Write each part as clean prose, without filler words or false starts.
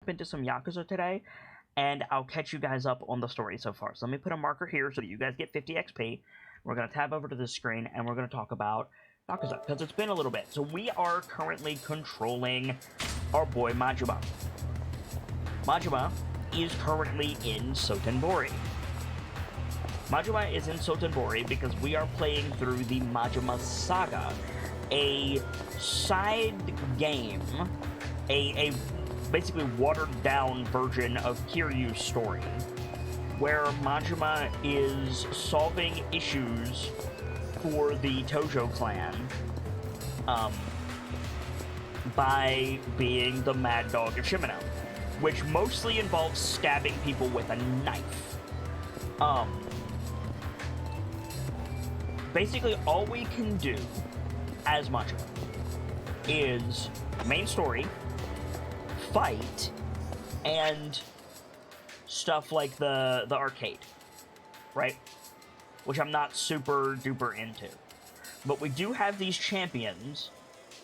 jump into some Yakuza today, and I'll catch you guys up on the story so far. So let me put a marker here so that you guys get 50 XP. We're going to tab over to the screen, and we're going to talk about Yakuza, because it's been a little bit. So we are currently controlling our boy Majima. Majima is currently in Sotenbori. Majima is in Sotenbori because we are playing through the Majima Saga, a side game, a basically watered-down version of Kiryu's story, where Majima is solving issues for the Tojo clan by being the Mad Dog of Shimano, which mostly involves stabbing people with a knife. Basically, all we can do as Majima is main story, fight, and stuff like the arcade, right? Which I'm not super duper into. But we do have these champions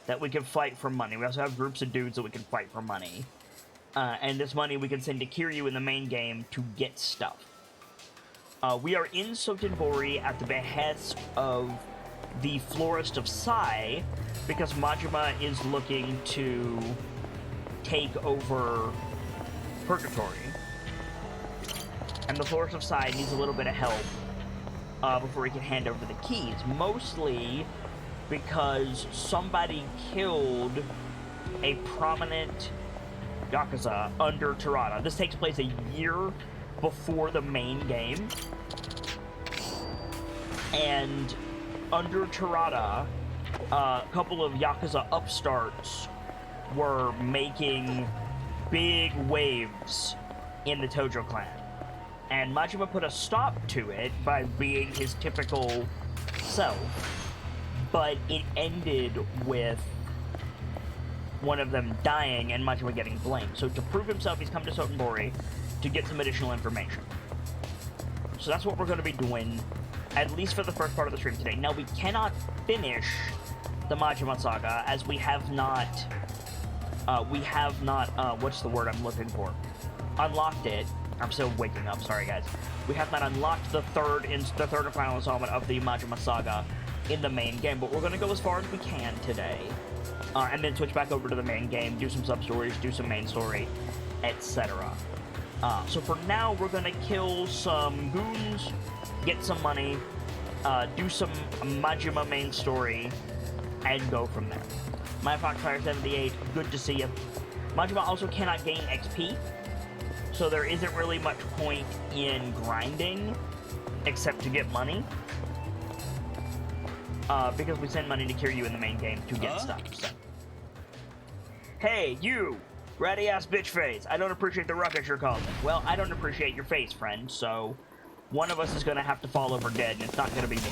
that we can fight for money. We also have groups of dudes that we can fight for money. And this money we can send to Kiryu in the main game to get stuff. We are in Sotenbori at the behest of the Florist of Sai, because Majima is looking to take over Purgatory. And the Florist of Sai needs a little bit of help before he can hand over the keys. Mostly because somebody killed a prominent Yakuza under Terada. This takes place a year before the main game. And under Terada, a couple of Yakuza upstarts were making big waves in the Tojo clan. And Majima put a stop to it by being his typical self, but it ended with one of them dying and Majima getting blamed. So to prove himself, he's come to Sotenbori to get some additional information. So that's what we're going to be doing, at least for the first part of the stream today. Now, we cannot finish the Majima Saga, as we have not, what's the word I'm looking for? Unlocked it. I'm still waking up, sorry guys. We have not unlocked the third and final installment of the Majima Saga in the main game, but we're going to go as far as we can today. And then switch back over to the main game, do some sub-stories, do some main story, etc. So for now, we're going to kill some goons, get some money, do some Majima main story, and go from there. My Foxfire78, good to see you. Majima also cannot gain XP, so there isn't really much point in grinding, except to get money. Because we send money to Kiryu in the main game to get stuff, so. Hey, you! Ratty-ass bitch face! I don't appreciate the ruckus you're causing. Well, I don't appreciate your face, friend, so one of us is gonna have to fall over dead, and it's not gonna be me.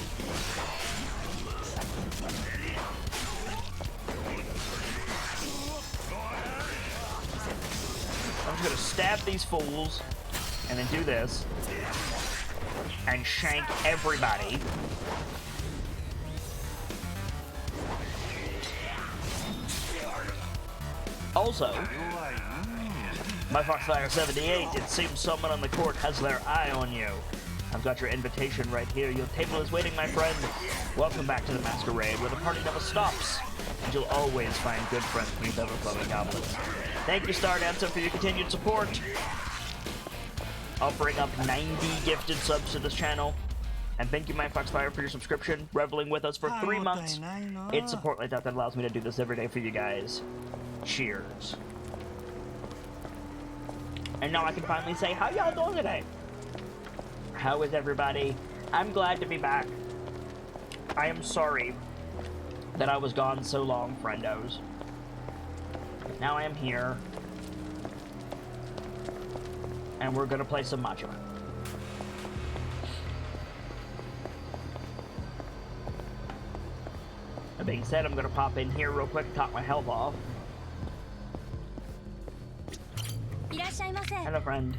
I'm just gonna stab these fools, and then do this, and shank everybody. Also, my Foxfire78, it seems someone on the court has their eye on you. I've got your invitation right here. Your table is waiting, my friend. Welcome back to the Masquerade, where the party never stops. And you'll always find good friends beneath ever-flowing goblins. Thank you, Star Dancer, for your continued support. Offering up 90 gifted subs to this channel. And thank you, my Foxfire, for your subscription, reveling with us for 3 months. It's support like that that allows me to do this every day for you guys. Cheers. And now I can finally say, how y'all doing today? How is everybody? I'm glad to be back. I am sorry that I was gone so long, friendos. Now I am here. And we're gonna play some Majima. That being said, I'm gonna pop in here real quick, top my health off. Hello, friend.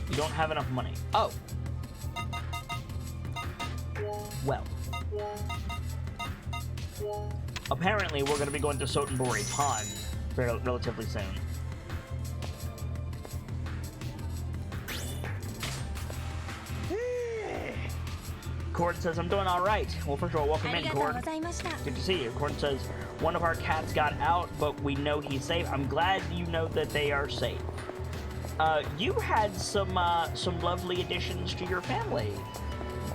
You don't have enough money. Oh. Well, apparently we're going to be going to Sotenbori Pond relatively soon. Cord says, I'm doing all right. Well, first of all, welcome in, Cord. Good to see you. Cord says, one of our cats got out, but we know he's safe. I'm glad you know that they are safe. You had some lovely additions to your family,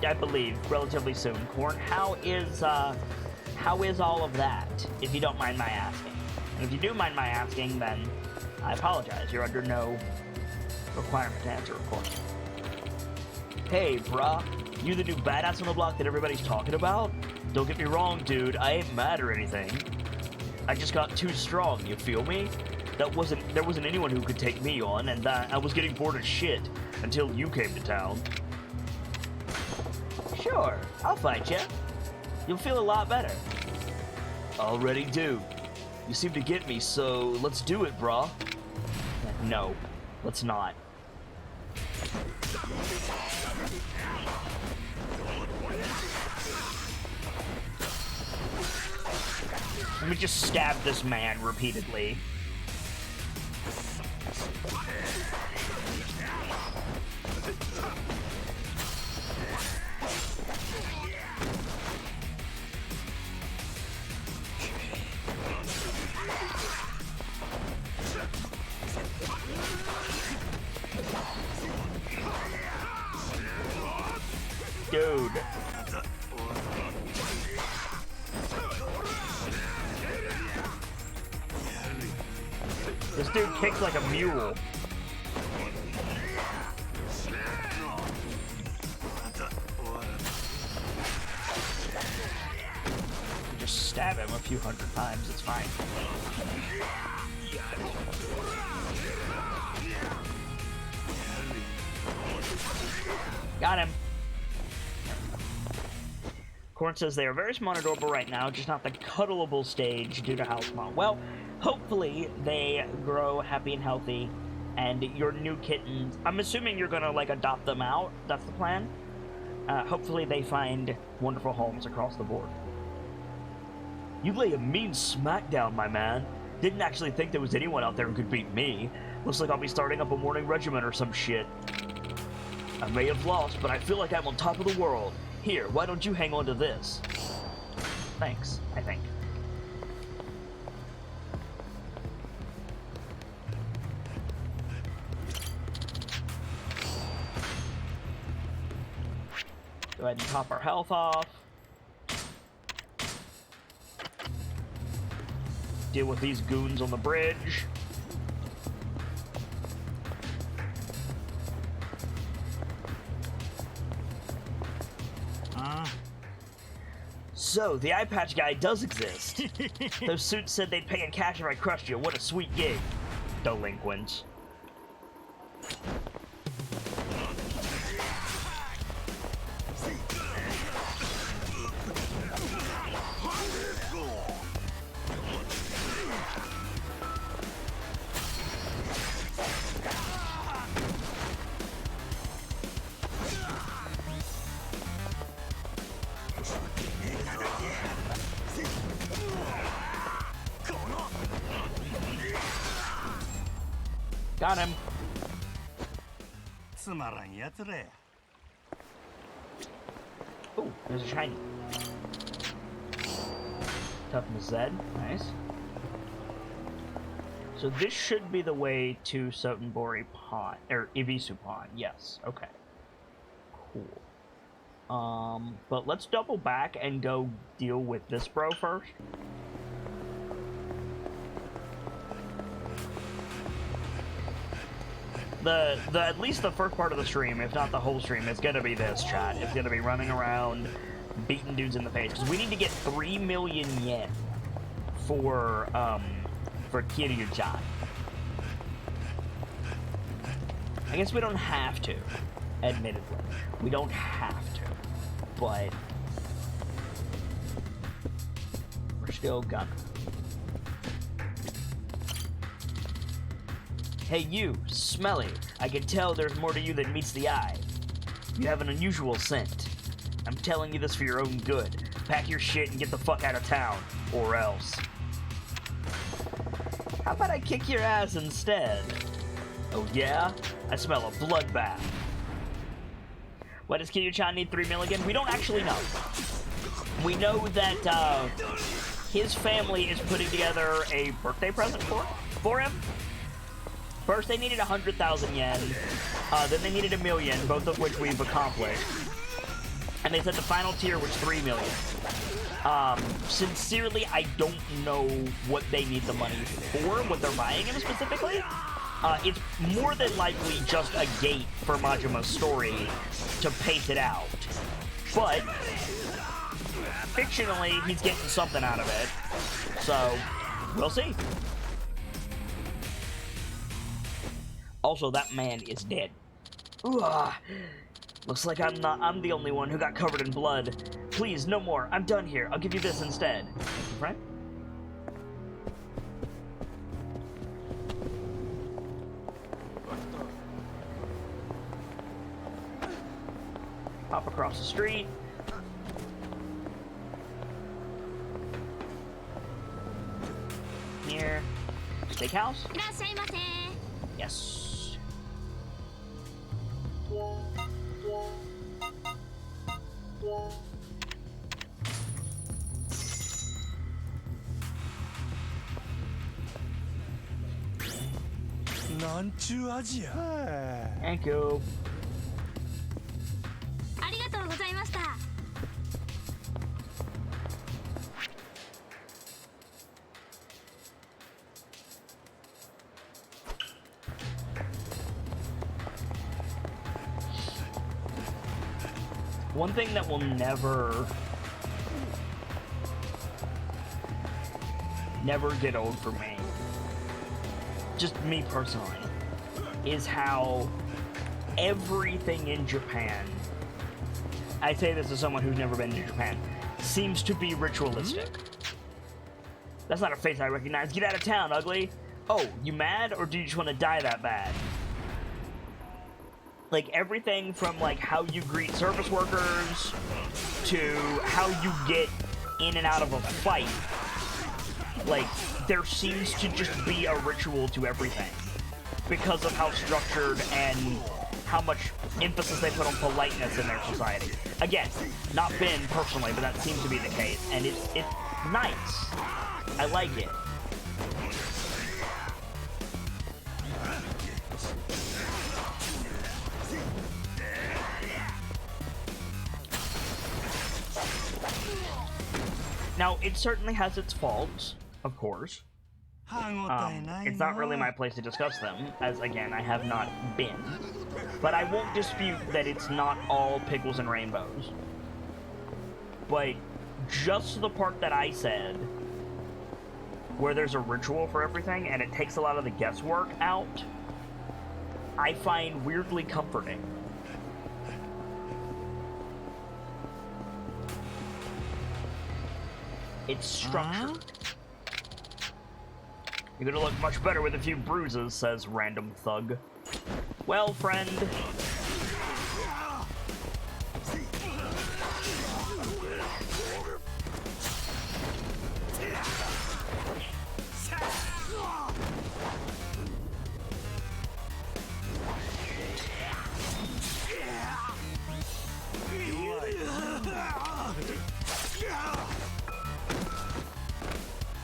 I believe, relatively soon. Cord, how is all of that, if you don't mind my asking? And if you do mind my asking, then I apologize. You're under no requirement to answer, of course. Hey, bruh. You the new badass on the block that everybody's talking about? Don't get me wrong, dude. I ain't mad or anything. I just got too strong, you feel me? There wasn't anyone who could take me on, and I was getting bored as shit until you came to town. Sure, I'll fight you. You'll feel a lot better. Already do. You seem to get me, so let's do it, brah. No, let's not. Let me just stab this man repeatedly. Dude. This dude kicks like a mule. Just stab him a few hundred times, it's fine. Got him. Corn says they are very small and adorable right now, just not the cuddleable stage due to how small. Well, hopefully they grow happy and healthy, and your new kittens, I'm assuming you're gonna like adopt them out. That's the plan. Hopefully they find wonderful homes across the board. You lay a mean smackdown, my man. Didn't actually think there was anyone out there who could beat me. Looks like I'll be starting up a morning regiment or some shit. I may have lost, but I feel like I'm on top of the world. Here, why don't you hang on to this? Thanks, I think. Go ahead and top our health off. Deal with these goons on the bridge. So, the eye patch guy does exist. Those suits said they'd pay in cash if I crushed you. What a sweet gig. Delinquents. Got him. Oh, there's a shiny. Toughness Z. Nice. So this should be the way to Sotenbori Pond, or Ibisu Pond. Yes. Okay. Cool. But let's double back and go deal with this bro first. At least the first part of the stream, if not the whole stream, is gonna be this, chat. It's gonna be running around, beating dudes in the face, because we need to get 3 million yen for Kiryu-chan. I guess we don't have to, admittedly. We don't have to, but we're still gonna. Hey you, Smelly. I can tell there's more to you than meets the eye. You have an unusual scent. I'm telling you this for your own good. Pack your shit and get the fuck out of town, or else. How about I kick your ass instead? Oh yeah? I smell a bloodbath. Why does Kiryu-chan need 3 million? We don't actually know. We know that his family is putting together a birthday present for him. First, they needed 100,000 yen. Then they needed 1 million, both of which we've accomplished. And they said the final tier was 3 million. Sincerely, I don't know what they need the money for, what they're buying him specifically. It's more than likely just a gate for Majima's story to pace it out. But, fictionally, he's getting something out of it. So, we'll see. Also, that man is dead. Ooh, looks like I'm the only one who got covered in blood. Please, no more. I'm done here. I'll give you this instead. Right? Hop across the street. Here. Steakhouse? Yes. Thank you. One thing that will never get old for me, just me personally, is how everything in Japan, I say this as someone who's never been to Japan, seems to be ritualistic. That's not a face I recognize. Get out of town, ugly. Oh, you mad, or do you just want to die that bad? Like, everything from, like, how you greet service workers to how you get in and out of a fight. Like, there seems to just be a ritual to everything because of how structured and how much emphasis they put on politeness in their society. Again, not been personally, but that seems to be the case, and it's nice. I like it. Now, it certainly has its faults, of course. It's not really my place to discuss them, as, again, I have not been. But I won't dispute that it's not all pickles and rainbows. But just the part that I said, where there's a ritual for everything, and it takes a lot of the guesswork out, I find weirdly comforting. It's structured. You're gonna look much better with a few bruises, says random thug. Well, friend.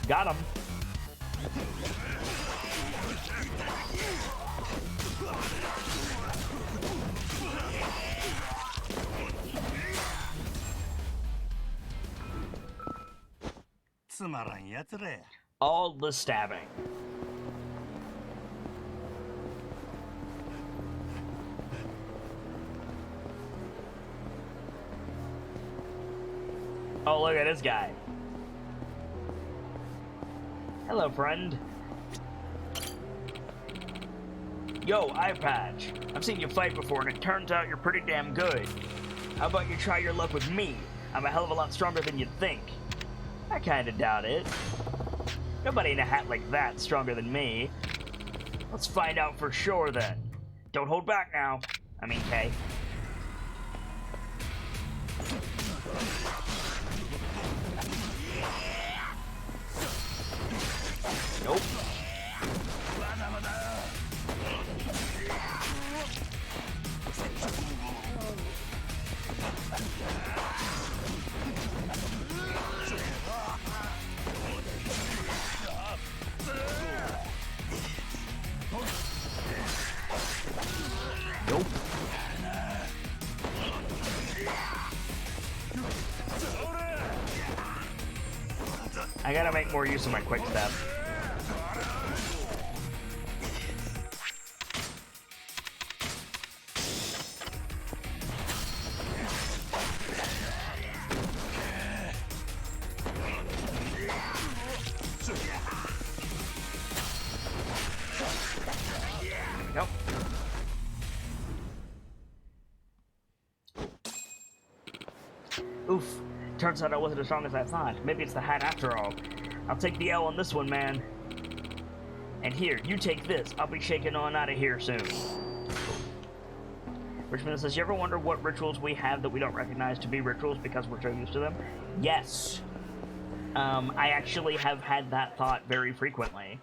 Got him. All the stabbing. Oh, look at this guy. Hello, friend. Yo, Eye Patch. I've seen you fight before, and it turns out you're pretty damn good. How about you try your luck with me? I'm a hell of a lot stronger than you'd think. I kinda doubt it. Nobody in a hat like that's stronger than me. Let's find out for sure, then. Don't hold back now. I mean, Kay. I gotta make more use of my quick step. Nope. Oof. Turns out I wasn't as strong as I thought. Maybe it's the hat after all. I'll take the L on this one, man. And here, you take this. I'll be shaking on out of here soon. Richmond says, you ever wonder what rituals we have that we don't recognize to be rituals because we're so used to them? Yes. I actually have had that thought very frequently.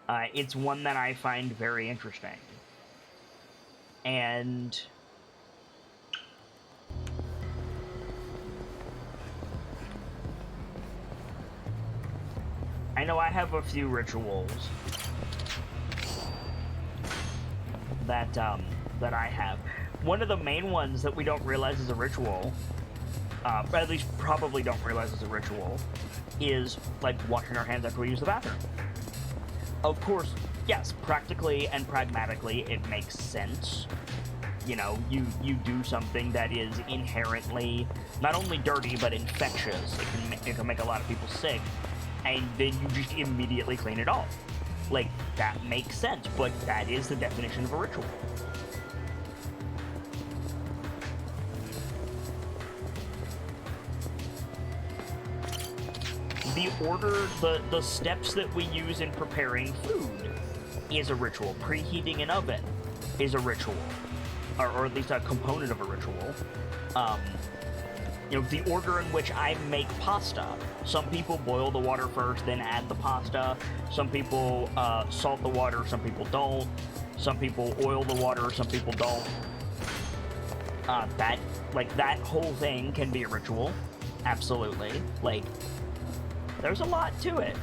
It's one that I find very interesting. And I know I have a few rituals that I have. One of the main ones that we don't realize is a ritual, or at least probably don't realize is a ritual, is like washing our hands after we use the bathroom. Of course, yes, practically and pragmatically, it makes sense. You know, you do something that is inherently not only dirty but infectious. It can make a lot of people sick, and then you just immediately clean it off. Like, that makes sense, but that is the definition of a ritual. The order, the steps that we use in preparing food is a ritual. Preheating an oven is a ritual, or at least a component of a ritual. You know, the order in which I make pasta. Some people boil the water first, then add the pasta. Some people salt the water, some people don't. Some people oil the water, some people don't. That whole thing can be a ritual. Absolutely. Like, there's a lot to it.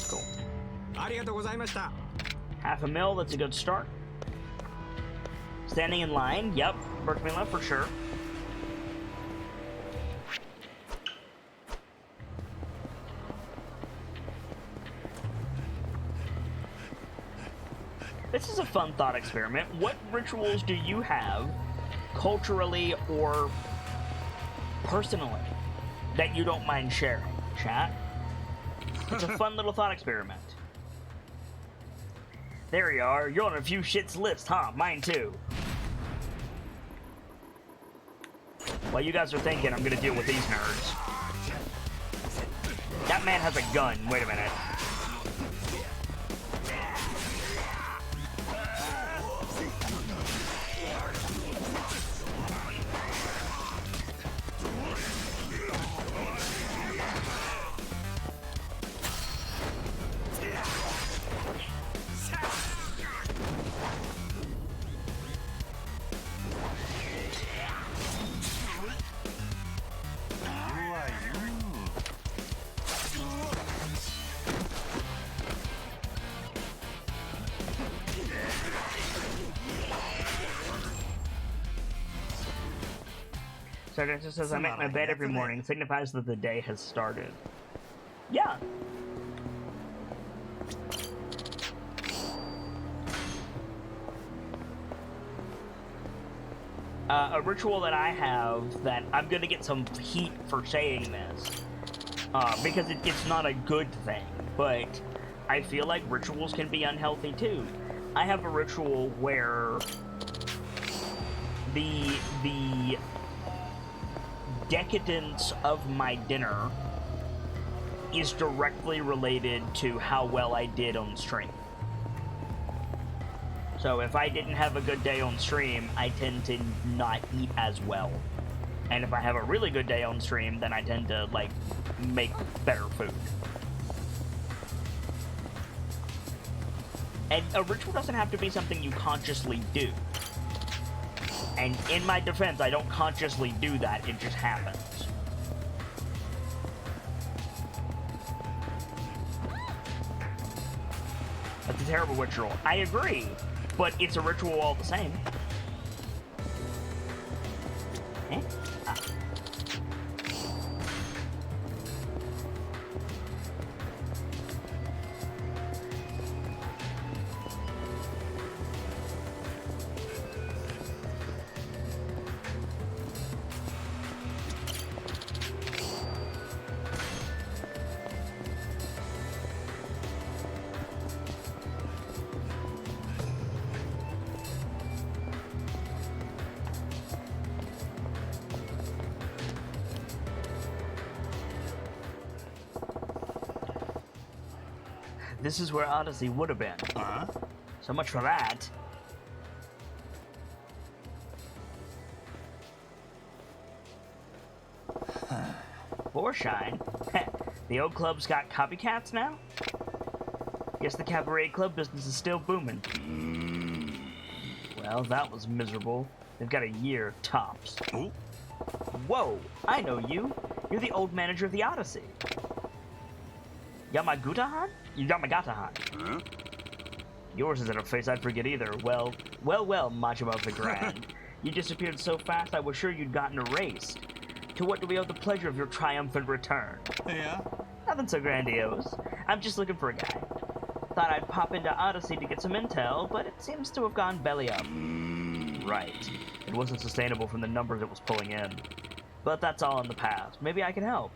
Cool. Half a mil, that's a good start. Standing in line, yep, Berkmila for sure. This is a fun thought experiment. What rituals do you have, culturally or personally, that you don't mind sharing, chat? It's a fun little thought experiment. There you are. You're on a few shits list, huh? Mine too. While you guys are thinking, I'm gonna deal with these nerds. That man has a gun. Wait a minute. Sergeant just says, I make my bed every morning. Signifies that the day has started. Yeah. A ritual that I have that I'm gonna get some heat for saying this, because it's not a good thing, but I feel like rituals can be unhealthy too. I have a ritual where the decadence of my dinner is directly related to how well I did on stream. So if I didn't have a good day on stream, I tend to not eat as well. And if I have a really good day on stream, then I tend to, like, make better food. And a ritual doesn't have to be something you consciously do. And in my defense, I don't consciously do that, it just happens. That's a terrible ritual. I agree, but it's a ritual all the same. Eh? Ah. This is where Odyssey would have been. Huh? So much for that. Borshine? The old club's got copycats now? Guess the cabaret club business is still booming. Well, that was miserable. They've got a year tops. Oh. Whoa, I know you. You're the old manager of the Odyssey. Yamagata-han? Yamagata-han. Huh? Yours isn't a face I'd forget either. Well, Majima of the Grand. You disappeared so fast I was sure you'd gotten erased. To what do we owe the pleasure of your triumphant return? Yeah? Nothing so grandiose. I'm just looking for a guy. Thought I'd pop into Odyssey to get some intel, but it seems to have gone belly up. Right. It wasn't sustainable from the numbers it was pulling in. But that's all in the past. Maybe I can help.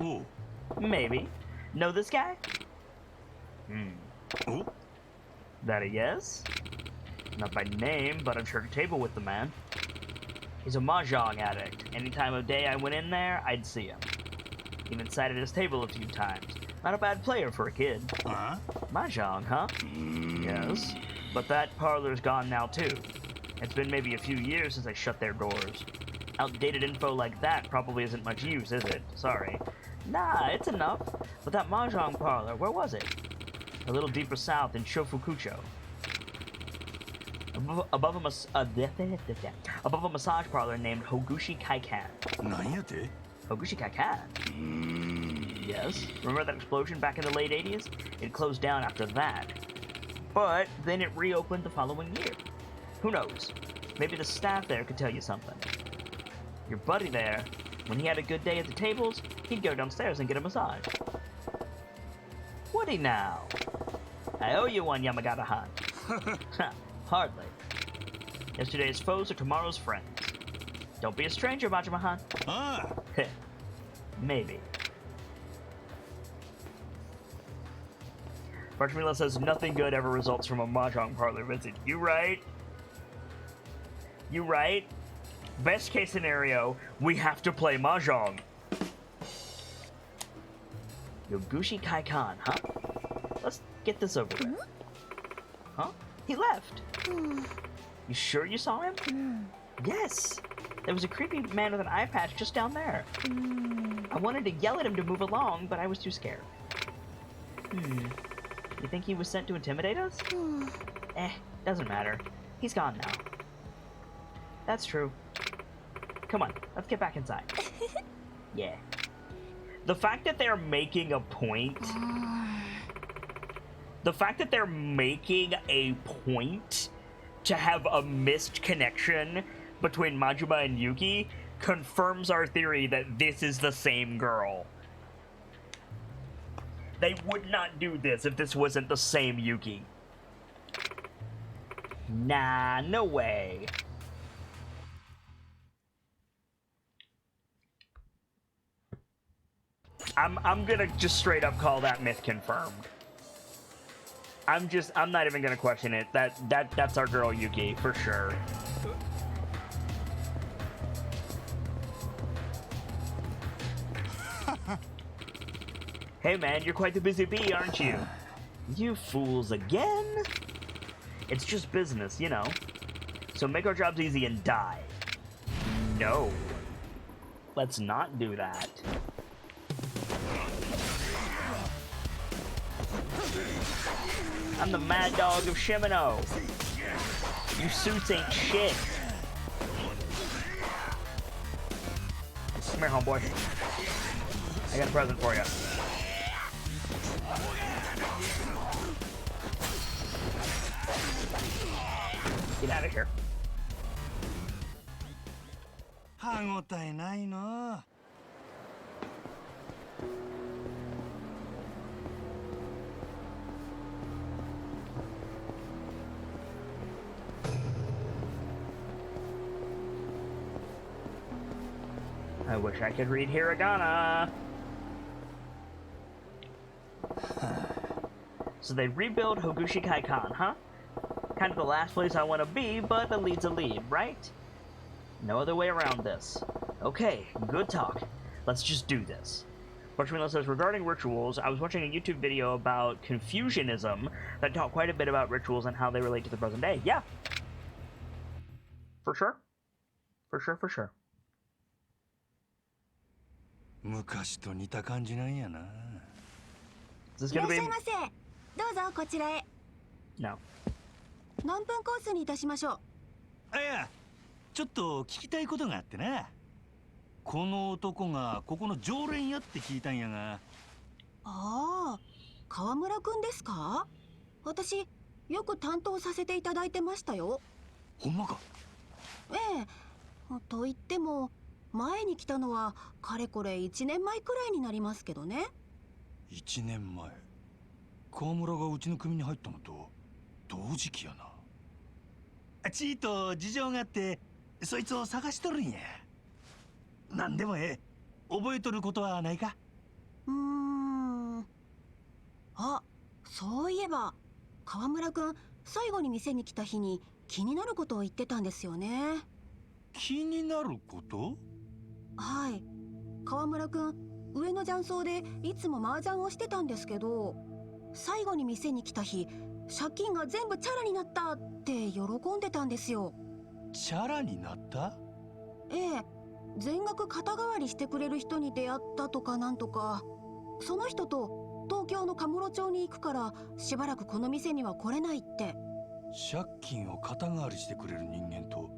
Ooh. Maybe. Know this guy? Ooh. That a yes? Not by name, but I've shared a table with the man. He's a mahjong addict. Any time of day I went in there, I'd see him. Even sat at his table a few times. Not a bad player for a kid. Huh? Mahjong, huh? Yes. But that parlor's gone now, too. It's been maybe a few years since I shut their doors. Outdated info like that probably isn't much use, is it? Sorry. Nah, it's enough. But that mahjong parlor, where was it? A little deeper south in Shofukucho. Above a massage parlor named Hogushi Kaikan. Nayate? Hogushi Kaikan? Yes. Remember that explosion back in the late 80s? It closed down after that. But then it reopened the following year. Who knows? Maybe the staff there could tell you something. Your buddy there, when he had a good day at the tables, he'd go downstairs and get a massage. Would he now? I owe you one, Yamagata-han. Hardly. Yesterday's foes are tomorrow's friends. Don't be a stranger, Majima-han. Ah. Maybe. Parchmila says nothing good ever results from a mahjong parlor visit. You right? You right? Best case scenario, we have to play mahjong. Yogushi Kaikan, huh? Let's get this over with. Huh? He left. You sure you saw him? Yes. There was a creepy man with an eye patch just down there. I wanted to yell at him to move along, but I was too scared. You think he was sent to intimidate us? Doesn't matter. He's gone now. That's true. Come on, let's get back inside. Yeah. The fact that they're making a point... The fact that they're making a point to have a missed connection between Majima and Yuki confirms our theory that this is the same girl. They would not do this if this wasn't the same Yuki. Nah, no way. I'm gonna just straight up call that myth confirmed. I'm not even gonna question it. That's our girl Yuki for sure. Hey man, you're quite the busy bee, aren't you? You fools again? It's just business, you know. So make our jobs easy and die. No. Let's not do that. I'm the mad dog of Shimano. You suits ain't shit. Come here, homeboy. I got a present for you. Get out of here. I wish I could read hiragana. So they rebuild Hogushi Kaikan, huh? Kind of the last place I want to be, but a lead's a lead, right? No other way around this. Okay, good talk. Let's just do this. Bushman says, regarding rituals, I was watching a YouTube video about Confucianism that taught quite a bit about rituals and how they relate to the present day. Yeah. For sure. For sure, for sure. 昔と似た感じなんやな。Is this gonna be... いらっしゃいませ。どうぞこちらへ。No. 何分コースにいたしましょう。あ、いや、ちょっと聞きたいことがあってな。この男がここの常連やって聞いたんやが。ああ、川村くんですか？私よく担当させていただいてましたよ。ほんまか？ええ。と言っても前に来たのはかれこれ1年前くらいになりますけどね。1年前。川村がうちの組に入ったのと同時期やな。ちーと事情があってそいつを探しとるんや。なんでもええ。覚えとることはないか？あ、そういえば川村くん最後に店に来た日に気になることを言ってたんですよね。気になること？はい。川村くん上の雀荘でいつも麻雀をしてたんですけど、最後に店に来た日借金が全部チャラになったって喜んでたんですよ。チャラになった？ええ、全額肩代わりしてくれる人に出会ったとかなんとか。その人と東京のカムロ町に行くからしばらくこの店には来れないって。借金を肩代わりしてくれる人間と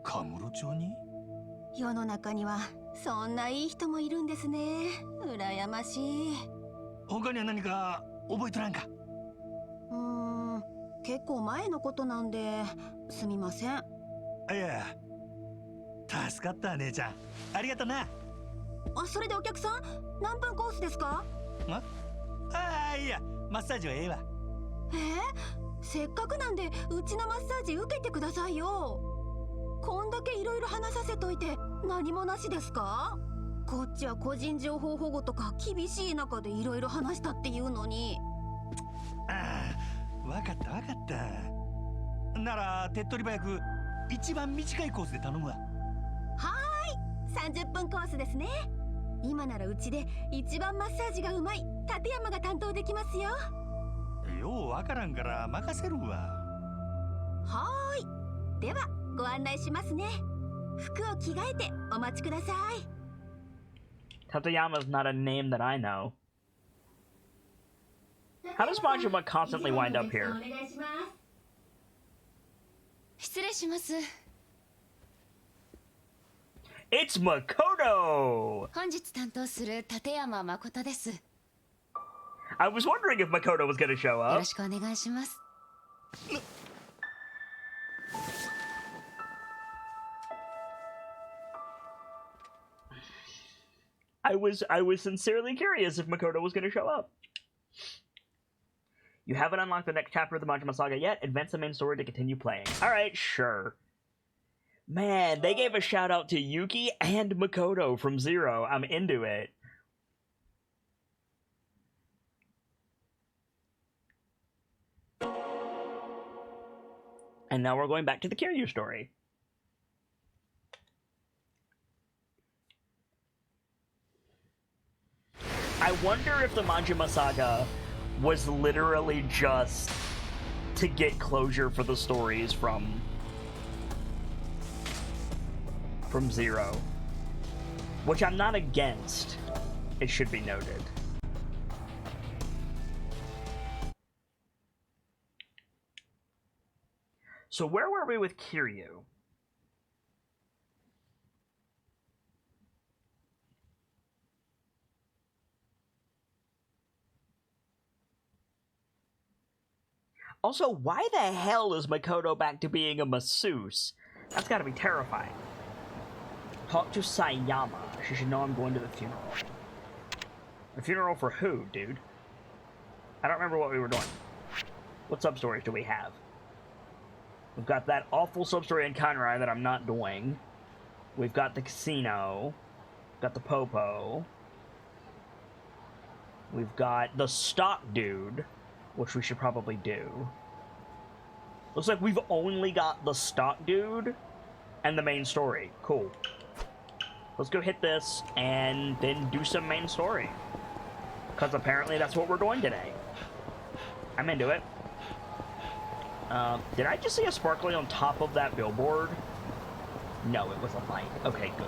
カムロ町に？世の中にはそんないい人もいるんですね。羨ましい。他には何か覚えとらんか？結構前のことなんですみません。いや、助かった姉ちゃん。ありがとうな。あ、それでお客さん何分コースですか？いや、マッサージはええわ。せっかくなんでうちのマッサージ受けてくださいよ。こんだけいろいろ話させといて何もなしですか？こっちは個人情報保護とか厳しい中でいろいろ話したっていうのに。わかったわかった。なら手っ取り早く一番短いコースで頼むわ。はーい、30分コースですね。今ならうちで一番マッサージがうまい立山が担当できますよ。ようわからんから任せるわ。はーい、ではご案内しますね。服を着替えてお待ちください。 Tateyama's not a name that I know. How does Majima constantly wind up here? 失礼します。 It's Makoto! 本日担当する立山誠です。 I was wondering if Makoto was gonna show よ up. ろしくお願いします。 I was sincerely curious if Makoto was gonna show up. You haven't unlocked the next chapter of the Majima Saga yet. Advance the main story to continue playing. Alright, sure. Man, they gave a shout out to Yuki and Makoto from Zero. I'm into it. And now we're going back to the Kiryu story. I wonder if the Majima Saga was literally just to get closure for the stories from Zero. Which I'm not against, it should be noted. So where were we with Kiryu? Also, why the hell is Makoto back to being a masseuse? That's gotta be terrifying. Talk to Sayama. She should know I'm going to the funeral. The funeral for who, dude? I don't remember what we were doing. What sub-stories do we have? We've got that awful sub-story in Kanrai that I'm not doing. We've got the casino. We've got the Popo. We've got the stock dude, which we should probably do. Looks like we've only got the stock dude and the main story. Cool. Let's go hit this and then do some main story. Because apparently that's what we're doing today. I'm into it. Did I just see a sparkly on top of that billboard? No, it was a light. Okay, good.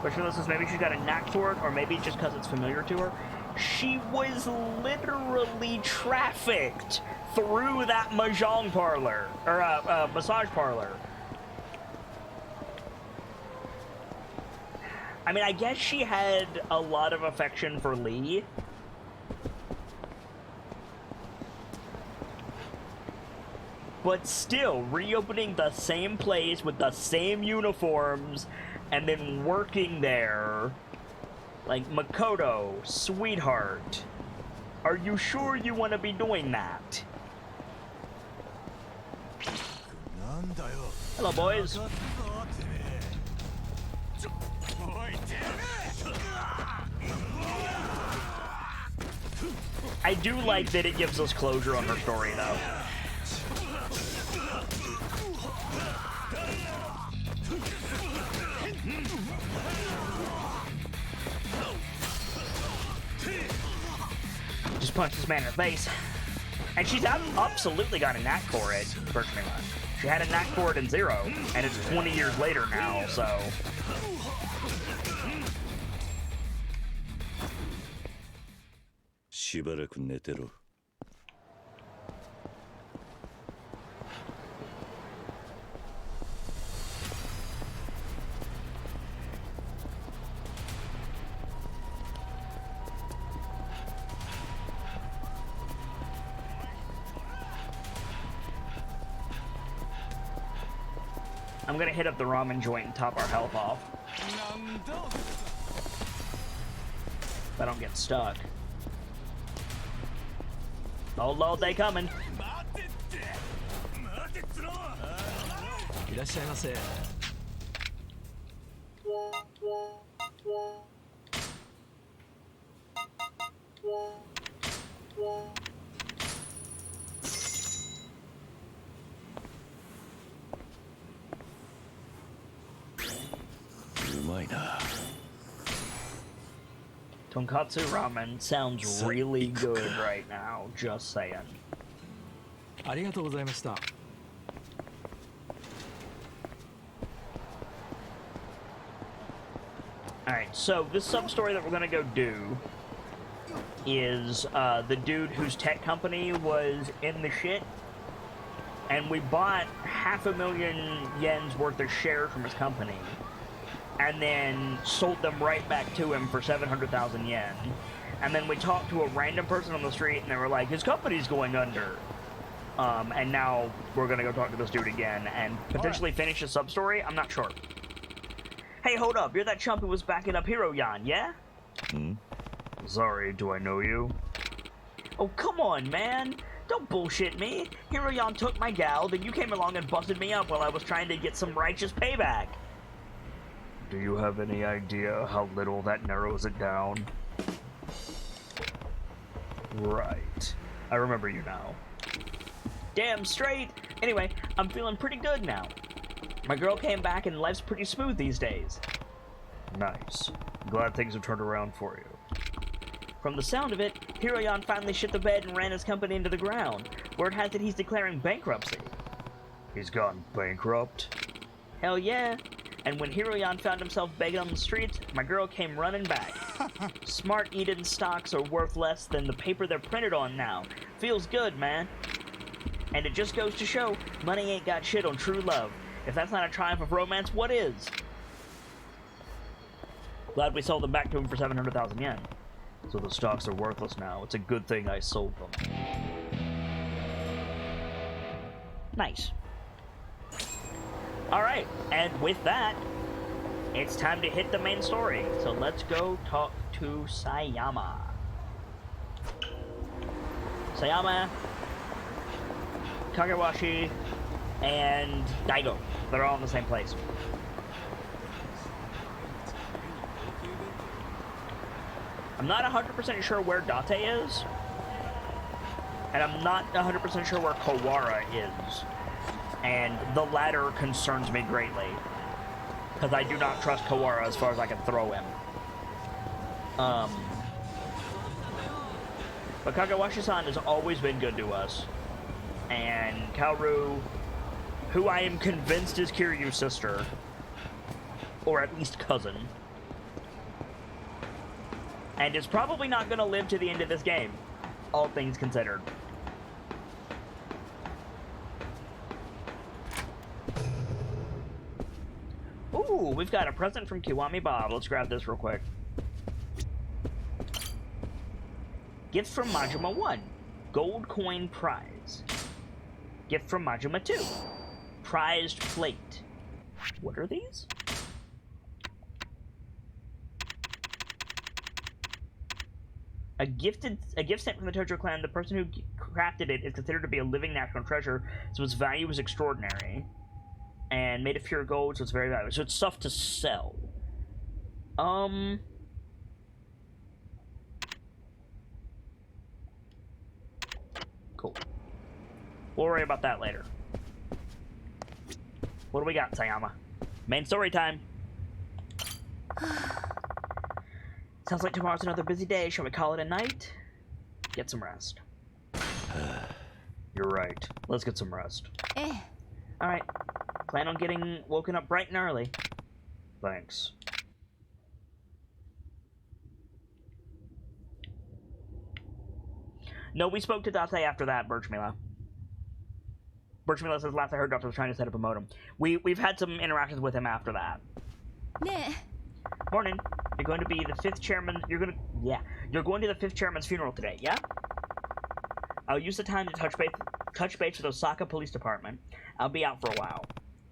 Question is maybe she's got a knack for it, or maybe just because it's familiar to her. She was literally trafficked through that mahjong parlor, or massage parlor. I mean, I guess she had a lot of affection for Lee. But still, reopening the same place with the same uniforms and then working there. Like, Makoto, sweetheart, are you sure you want to be doing that? Hello, boys. I do like that it gives us closure on her story, though. Just punch this man in the face. And she's absolutely got a knack for it, virtually. She had a knack for it in Zero, and it's 20 years later now, so... I'm gonna hit up the ramen joint and top our health off. If I don't get stuck. Oh Lord, they coming. Tonkatsu ramen sounds really good right now, just saying. Alright, so this sub-story that we're gonna go do is the dude whose tech company was in the shit, and we bought 500,000 yen's worth of shares from his company, and then sold them right back to him for 700,000 yen. And then we talked to a random person on the street, and they were like, his company's going under. And now we're gonna go talk to this dude again and potentially finish a sub-story? I'm not sure. Hey, hold up, you're that chump who was backing up Hiro-yan, yeah? Sorry, do I know you? Oh, come on, man. Don't bullshit me. Hiro-yan took my gal, then you came along and busted me up while I was trying to get some righteous payback. Do you have any idea how little that narrows it down? Right. I remember you now. Damn straight! Anyway, I'm feeling pretty good now. My girl came back and life's pretty smooth these days. Nice. Glad things have turned around for you. From the sound of it, Hiroyan finally shit the bed and ran his company into the ground. Word has it he's declaring bankruptcy. He's gone bankrupt? Hell yeah. And when Hiroyan found himself begging on the streets, my girl came running back. Smart Eden stocks are worth less than the paper they're printed on now. Feels good, man. And it just goes to show, money ain't got shit on true love. If that's not a triumph of romance, what is? Glad we sold them back to him for 700,000 yen. So the stocks are worthless now. It's a good thing I sold them. Nice. Alright, and with that, it's time to hit the main story. So let's go talk to Sayama. Sayama, Kagewashi, and Daigo. They're all in the same place. I'm not 100% sure where Date is. And I'm not 100% sure where Kawara is. And the latter concerns me greatly. Because I do not trust Kawara as far as I can throw him. But Kagewashi-san has always been good to us. And Kaoru, who I am convinced is Kiryu's sister. Or at least cousin. And is probably not going to live to the end of this game. All things considered. Ooh, we've got a present from Kiwami Bob. Let's grab this real quick. Gift from Majima 1. Gold coin prize. Gift from Majima 2. Prized plate. What are these? A gift sent from the Tojo clan. The person who crafted it is considered to be a living national treasure, so its value is extraordinary. And made of pure gold, so it's very valuable. So it's stuff to sell. Cool. We'll worry about that later. What do we got, Sayama? Main story time. Sounds like tomorrow's another busy day. Shall we call it a night? Get some rest. You're right. Let's get some rest. Alright. Plan on getting woken up bright and early. Thanks. No, we spoke to Date after that, Birchmila. Birchmila says last I heard Date was trying to set up a modem. We've had some interactions with him after that. Morning. You're going to be the 5th chairman. You're going to the 5th chairman's funeral today, yeah? I'll use the time to touch base with Osaka Police Department. I'll be out for a while.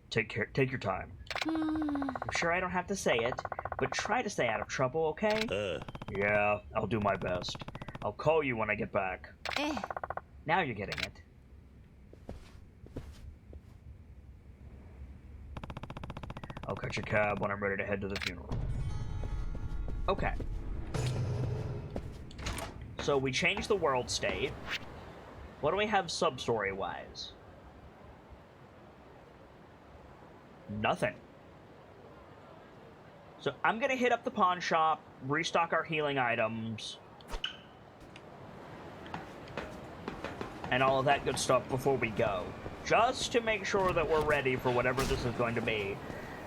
Take your time. I'm sure I don't have to say it, but try to stay out of trouble, okay? Yeah, I'll do my best. I'll call you when I get back. Now you're getting it. I'll catch a cab when I'm ready to head to the funeral. Okay. So we changed the world state. What do we have sub-story-wise? Nothing. So I'm gonna hit up the pawn shop, restock our healing items, and all of that good stuff before we go. Just to make sure that we're ready for whatever this is going to be.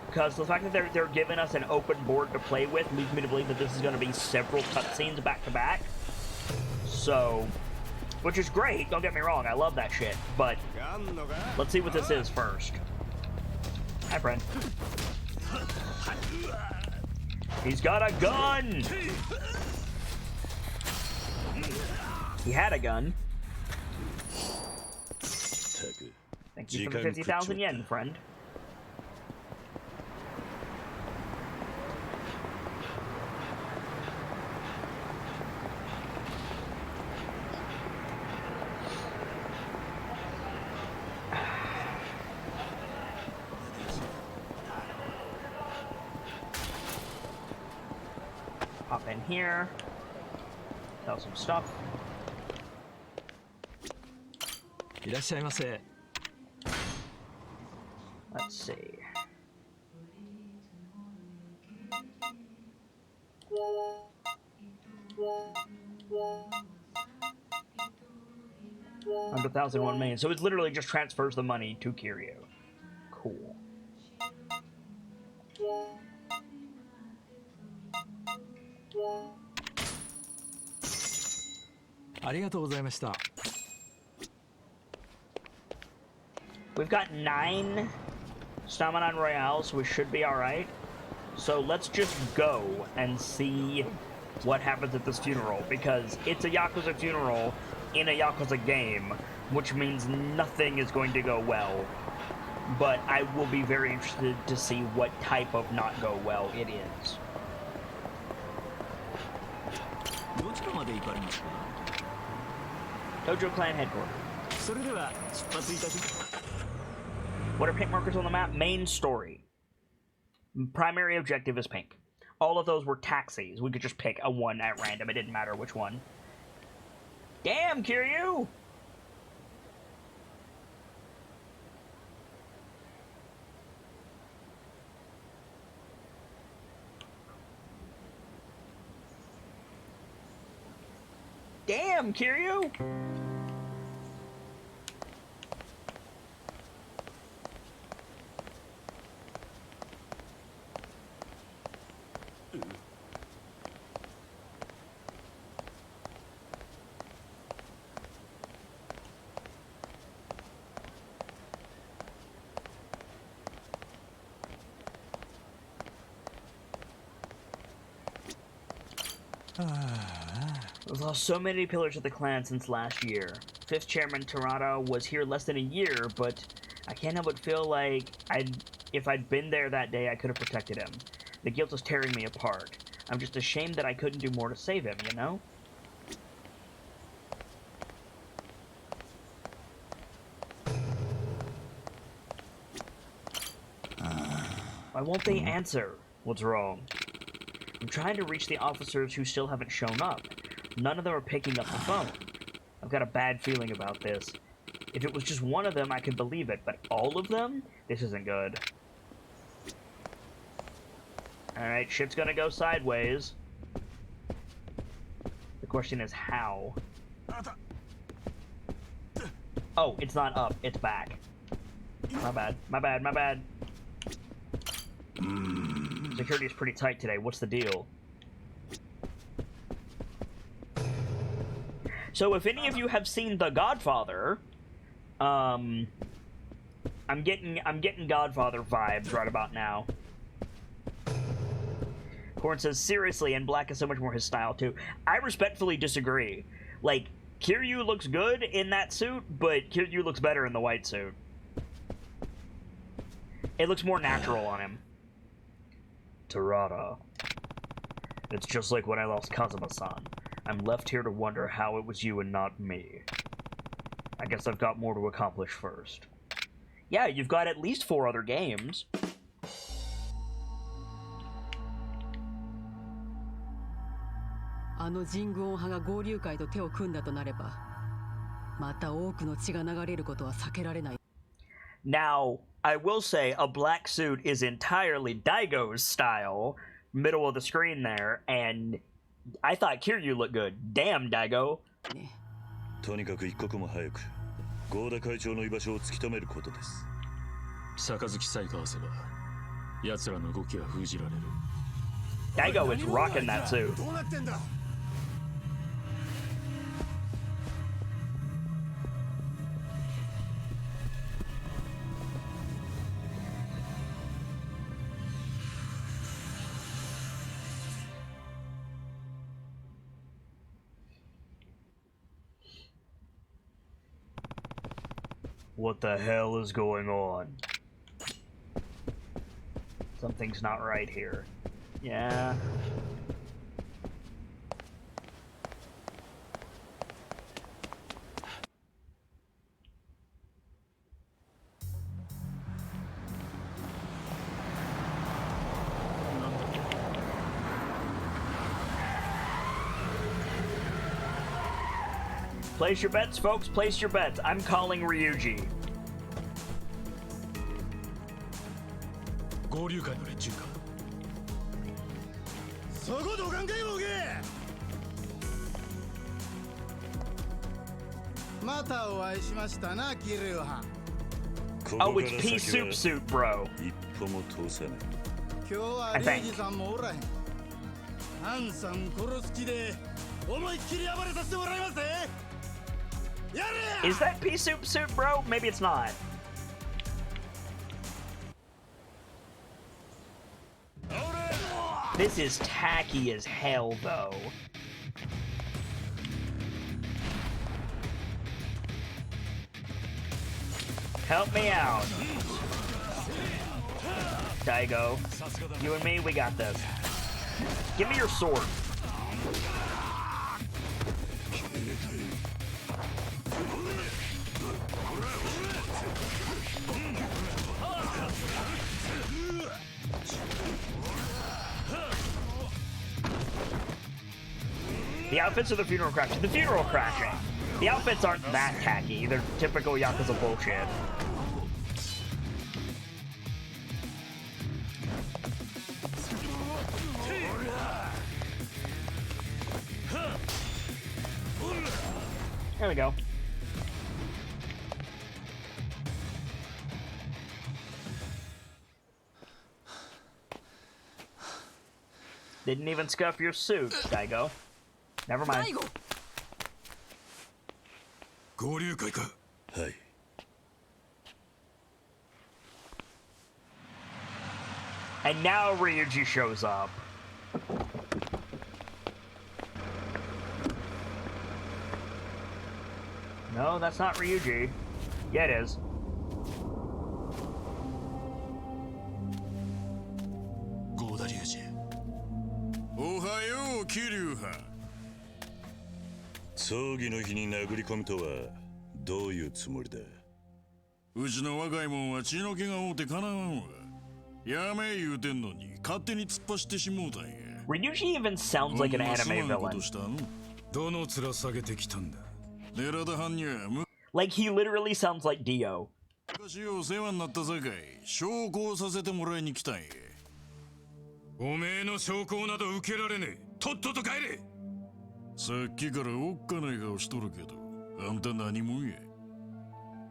Because the fact that they're giving us an open board to play with leads me to believe that this is going to be several cutscenes back to back. So, which is great, don't get me wrong, I love that shit. But, let's see what this is first. Hi, friend. He's got a gun! He had a gun. Thank you for the 50,000 yen, friend. Hop in here. Sell some stuff. いらっしゃいませ。 Let's see. 100,001 million. So it literally just transfers the money to Kiryu. Cool. We've got 9 Stamina Royale, so we should be alright. So let's just go and see what happens at this funeral, because it's a Yakuza funeral in a Yakuza game, which means nothing is going to go well. But I will be very interested to see what type of not go well it is. Dojo Clan headquarters. What are pink markers on the map? Main story. Primary objective is pink. All of those were taxis. We could just pick a one at random. It didn't matter which one. Damn, Kiryu! Damn, Kiryu! We've lost so many pillars of the clan since last year. 5th chairman Terada was here less than a year, but I can't help but feel like if I'd been there that day, I could have protected him. The guilt is tearing me apart. I'm just ashamed that I couldn't do more to save him, you know? Why won't they answer? What's wrong? I'm trying to reach the officers who still haven't shown up. None of them are picking up the phone. I've got a bad feeling about this. If it was just one of them, I could believe it, but all of them? This isn't good. Alright, shit's gonna go sideways. The question is how. Oh, it's not up, it's back. My bad, my bad, my bad. Security is pretty tight today. What's the deal? So if any of you have seen The Godfather, I'm getting Godfather vibes right about now. Corn says, seriously, and black is so much more his style too. I respectfully disagree. Like, Kiryu looks good in that suit, but Kiryu looks better in the white suit. It looks more natural on him. Terada. It's just like when I lost Kazuma-san. I'm left here to wonder how it was you and not me. I guess I've got more to accomplish first. Yeah, you've got at least 4 other games. Now, I will say a black suit is entirely Daigo's style, middle of the screen there, and I thought Kiryu looked good. Damn, Daigo. とにかく一刻も早く合田会長の居場所を突き止めることです。杯さえ交わせば奴らの動きは封じられる。Daigo is rocking that suit. What the hell is going on? Something's not right here. Yeah. Place your bets, folks. Place your bets. I'm calling Ryuji. 合流会の連中か。そこどかんかいボケ。またお会いしましたな、キルハン。Oh, it's pea soup suit, bro. 一歩も通さない。今日はリュウジさんもおらへん。ハンさん殺す気で思いっきり暴れさせてもらいますぜ。やれや Is that pea soup suit, bro? Maybe it's not. This is tacky as hell, though. Help me out. Daigo, you and me, we got this. Give me your sword. The outfits of the funeral crashing. The funeral crashing. The outfits aren't that tacky. They're typical Yakuza bullshit. There we go. Didn't even scuff your suit, Daigo. Never mind. 合流会か。はい。And now Ryuji shows up. No, that's not Ryuji. Yeah, it is. ゴーダリュウジ。おはよう、キリュウハン。葬儀の日に殴り込むとはどういうつもりだ。うちの若いもんは血の気が多てかなわんわ。やめ言うてんのに勝手に突っ走ってしもうたんや。Ryuji even sounds like an anime villain. どの面下げてきたんだ。寺田藩には Like he literally sounds like Dio. 昔お世話になったさかい証拠をさせてもらいに来たんや。おめえの証拠など受けられねえ。とっとと帰れ。さっきからおっかない顔しとるけど、あんた何者や。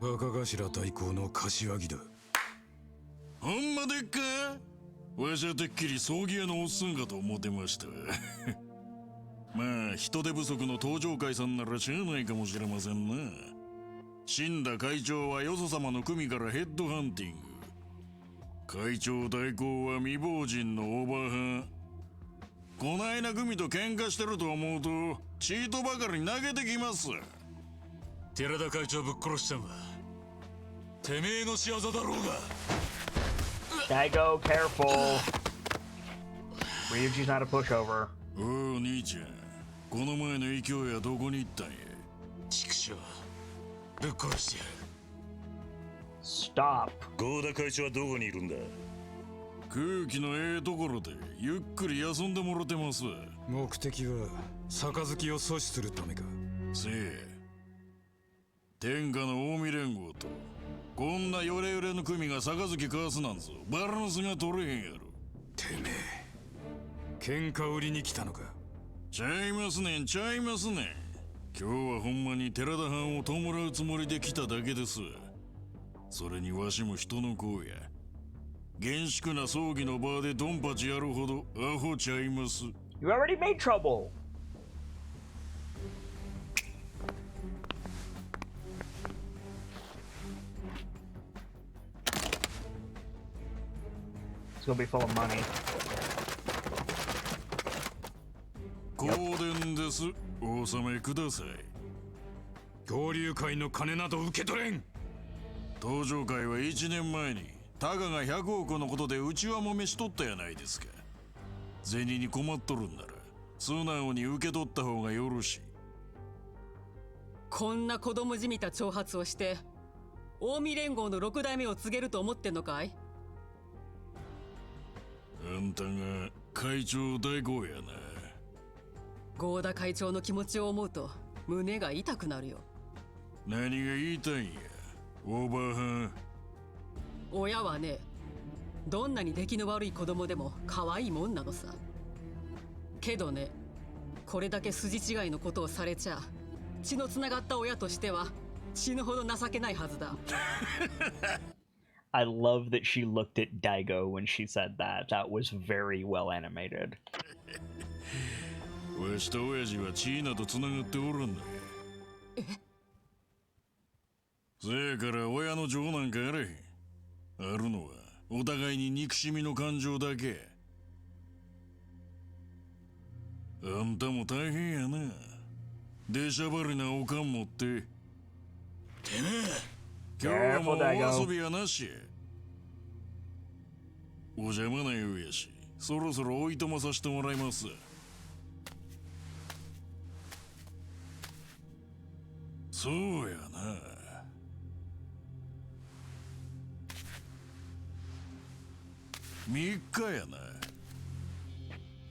若頭代行の柏木だ。ほんまでっか。わしはてっきり葬儀屋のおっさんかと思ってました。まあ人手不足の登場会さんならしゃあないかもしれませんな。死んだ会長はよそ様の組からヘッドハンティング。会長代行は未亡人のおばはん。こないな組と喧嘩してると思うとチートばかり投げてきます。寺田会長ぶっ殺したんはてめえの仕業だろうが。Daigo, careful. Ryuji's not a pushover. おお兄ちゃん、この前の勢いはどこに行ったんや。畜生、ぶっ殺してやる。Stop. 合田会長はどこにいるんだ。空気のええところでゆっくり休んでもろてます。目的は杯を阻止するためか。せえ、天下の近江連合とこんなヨレヨレの組が杯交わすなんぞバランスが取れへんやろ。てめえ喧嘩売りに来たのか。ちゃいますねん、ちゃいますねん。今日はほんまに寺田藩を弔うつもりで来ただけです。それにわしも人の子や。厳粛な葬儀の場でドンパチやるほどアホちゃいます。You already made trouble. It's gonna be full of money. 香典です。お納めください。合流会の金など受け取れん。登場会は1年前にタカが100億のことでうちわもめしとったやないですか。銭に困っとるんなら素直に受け取った方がよろしい。こんな子供じみた挑発をして近江連合の6代目を告げると思ってんのかい。あんたが会長代行やな。合田会長の気持ちを思うと胸が痛くなるよ。何が言いたいんやおばはん。親はね、どんなに出来の悪い子供でも可愛いもんなのさ。けどね、これだけ筋違いのことをされちゃ血のつながった親としては死ぬほど情けないはずだ。I love that she looked at Daigo when she said that. That was very well animated. わしと親父はチーナとつながっておるんだ。せやから親の情なんかあれへん。あるのはお互いに憎しみの感情だけ。あんたも大変やな。出しゃばりなおかん持って。てめえ、今日はもうお遊びはなしや。お邪魔なようやし、そろそろおいとまさせてもらいます。そうやな。3日やな。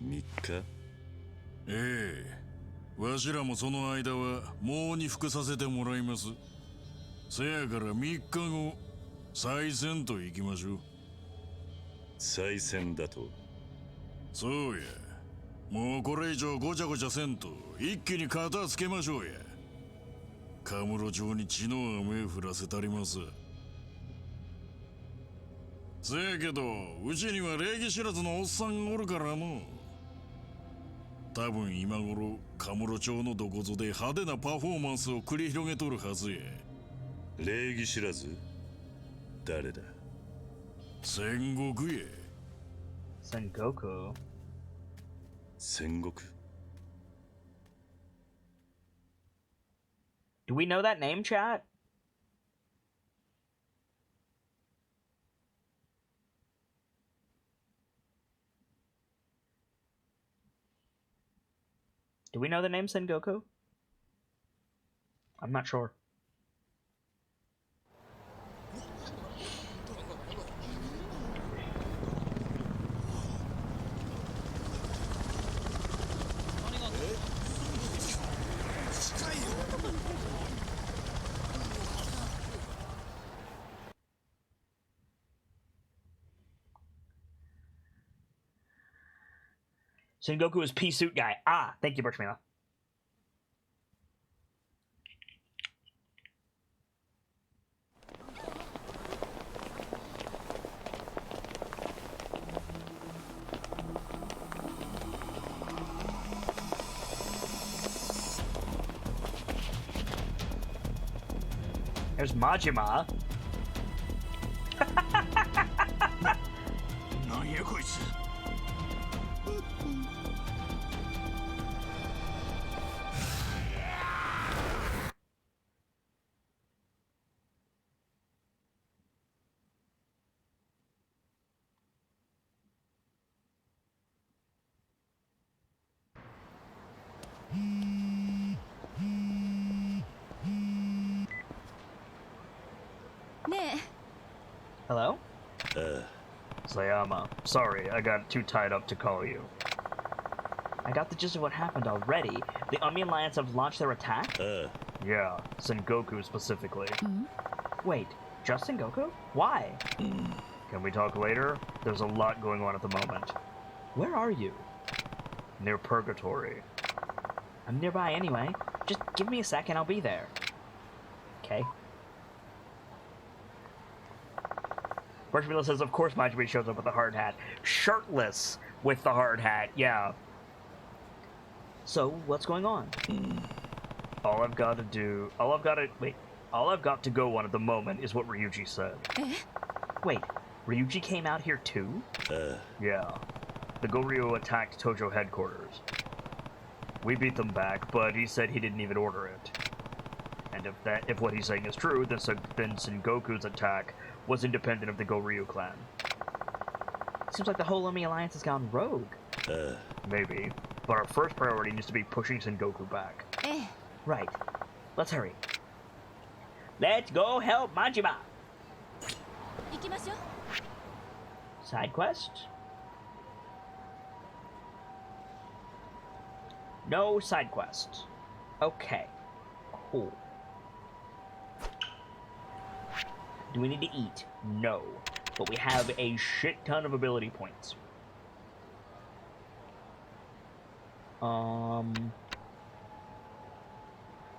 3日？ええ。わしらもその間はもうに服させてもらいます。せやから3日後、再戦と行きましょう。再戦だと？そうや。もうこれ以上ごちゃごちゃせんと一気に片付けましょうや。カムロ町に血の雨降らせたります。せやけどうちには礼儀知らずのおっさんがおるからの。多分今頃カムロ町のどこぞで派手なパフォーマンスを繰り広げとるはずや。礼儀知らず？誰だ？戦国や。Sengoku. 戦国？ Do we know that name, chat? Do we know the name Sengoku? I'm not sure. Sengoku is pea suit guy. Ah, thank you, Birchmila. There's Majima. なんやこいつ。ね Hello? Sayama. Sorry, I got too tied up to call you. I got the gist of what happened already. The Umi Alliance have launched their attack? Yeah, Sengoku specifically. Wait, just Sengoku? Why? Can we talk later? There's a lot going on at the moment. Where are you? Near Purgatory. I'm nearby anyway. Just give me a second, I'll be there. Okay. Birchmila says, of course Majima shows up with the hard hat. Shirtless with the hard hat, yeah. So, what's going on? All I've got to go on at the moment is what Ryuji said. Wait, Ryuji came out here too? Yeah. The Goryu attacked Tojo headquarters. We beat them back, but he said he didn't even order it. And if what he's saying is true, then Sengoku's attack was independent of the Goryu clan. Seems like the whole Umi Alliance has gone rogue. Maybe. But our first priority needs to be pushing Sengoku back. Right. Let's hurry. Let's go help Majima! 行きましょう。 Side quest? No side quest. Okay. Cool. Do we need to eat? No. But we have a shit ton of ability points.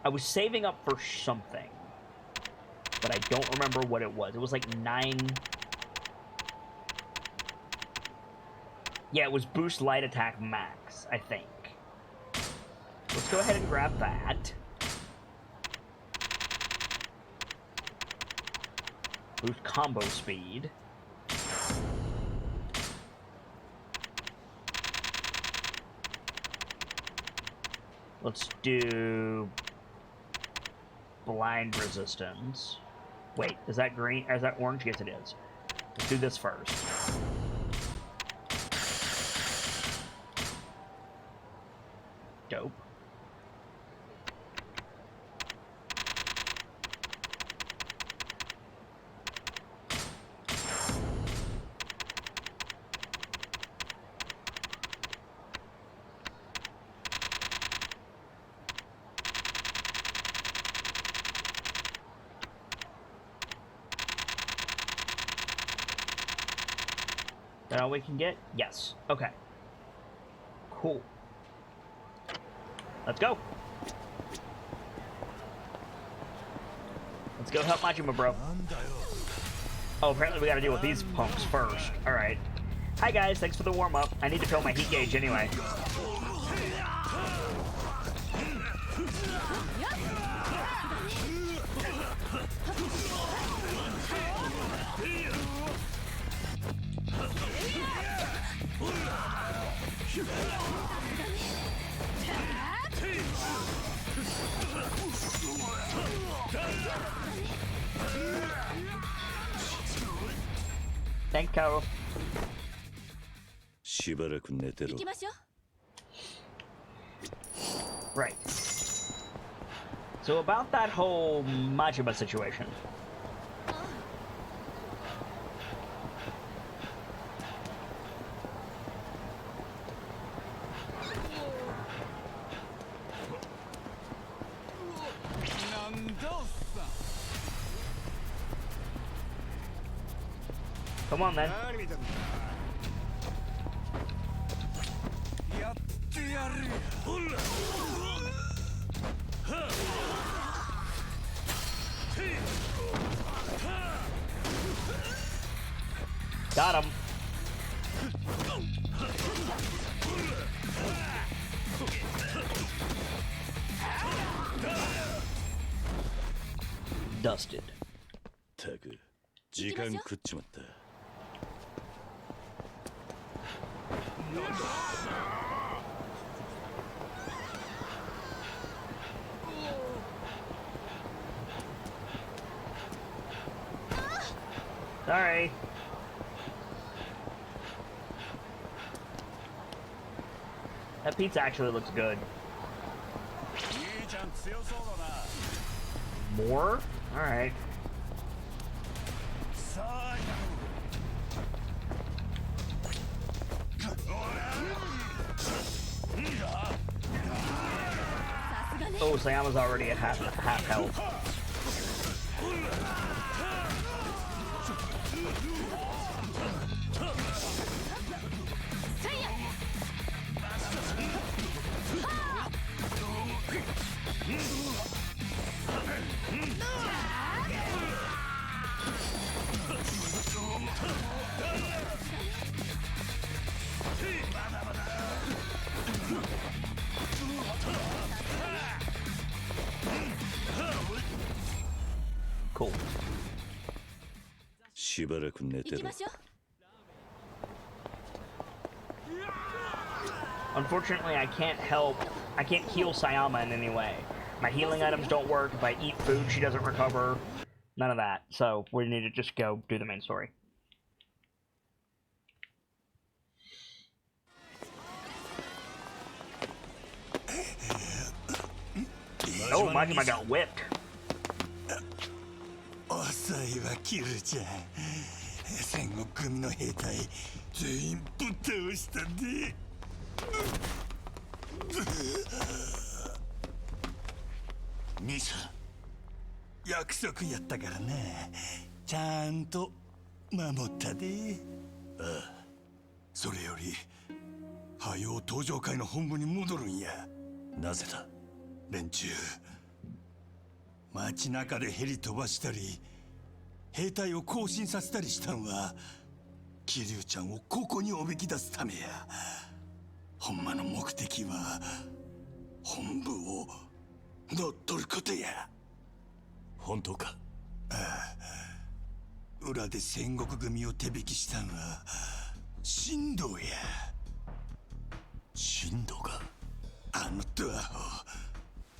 I was saving up for something, but I don't remember what it was. It was like 9... Yeah, it was boost light attack max, I think. Let's go ahead and grab that. Boost combo speed. Let's do blind resistance. Wait, is that green? Or is that orange? Yes, it is. Let's do this first. Dope. That all we can get? Yes. Okay. Cool. Let's go. Let's go help Majima, bro. Oh, apparently we gotta deal with these punks first. Alright. Hi guys, thanks for the warm-up. I need to fill my heat gauge anyway. Thank you. しばらく寝てろ。行きましょう。 Right. So about that whole Majima situation. Come on, then. Got him. Dusted. たく、時間食っちまった。Sorry. That pizza actually looks good. More? Alright. Oh, Sayama's already at half health. Cool. しばらく寝てろ。 Unfortunately, I can't heal Sayama in any way. My healing items don't work. If I eat food, she doesn't recover. None of that. So we need to just go do the main story. Oh, Majima got whipped. 遅いわキルちゃん。戦国組の兵隊全員ぶっ倒したで。兄さん、約束やったからな。ちゃんと守ったで。ああ、それより早う登場会の本部に戻るんや。なぜだ？連中街中でヘリ飛ばしたり兵隊を行進させたりしたんは桐生ちゃんをここにおびき出すためや。ほんまの目的は本部を乗っ取ることや。本当か？裏で戦国組を手引きしたんは神道や。神道か？あのドアを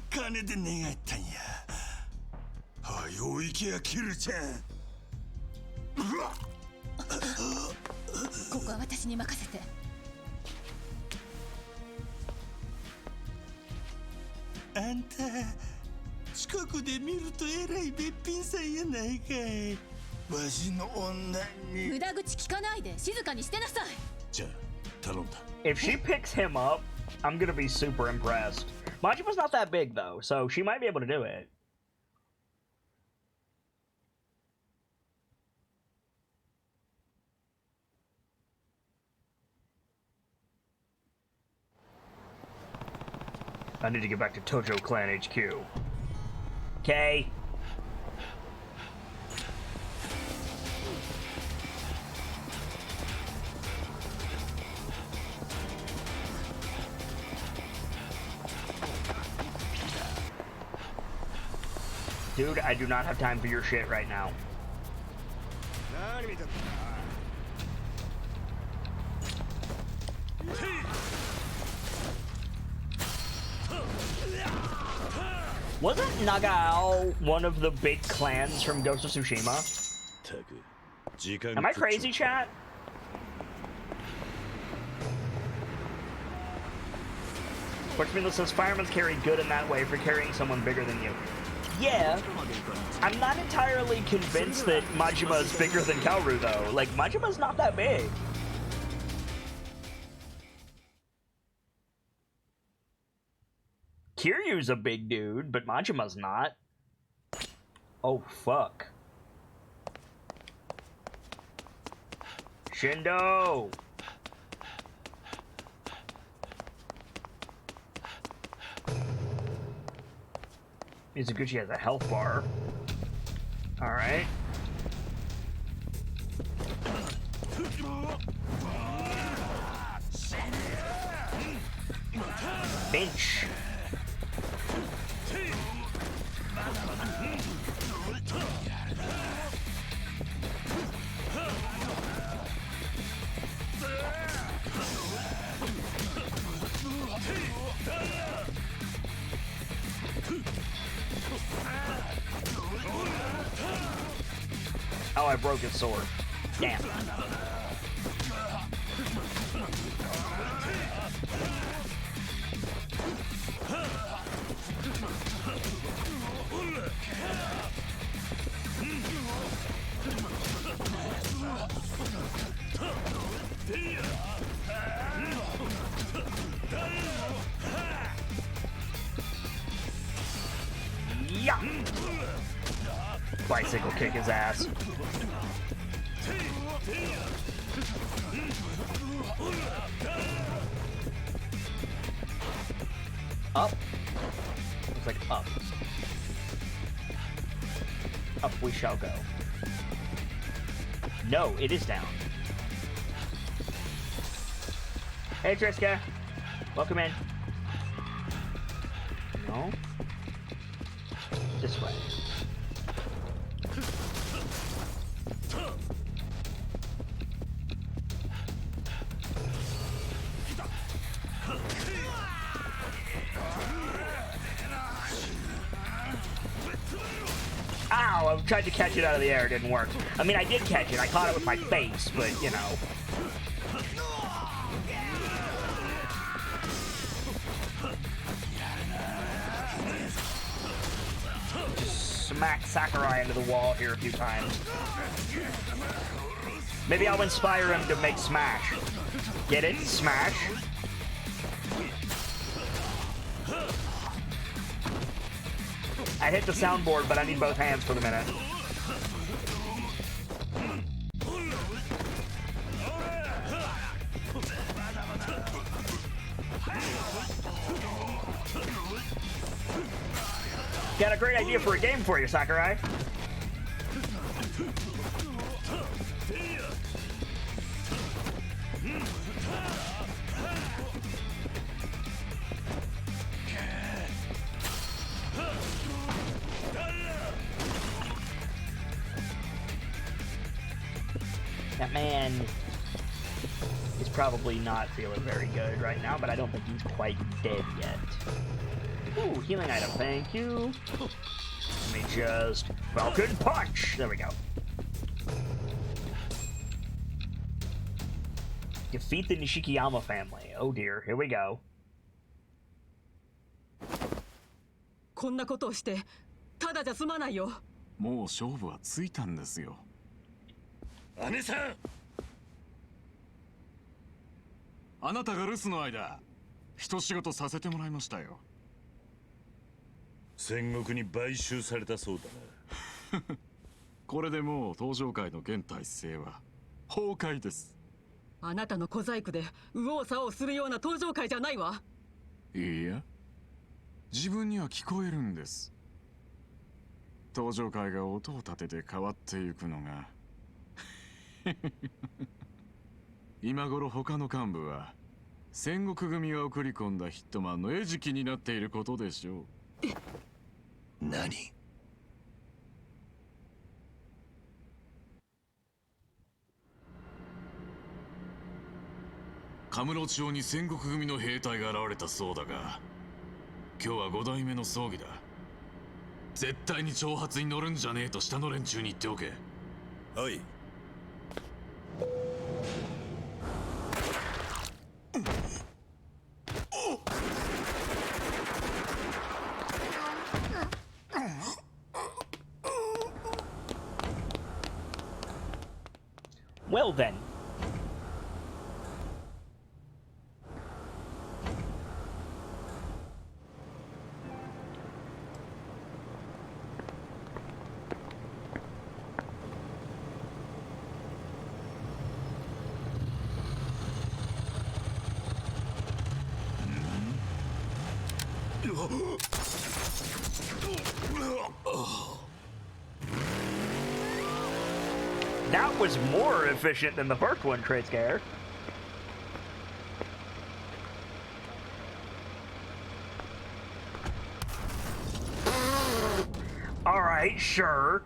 金で願ったんや。はよ行けやキルちゃん。ここは私に任せて。あんた近くで見るとえらいべっぴんさんやないかい。わしの女に無駄口聞かないで静かにしてなさい。じゃあ頼んだ。 If she picks him up, I'm gonna be super impressed. Majima's not that big though, so she might be able to do it. I need to get back to Tojo Clan HQ. Okay. Dude, I do not have time for your shit right now. Wasn't Nagao one of the big clans from Ghost of Tsushima? Am I crazy, chat? Which says firemen's carry good in that way for carrying someone bigger than you. Yeah, I'm not entirely convinced that Majima is bigger than Kaoru though. Like, Majima's not that big. Kiryu's a big dude, but Majima's not. Oh, fuck. Shindo! Mizuguchi has a health bar. Alright. Bench. Oh, I broke his sword. Damn. Yeah. Bicycle kick his ass. Up. It's like up. Up we shall go. No, it is down. Hey Triska. Welcome in. No. This way. Ow! I tried to catch it out of the air, it didn't work. I mean, I did catch it, I caught it with my face, but, you know. Just smack Sakurai into the wall here a few times. Maybe I'll inspire him to make Smash. Get it? Smash. I hit the soundboard, but I need both hands for the minute. Got a great idea for a game for you, Sakurai. That man is probably not feeling very good right now, but I don't think he's quite dead yet. Ooh, healing item, thank you. Let me just... Falcon Punch! There we go. Defeat the Nishikiyama family. Oh dear, here we go. こんなことをしてただじゃ済まないよ。もう勝負はついたんですよ。姉さん、あなたが留守の間、一仕事させてもらいましたよ。戦国に買収されたそうだな。これでもう登場界の現体制は崩壊です。あなたの小細工で右往左往するような登場界じゃないわ。いや、自分には聞こえるんです。登場界が音を立てて変わっていくのが。今頃他の幹部は戦国組が送り込んだヒットマンの餌食になっていることでしょう。何？カムロ町に戦国組の兵隊が現れたそうだが、今日は5代目の葬儀だ。絶対に挑発に乗るんじゃねえと下の連中に言っておけ。はい。Well then. That was more efficient than the first one, Trade Scare. Alright, sure.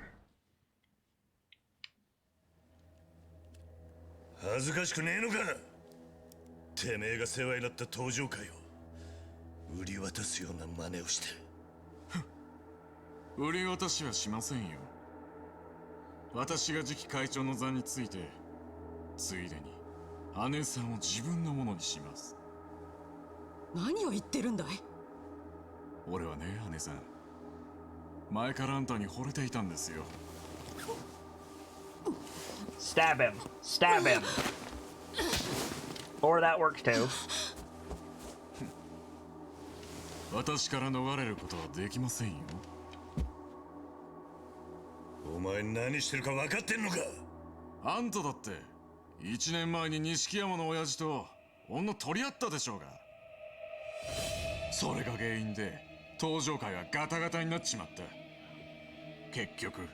恥ずかしくねえのか。てめえが世話になった登場界を売り渡すような真似をして。売り渡しはしませんよ。私が次期会長の座について、ついでに姉さんを自分のものにします。何を言ってるんだい。俺はね、姉さん、前からあんたに惚れていたんですよ。Stab him. Stab him. Or that works too. 私から逃れることはできませんよ。お前何してるか分かってんのか。あんただって1年前に錦山の親父と女取り合ったでしょうが。それが原因で登場界はガタガタになっちまった。結局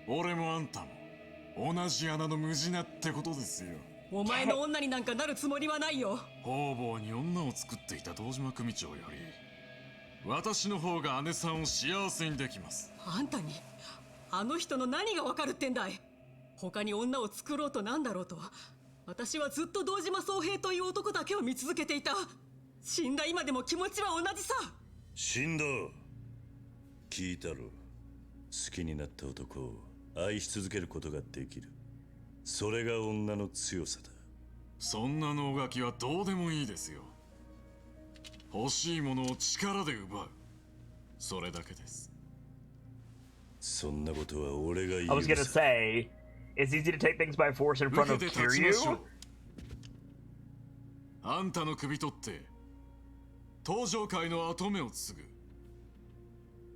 俺もあんたも同じ穴の無地なってことですよ。お前の女になんかなるつもりはないよ。方々に女を作っていた堂島組長より私の方が姉さんを幸せにできます。あんたにあの人の何がわかるってんだい。他に女を作ろうとなんだろうと、私はずっと堂島宗平という男だけを見続けていた。死んだ今でも気持ちは同じさ。死んだ。聞いたろ。好きになった男を愛し続けることができる。それが女の強さだ。そんな能書きはどうでもいいですよ。欲しいものを力で奪う、それだけです。そんなことは俺が言う。I was gonna say, it's easy to take things by force in front of Kiryu. あんたの首取って登場界の跡目を継ぐ。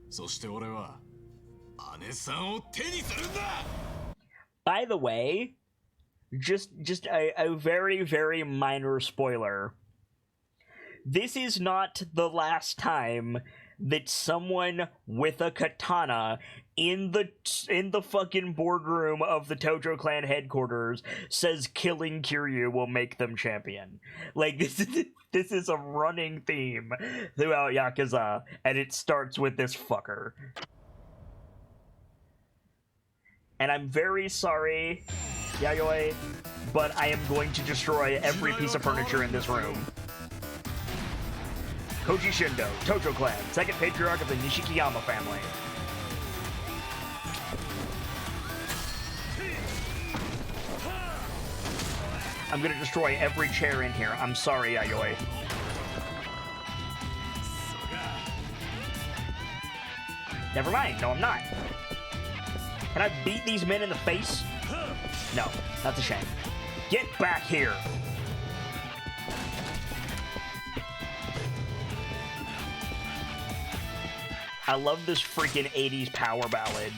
そして俺は姉さんを手にするんだ。 By the way, just a very, very minor spoiler. This is not the last time that someone with a katana in the fucking boardroom of the Tojo clan headquarters says killing Kiryu will make them champion. Like, this is a running theme throughout Yakuza, and it starts with this fucker. And I'm very sorry, Yayoi, but I am going to destroy every piece of furniture in this room. Koji Shindo, Tojo clan, second patriarch of the Nishikiyama family. I'm gonna destroy every chair in here. I'm sorry, Yayoi. Never mind. No, I'm not. Can I beat these men in the face? No, that's a shame. Get back here! I love this freaking 80s power ballad.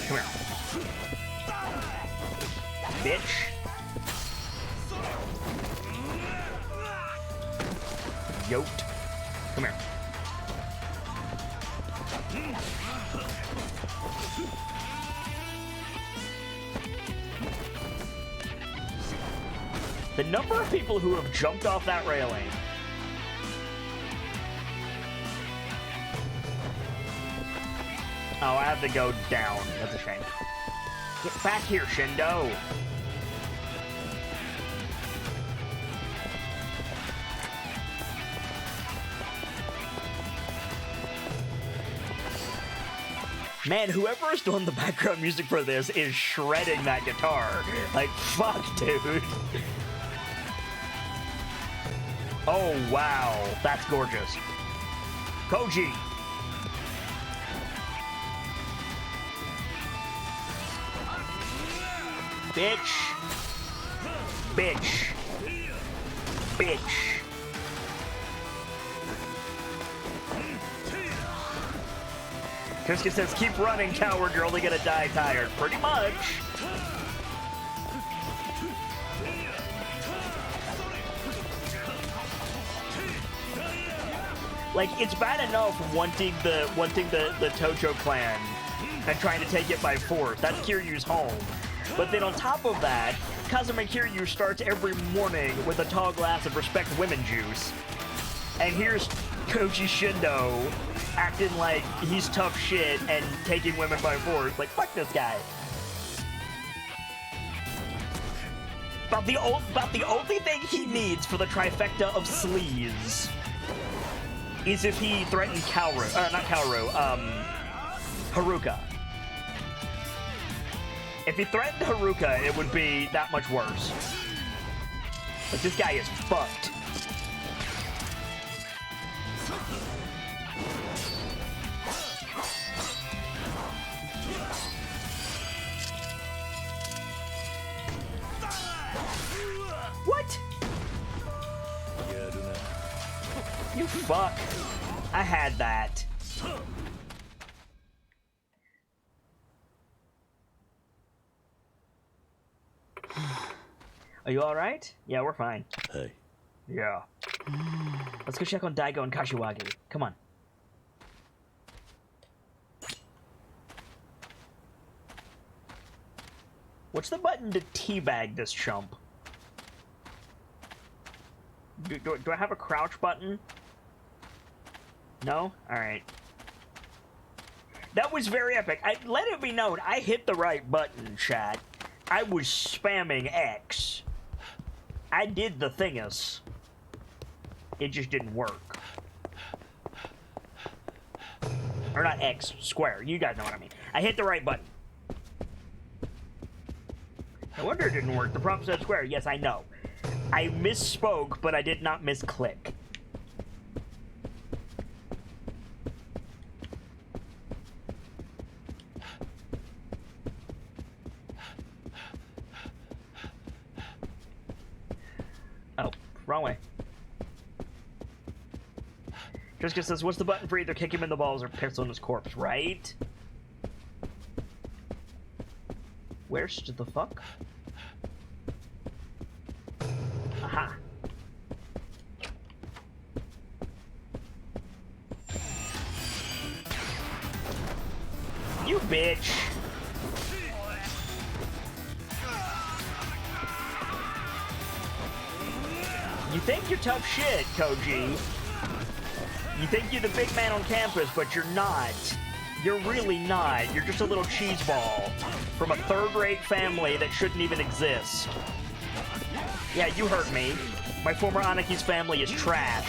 Come here. Bitch. Yoked. Come here. The number of people who have jumped off that railing. Oh, I have to go down. That's a shame. Get back here, Shindo. Man, whoever is doing the background music for this is shredding that guitar. Like, fuck, dude. Oh, wow. That's gorgeous. Koji. Bitch. Bitch. Bitch. Kiska says, keep running, coward, you're only gonna die tired. Pretty much. Like, it's bad enough wanting the Tojo clan and trying to take it by force. That's Kiryu's home. But then on top of that, Kazuma Kiryu starts every morning with a tall glass of respect women juice. And here's Koji Shindo acting like he's tough shit and taking women by force. Like, fuck this guy. About the only thing he needs for the trifecta of sleaze is if he threatened Haruka. If he threatened Haruka, it would be that much worse. But this guy is fucked. What? You fuck. I had that. Are you alright? Yeah, we're fine. Hey. Yeah. Let's go check on Daigo and Kashiwagi. Come on. What's the button to teabag this chump? Do I have a crouch button? No? Alright. That was very epic. Let it be known, I hit the right button, chat. I was spamming X. I did the thingus. It just didn't work. Or not X, square. You guys know what I mean. I hit the right button. No wonder it didn't work. The prompt said square. Yes, I know. I misspoke, but I did not misclick. Oh, wrong way. Triska says, what's the button for either kick him in the balls or pistol in his corpse, right? Where's the fuck? Aha. bitch. You think you're tough shit, Koji. You think you're the big man on campus, but you're not. You're really not. You're just a little cheeseball from a third-rate family that shouldn't even exist. Yeah, you heard me. My former Anaki's family is trash.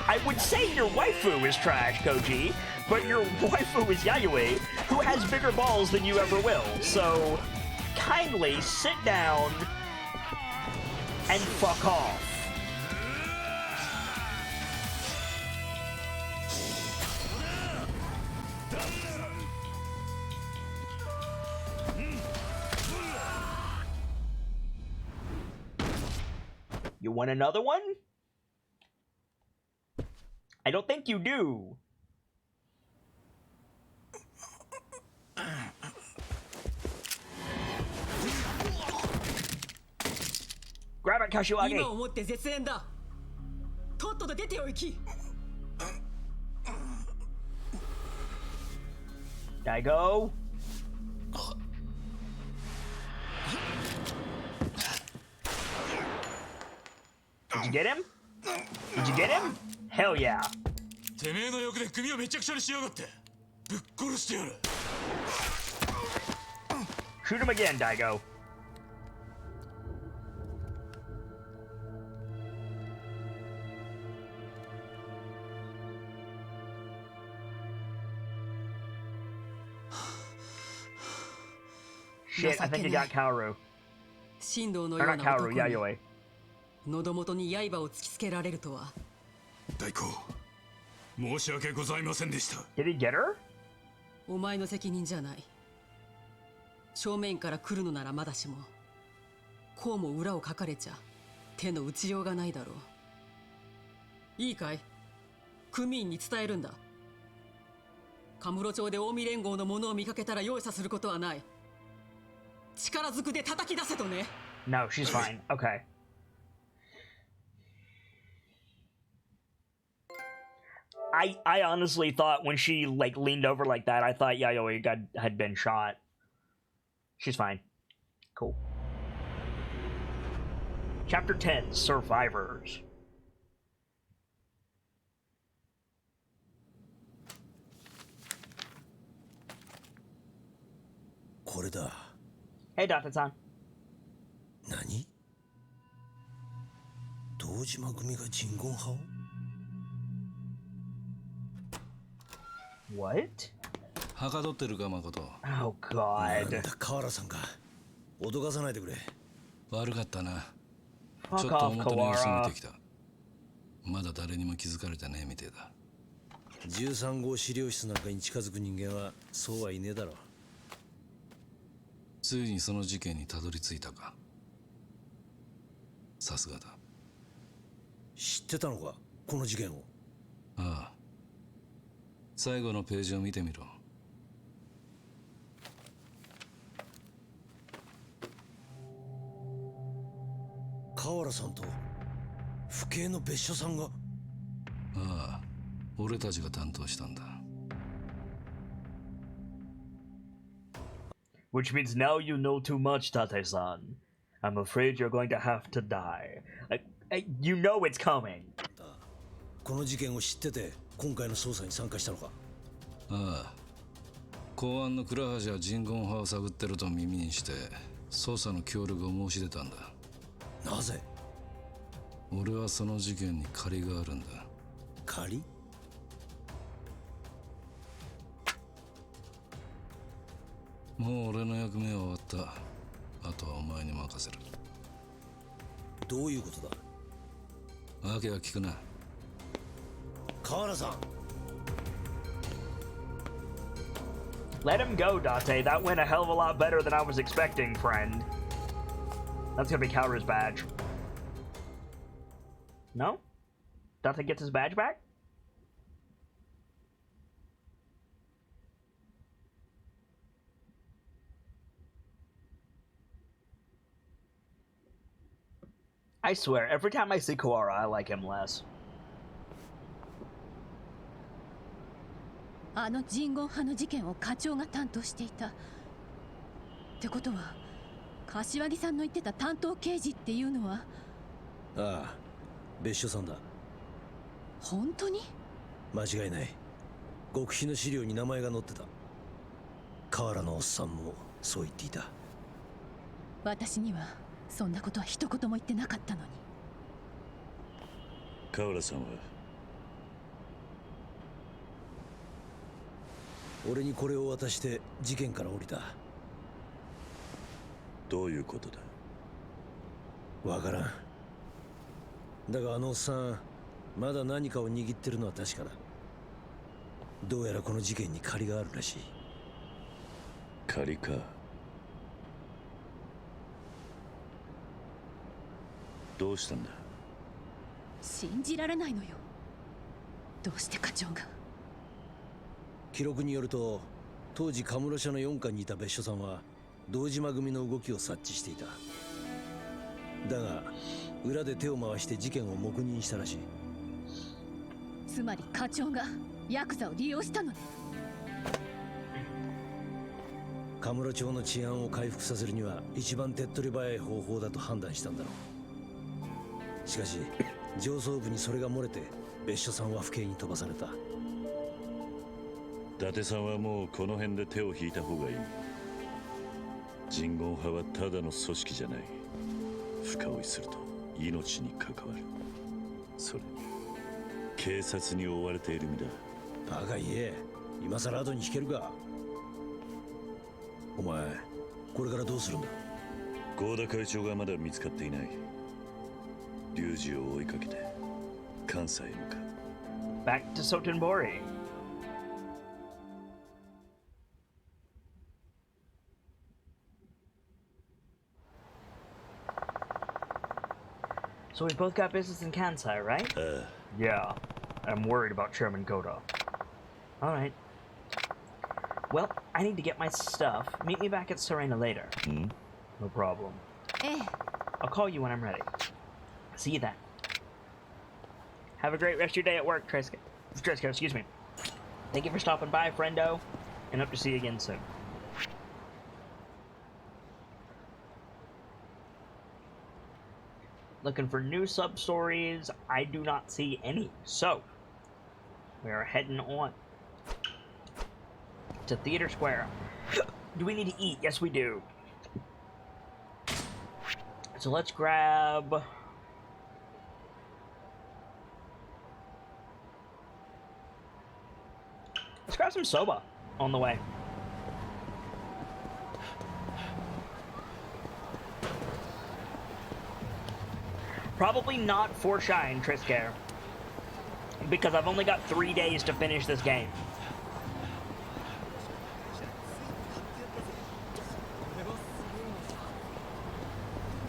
I would say your waifu is trash, Koji, but your waifu is Yayoi, who has bigger balls than you ever will. So, kindly sit down and fuck off. You want another one? I don't think you do. Grab it, Kashiwagi. 今をもって絶縁だ。とっとと出てお行き。Daigo. Did you get him? Did you get him? Hell yeah. てめえの欲で組をめちゃくちゃにしやがって。ぶっ殺してやる。Shoot him again, Daigo. Shit, I think you got Kaoru. 神道の Or よう not な Kaoru, 男に Yayoi. 喉元に刃を突きつけられるとは。大公、申し訳ございませんでした。 Did he get her? お前の責任じゃない。正面から来るのならまだしも、こうも裏をかかれちゃ手の打ちようがないだろう。いいかい、組員に伝えるんだ。カムロ町で近江連合の者を見かけたら容赦することはない。力ずくで叩き出せとね。 No, she's fine. Okay. I honestly thought when she like leaned over like that, I thought Yayoi had been shot. She's fine. Cool. Chapter 10, Survivors. Hey, Data-san. 何？堂島組が鎮魂派を？ What? はかどってるか誠。 Oh なんだ God. 河原さんか。脅かさないでくれ。悪かったな。 Fuck ちょっと off, 表の様子見 Kawara. てきた。まだ誰にも気づかれてねえみてえだ。13号資料室なんかに近づく人間はそうはいねえだろ。ついにその事件にたどり着いたか。さすがだ。知ってたのか、この事件を。ああ。最後のページを見てみろ。河原さんと府警の別所さんが。ああ、俺たちが担当したんだ。Which means now you know too much, Tate-san. I'm afraid you're going to have to die. You know it's coming. この事件を知ってて今回の捜査に参加したのか。ああ。公安の倉橋は人言派を探ってると耳にして捜査の協力を申し出たんだ。なぜ？俺はその事件に借りがあるんだ。借り？もう俺の役目は終わった。あとはお前に任せる。どういうことだ？わけは聞くな。河原さん。Let him go, Date. That went a hell of a lot better than I was expecting, friend. That's gonna be Kaoru's badge. No? Date gets his badge back? I swear, every time I see Kawara, I like him less. あの人言派の事件を課長が担当していたってことは、柏木さんの言ってた担当刑事っていうのは。ああ、別所さんだ。本当に？間違いない。極秘の資料に名前が載ってた。河原のおっさんもそう言っていた。私にはそんなことは一言も言ってなかったのに。河原さんは俺にこれを渡して事件から降りた。どういうことだ？わからん。だがあのおっさん、まだ何かを握ってるのは確かだ。どうやらこの事件に借りがあるらしい。借りか。どうしたんだ？信じられないのよ。どうして課長が。記録によると、当時カムロ社の4課にいた別所さんは堂島組の動きを察知していた。だが裏で手を回して事件を黙認したらしい。つまり課長がヤクザを利用したのね。カムロ町の治安を回復させるには一番手っ取り早い方法だと判断したんだろう。しかし上層部にそれが漏れて別所さんは府警に飛ばされた。伊達さんはもうこの辺で手を引いた方がいい。人言派はただの組織じゃない。深追いすると命に関わる。それに警察に追われている身だ。バカ言え。今さら後に引けるか。お前これからどうするんだ？合田会長がまだ見つかっていない。龍二を追いかけて関西へ向かう。 Back to Sotenbori. So we both got business in Kansai, right? Yeah. I'm worried about Chairman Goda. Alright. Well, I need to get my stuff. Meet me back at Serena later. No problem. ええ。 I'll call you when I'm ready. See you then. Have a great rest of your day at work, Tresca. Excuse me. Thank you for stopping by, friendo, and hope to see you again soon. Looking for new sub-stories. I do not see any. So, we are heading on to Theater Square. Do we need to eat? Yes, we do. So let's grab... Let's grab some soba on the way. Probably not for Shine, Triskair, because I've only got 3 days to finish this game.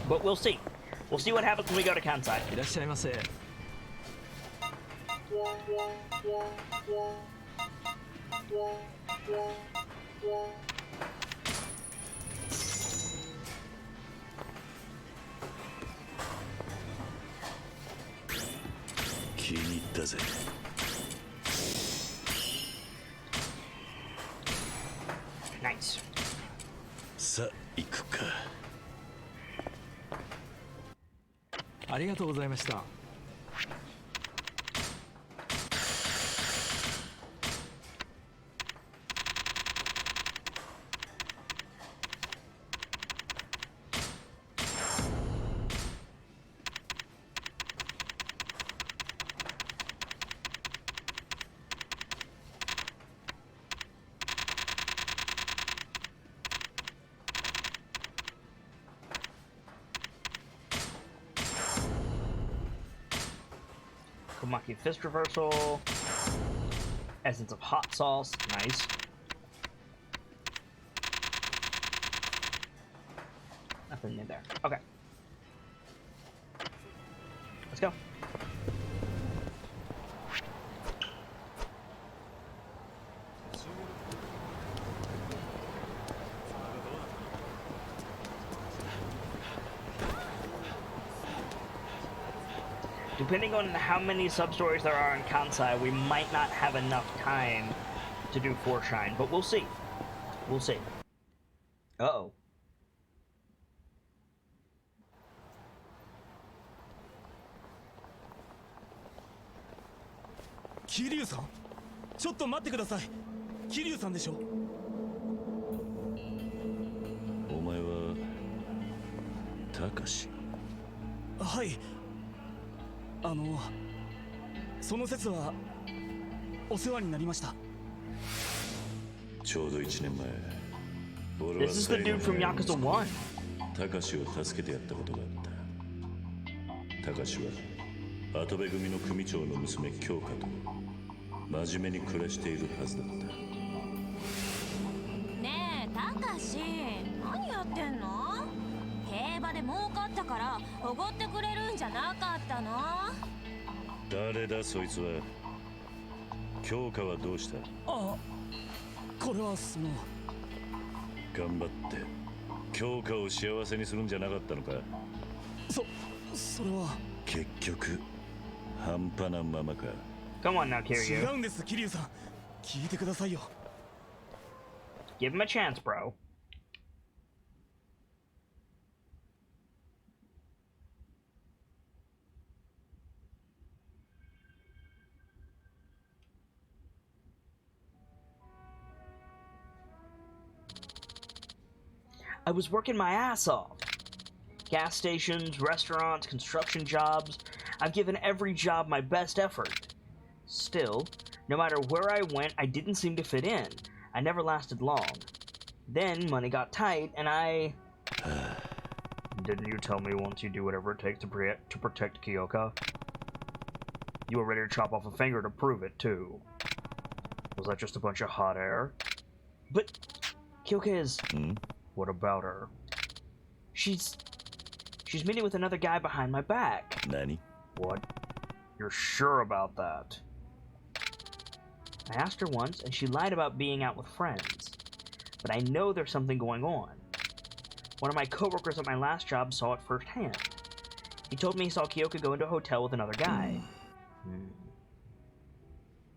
But we'll see. We'll see what happens when we go to Kansai. いらっしゃいませ。気に入ったぜ。Nice. さあ行くか。ありがとうございました。Komaki Fist Reversal. Essence of Hot Sauce. Nice. Nothing in there. Okay. Let's go. Depending on how many sub-stories there are in Kansai, we might not have enough time to do Force Shine, but we'll see. We'll see. Uh-oh. Kiryu-san? ちょっと待ってください。Kiryuさんでしょ？お前はたかし？はい。その説はお世話になりました。ちょうど1年前、俺は This is the dude from Yakuza 1. たかしを助けてやったことがあった。たかしは跡部組の組長の娘京香と真面目に暮らしているはずだった。ねえたかし、何やってんの？競馬で儲かったからおごってくれるんじゃなかったの？誰だそいつは。京香はどうした？あ、これはその。頑張って京香を幸せにするんじゃなかったのか？それは結局半端なままか。Come on now, 違 Kiryu. うんです、桐生さん。聞いてくださいよ。 Give him a chance, bro. I was working my ass off. Gas stations, restaurants, construction jobs. I've given every job my best effort. Still, no matter where I went, I didn't seem to fit in. I never lasted long. Then money got tight, and I... Didn't you tell me once you do whatever it takes to protect Kyoka? You were ready to chop off a finger to prove it, too. Was that just a bunch of hot air? But Kyoka is... What about her? She's meeting with another guy behind my back. Nani? What? You're sure about that? I asked her once, and she lied about being out with friends. But I know there's something going on. One of my coworkers at my last job saw it firsthand. He told me he saw Kyoka go into a hotel with another guy.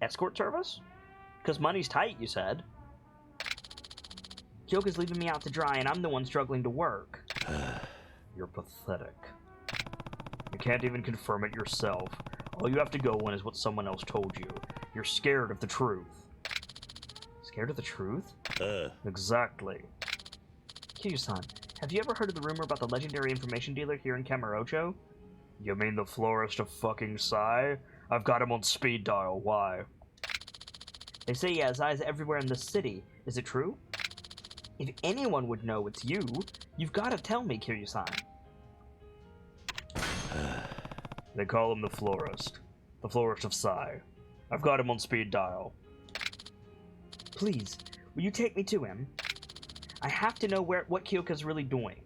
Escort service? Because money's tight, you said. Kyoka's leaving me out to dry, and I'm the one struggling to work. You're pathetic. You can't even confirm it yourself. All you have to go on is what someone else told you. You're scared of the truth. Scared of the truth? Exactly. Kiryu-san, have you ever heard of the rumor about the legendary information dealer here in Kamurocho? You mean the florist of fucking Sai? I've got him on speed dial. Why? They say he has eyes everywhere in the city. Is it true? If anyone would know it's you, you've got to tell me, Kiryu-san. They call him the florist. The florist of Sai. I've got him on speed dial. Please, will you take me to him? I have to know what Kyoka's really doing.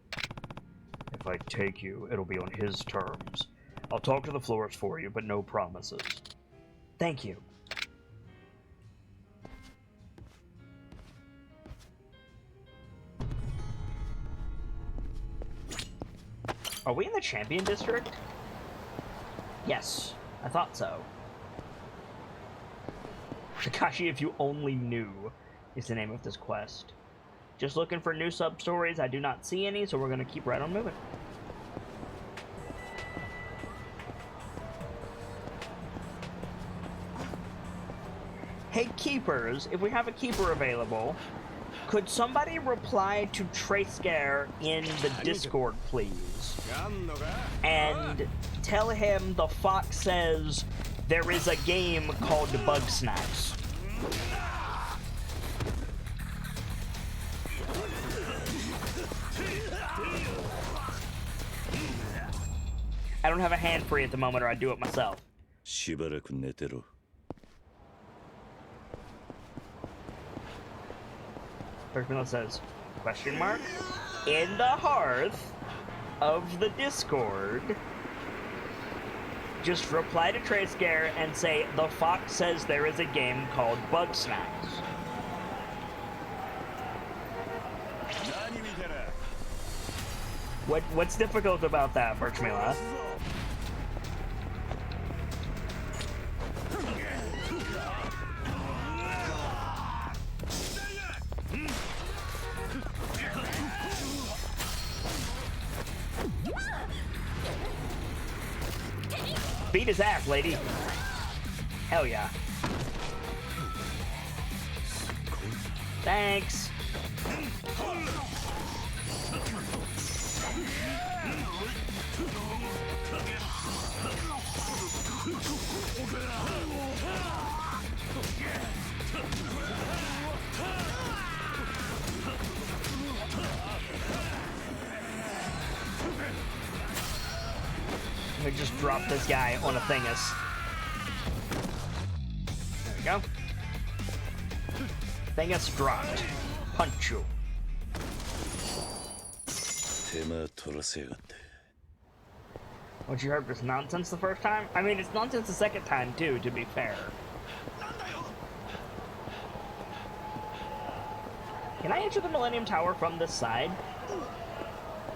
If I take you, it'll be on his terms. I'll talk to the florist for you, but no promises. Thank you. Are we in the Champion District? Yes, I thought so. Takashi, if you only knew, is the name of this quest. Just looking for new sub-stories. I do not see any, so we're going to keep right on moving. Hey, keepers, if we have a keeper available, could somebody reply to Trayscare in the Discord, please? And tell him the fox says there is a game called Bug Snacks. I don't have a hand free at the moment, or I'd do it myself. しばらく寝てろ。 First says, question mark? In the hearth of the Discord, just reply to Trayscare and say, the fox says there is a game called Bug Snacks. What's difficult about that, Birchmila? Beat his ass, lady. Hell yeah. Thanks. Let me just drop this guy on a thingus. There we go. Thingus dropped. Punch you. What, you heard was nonsense the first time? I mean, it's nonsense the second time, too, to be fair. Can I enter the Millennium Tower from this side?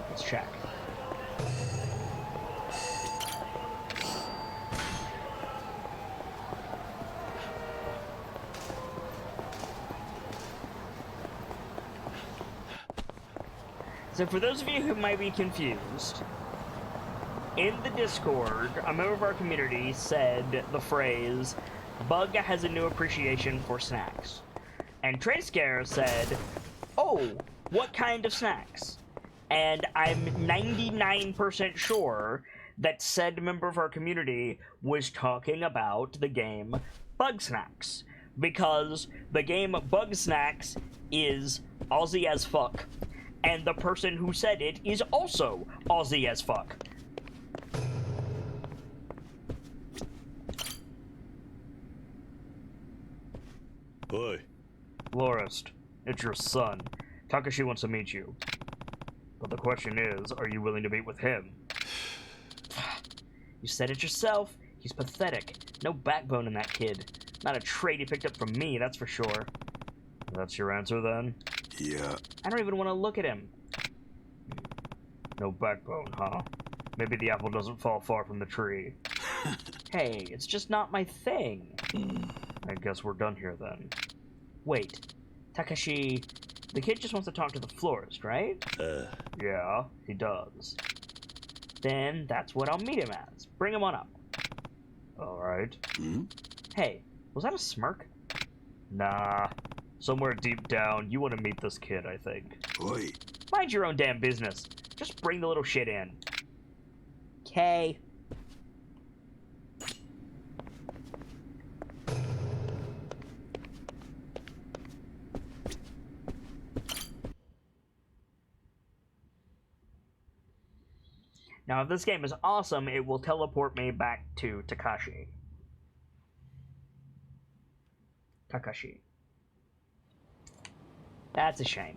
Let's check. So for those of you who might be confused, in the Discord, a member of our community said the phrase, "Bug has a new appreciation for snacks." And Trayscare said, "Oh, what kind of snacks?" And I'm 99% sure that said member of our community was talking about the game Bug Snacks. Because the game Bug Snacks is Aussie as fuck. And the person who said it is also Aussie as fuck. Oi. Lorist, it's your son. Takashi wants to meet you. But the question is, are you willing to meet with him? You said it yourself. He's pathetic. No backbone in that kid. Not a trait he picked up from me, that's for sure. That's your answer, then? Yeah. I don't even want to look at him. No backbone, huh? Maybe the apple doesn't fall far from the tree. Hey, it's just not my thing. I guess we're done here, then. Wait, Takashi... The kid just wants to talk to the florist, right? Yeah, he does. Then that's what I'll meet him as. Bring him on up. Alright. Hey, was that a smirk? Nah. Somewhere deep down, you want to meet this kid, I think. Oi. Mind your own damn business. Just bring the little shit in. Okay. Now, if this game is awesome, it will teleport me back to Takashi. Takashi. That's a shame.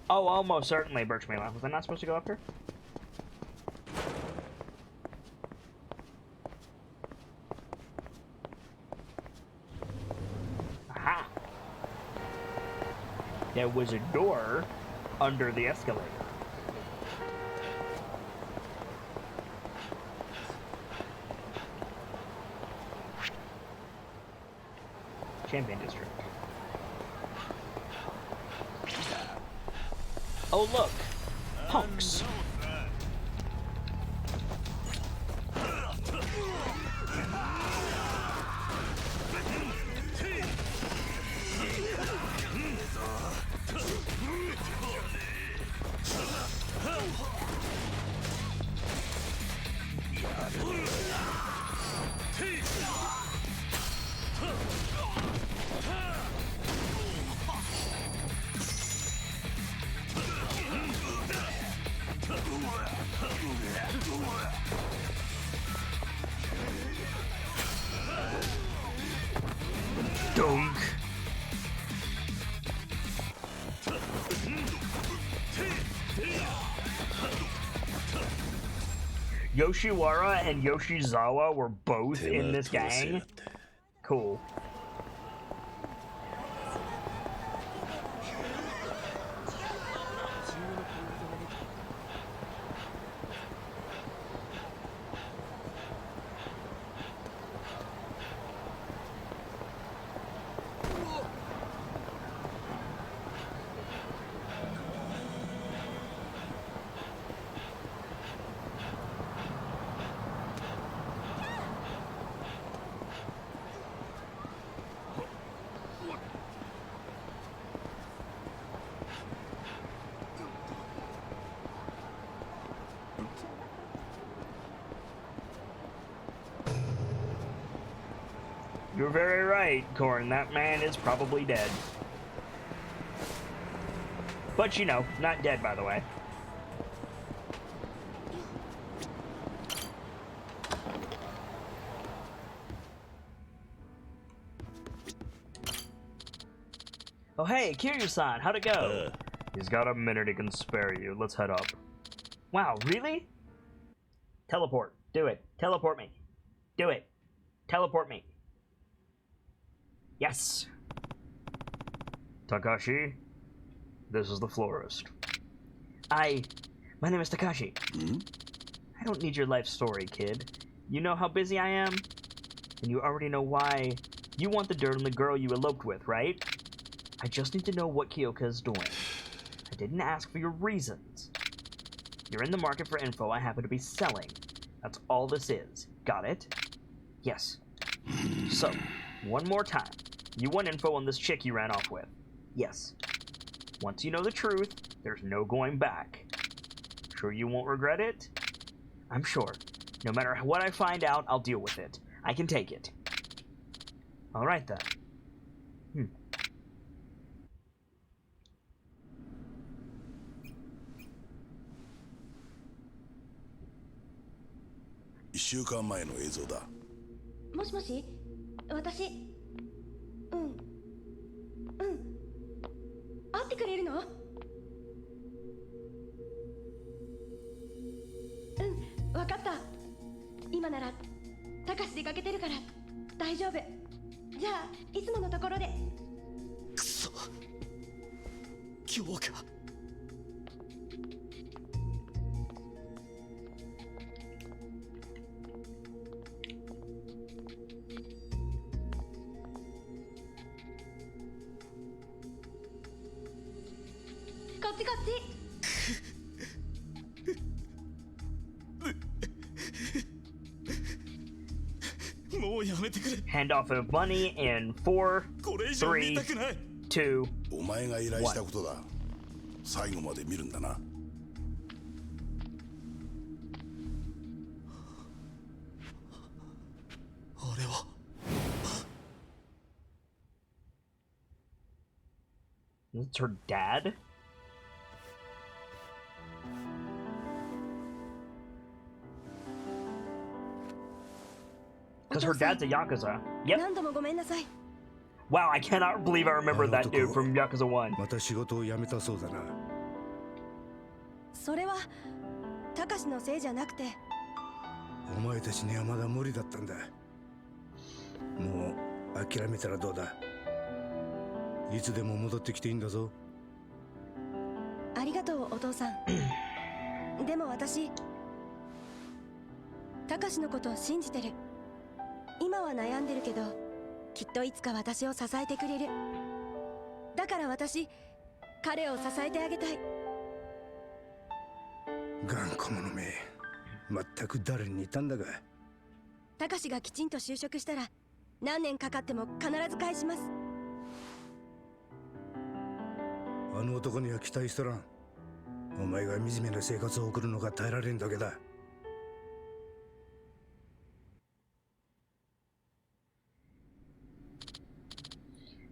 Oh, almost certainly, Birchmela. Was I not supposed to go up here? Aha! There was a door under the escalator. Champion District. Oh, look! Punks! Dunk. Yoshiwara and Yoshizawa were both in this gang. Cool. You're very right, Corn. That man is probably dead. But, you know, not dead, by the way. Oh, hey, Kiryu-san, how'd it go? He's got a minute he can spare you. Let's head up. Wow, really? Teleport. Do it. Teleport me. Do it. Teleport me. Yes. Takashi, this is the florist. My name is Takashi. I don't need your life story, kid. You know how busy I am? And you already know why you want the dirt on the girl you eloped with, right? I just need to know what Kyoka is doing. I didn't ask for your reasons. You're in the market for info I happen to be selling. That's all this is. Got it? Yes. So, one more time. You want info on this chick you ran off with? Yes. Once you know the truth, there's no going back. Sure you won't regret it? I'm sure. No matter what I find out, I'll deal with it. I can take it. Alright then. 1週間前の映像だ。もしもし、私、会ってくれるの？わかった。今なら、たかし出かけてるから、大丈夫。じゃあ、いつものところで。くそ。今日か。こっちこっち。Hand off of money in 4, 3, 2, お前が依頼したことだ。最後まで見るんだな。俺は。It's her dad? Because her dad's a Yakuza. Yep. Wow, I cannot believe I remember that dude from Yakuza 1. また仕事を辞めたそうだな。それはたかしのせいじゃなくて、お前たちにはまだ無理だったんだ。もう諦めたらどうだ。いつでも戻ってきていいんだぞ。ありがとうお父さん。でも私、たかしのことを信じてる。今は悩んでるけど、きっといつか私を支えてくれる。だから私、彼を支えてあげたい。頑固者め、全く誰に似たんだが。たかしがきちんと就職したら、何年かかっても必ず返します。あの男には期待しとらん。お前が惨めな生活を送るのが耐えられんだけだ。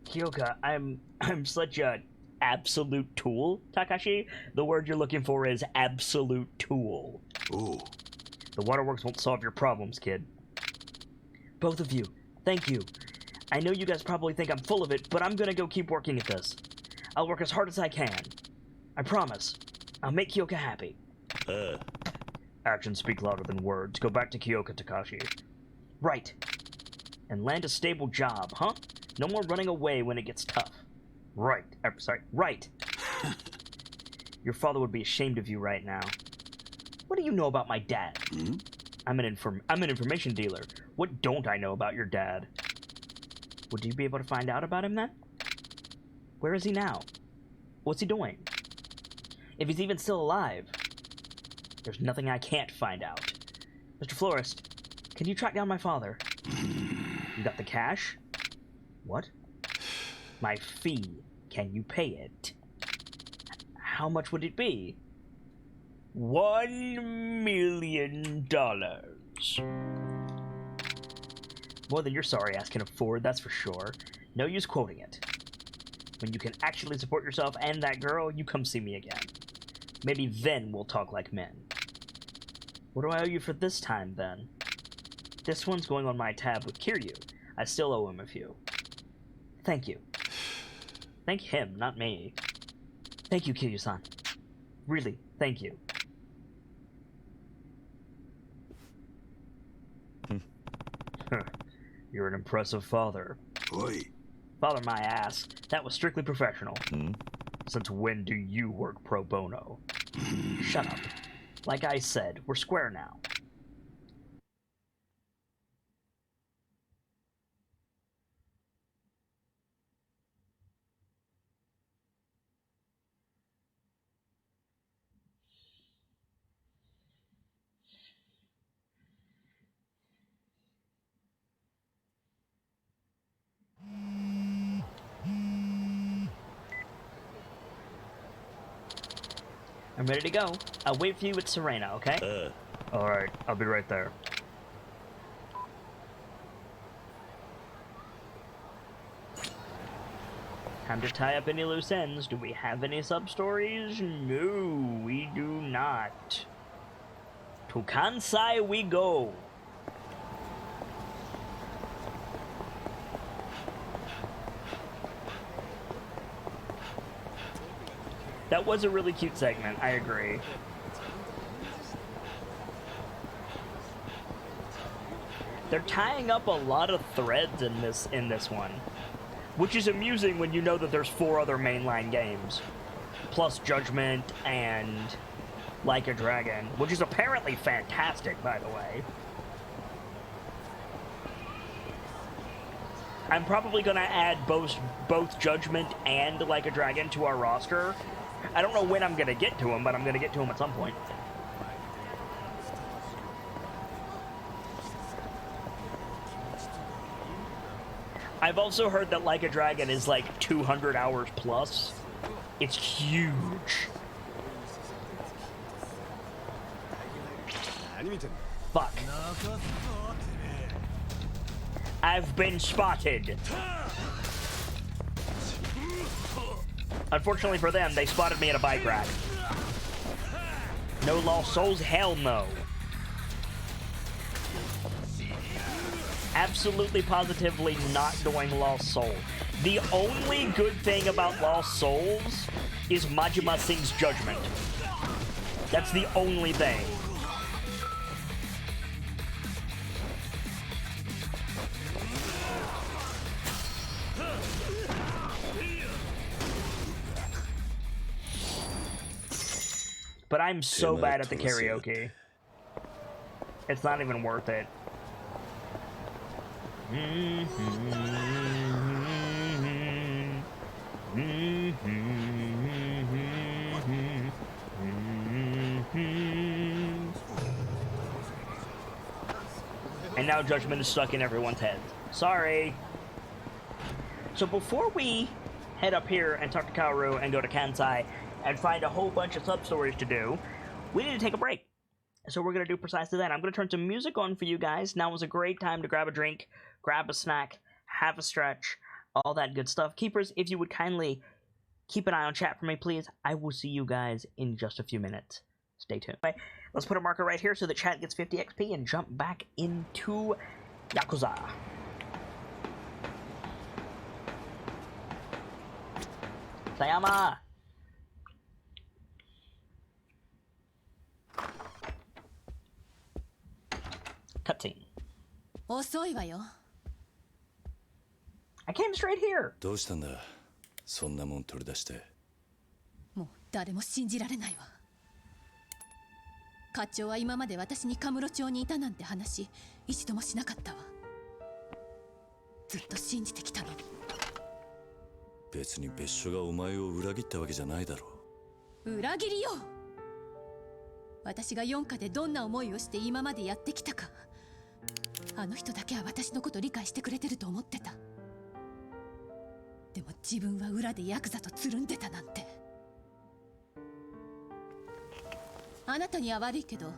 Kyoka, I'm such a absolute tool, Takashi. The word you're looking for is absolute tool. Oh. The waterworks won't solve your problems, kid. Both of you, thank you. I know you guys probably think I'm full of it, but I'm gonna go keep working at this. I'll work as hard as I can. I promise. I'll make Kyoka happy. Actions speak louder than words. Go back to Kyoka, Takashi. Right. And land a stable job, huh? No more running away when it gets tough. Right. Right. Your father would be ashamed of you right now. What do you know about my dad? I'm an information dealer. What don't I know about your dad? Would you be able to find out about him then? Where is he now? What's he doing? If he's even still alive, there's nothing I can't find out. Mr. Florist, can you track down my father? You got the cash? What? My fee. Can you pay it? How much would it be? $1 million. More than your sorry ass can afford, that's for sure. No use quoting it. When you can actually support yourself and that girl, you come see me again. Maybe then we'll talk like men. What do I owe you for this time, then? This one's going on my tab with Kiryu. I still owe him a few. Thank you. Thank him, not me. Thank you, Kiryu-san. Really, thank you. You're an impressive father. Oi. Father my ass. That was strictly professional. Since when do you work pro bono? Shut up. Like I said, we're square now. I'm ready to go. I'll wait for you at Serena, okay? Alright, I'll be right there. Time to tie up any loose ends. Do we have any sub-stories? No, we do not. To Kansai we go. That was a really cute segment, I agree. They're tying up a lot of threads in this one, which is amusing when you know that there's 4 other mainline games, plus Judgment and Like a Dragon, which is apparently fantastic, by the way. I'm probably gonna add both Judgment and Like a Dragon to our roster. I don't know when I'm gonna get to them, but I'm gonna get to them at some point. I've also heard that Like a Dragon is like 200 hours plus. It's huge. Fuck. I've been spotted. Unfortunately for them, they spotted me at a bike rack. No lost souls? Hell no. Absolutely positively not doing Lost Soul. The only good thing about Lost Souls is Majima Singh's Judgment. That's the only thing. But I'm so bad at the karaoke. It's not even worth it. And now Judgment is stuck in everyone's head. Sorry. So before we head up here and talk to Kaoru and go to Kansai and find a whole bunch of sub-stories to do, we need to take a break. So we're going to do precisely that. I'm going to turn some music on for you guys. Now is a great time to grab a drink, grab a snack, have a stretch, all that good stuff. Keepers, if you would kindly keep an eye on chat for me, please. I will see you guys in just a few minutes. Stay tuned. Let's put a marker right here so that chat gets 50 XP and jump back into Yakuza. Sayama! Cutscene. 遅いわよ。 I came straight here. どうしたんだそんなもん取り出して。もう誰も信じられないわ。課長は今まで私にカムロ町にいたなんて話一度もしなかったわ。ずっと信じてきたの。別に別所がお前を裏切ったわけじゃないだろう。裏切りよ。私が四課でどんな思いをして今までやってきたか、あの人だけは私のこと理解してくれてると思ってた。でも自分は裏でヤクザとつるんでたなんて。あなたには悪いけど、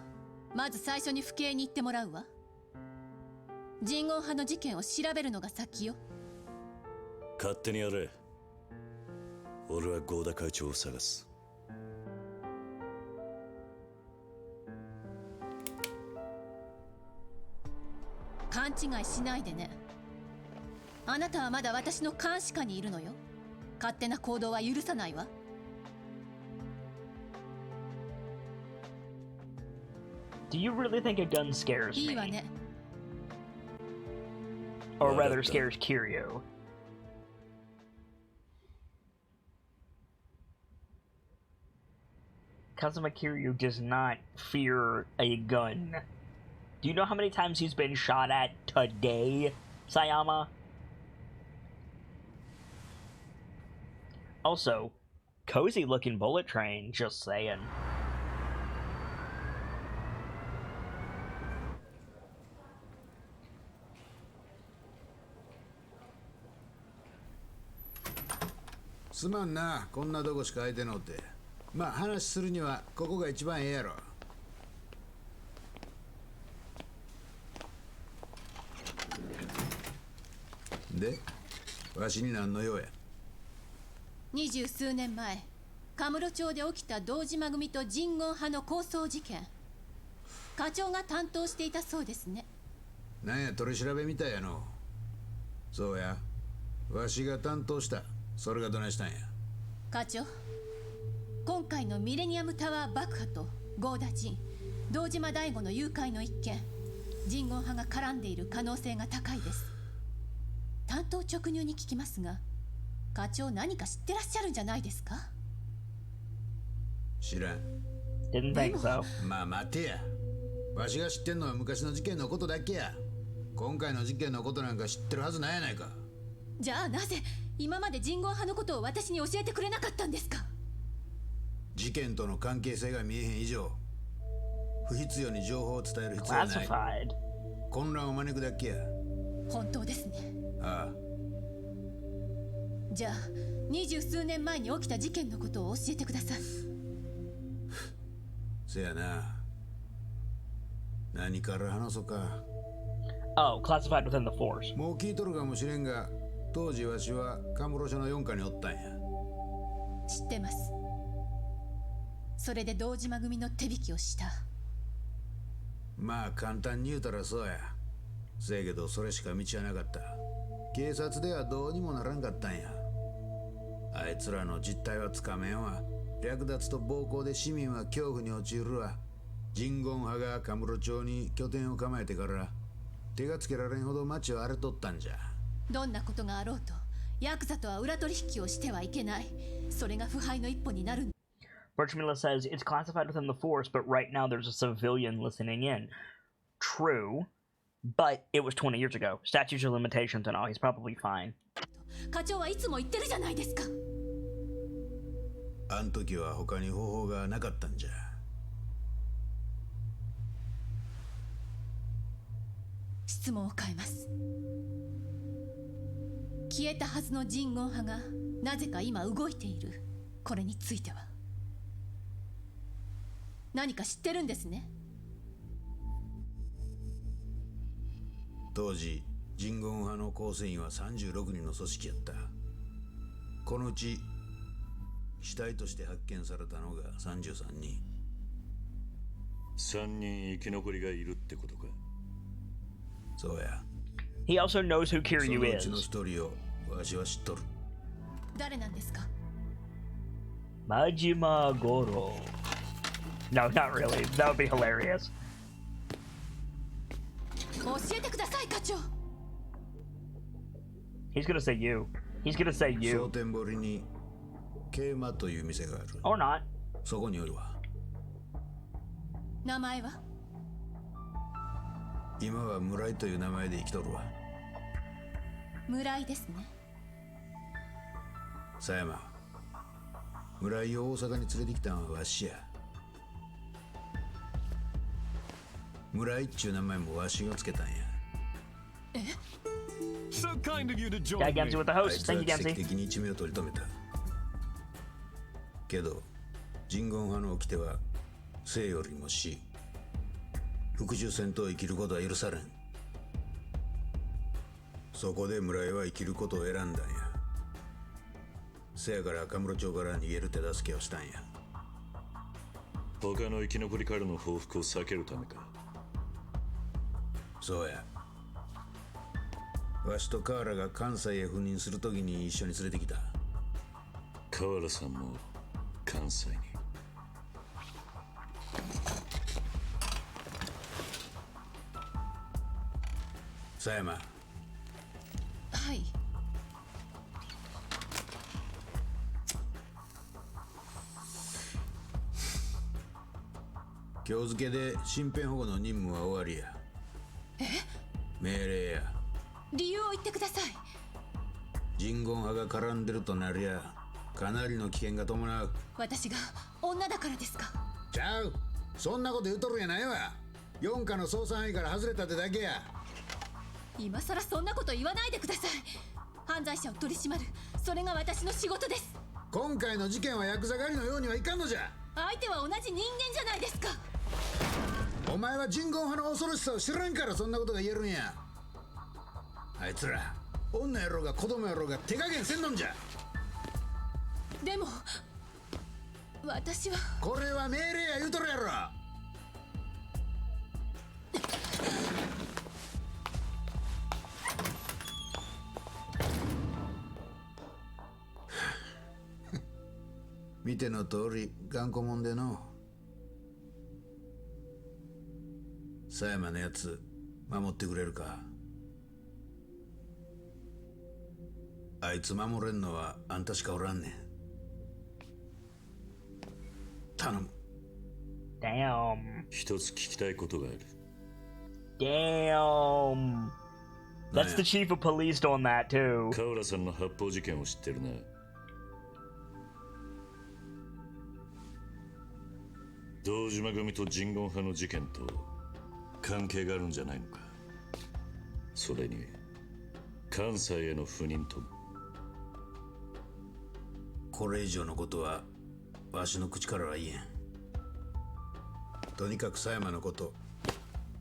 まず最初に府警に行ってもらうわ。人言派の事件を調べるのが先よ。勝手にやれ。俺は合田会長を探す。勘違いしないでね。あなたはまだ私の監視下にいるのよ。勝手な行動は許さないわ。Do you really think a gun scares いいわ me? ね。 Or rather scares Kiryu? Kazuma Kiryu does not fear a gun. Do you know how many times he's been shot at today, Sayama? Also, cozy looking bullet train, just saying.すまんな、こんなとこしか空いてのって。まあ話するにはここが一番ええやろ。で、わしに何の用や。20数年前、カムロ町で起きた堂島組と人言派の抗争事件。課長が担当していたそうですね。なんや取り調べみたいやの。そうや、わしが担当した。それがどないしたんや。課長、今回のミレニアムタワー爆破と合田陣、堂島大吾の誘拐の一件、人言派が絡んでいる可能性が高いです。担当直入に聞きますが、課長何か知ってらっしゃるんじゃないですか？知らん。 Didn't think so. まあ待てや。わしが知ってんのは昔の事件のことだけや。今回の事件のことなんか知ってるはずないやないか。じゃあなぜ今まで人言派のことを私に教えてくれなかったんですか？事件との関係性が見えへん以上、不必要に情報を伝える必要はない。Classified. 混乱を招くだけや。本当ですね。ああ。じゃあ20数年前に起きた事件のことを教えてください。せやな。何から話そうか。Oh, classified within the force. もう聞いとるかもしれんが、当時わしはカムロ署の4課におったんや。知ってます。それで堂島組の手引きをした。まあ簡単に言うたらそうや。せやけどそれしか道はなかった。警察ではどうにもならんかったんや。あいつらの実態はつかめんわ。略奪と暴行で市民は恐怖に陥るわ。人言派がカムロ町に拠点を構えてから手がつけられんほど町を荒れとったんじゃ。どんなことがあろうとヤクザとは裏取引をしてはいけない。それが腐敗の一歩になる。Birchmilla says it's classified within the force, but right now there's a civilian listening in. True, but it was 20 years ago. Statutes of limitations and all. He's probably fine. 課長はいつも言ってるじゃないですか。あん時は他に方法がなかったんじゃ。質問を変えます。消えたはずの人言派がなぜか今動いているこれについては何か知ってるんですね？当時人言派の構成員は36人の組織やった。このうち死体として発見されたのが33人。3人生き残りがいるってことか。そうや。He also knows who Kiryu そのうちの is. 一人をわしは知っとる。誰なんですか？ Majima Goro. No, not really. That would be hilarious. 教えてください課長。 He's gonna say you. He's gonna say 蒼 you. 天堀に桂馬という店がある。 Or not. そこにおるわ。名前は？今は村井という名前で生きとるわ。村井ですね。狭山、村井を大阪に連れてきたんはわしや。村井っちゅう名前もわしがつけたんや。So kind of you to join Got me. Gamsey with the あい host. つは Thank you, 奇跡 Gamsey. 的に一命を取り留めた。けど人言派の掟は生よりも死。復讐戦闘を生きることは許されん。そこで村井は生きることを選んだんや。せやから赤室町から逃げる手助けをしたんや。他の生き残りからの報復を避けるためか。そうや。わしと河原が関西へ赴任するときに一緒に連れてきた。河原さんも関西に。佐山。はい。今日付で身辺保護の任務は終わりや。え？命令や。理由を言ってください。人言派が絡んでるとなりゃかなりの危険が伴う。私が女だからですか？ちゃう。そんなこと言うとるんやないわ。4課の捜査範囲から外れたってだけや。今さらそんなこと言わないでください。犯罪者を取り締まる、それが私の仕事です。今回の事件はヤクザ狩りのようにはいかんのじゃ。相手は同じ人間じゃないですか。お前は人言派の恐ろしさを知らんからそんなことが言えるんや。あいつら女やろうが子供やろうが手加減せんのんじゃ。でも私は。これは命令や言うとるやろ。見ての通り頑固もんでの。狭山のやつ守ってくれるか。あいつ守れんのはあんたしかおらんねん。頼む。Damn. 一つ聞きたいことがある。Damn. That's the chief of police doing that too. 河原さんの発砲事件を知ってるな。堂島組と人言派の事件と関係があるんじゃないのか。それに関西への赴任とも。これ以上のことはわしの口からは言えん。とにかく狭山のこと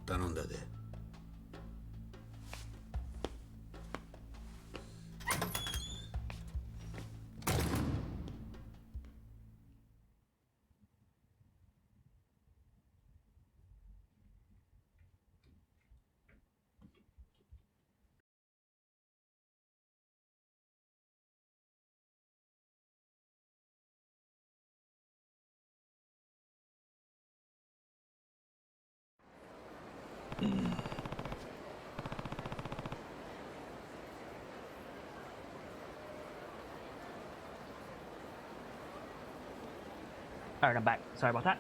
頼んだで。Alright, I'm back. Sorry about that.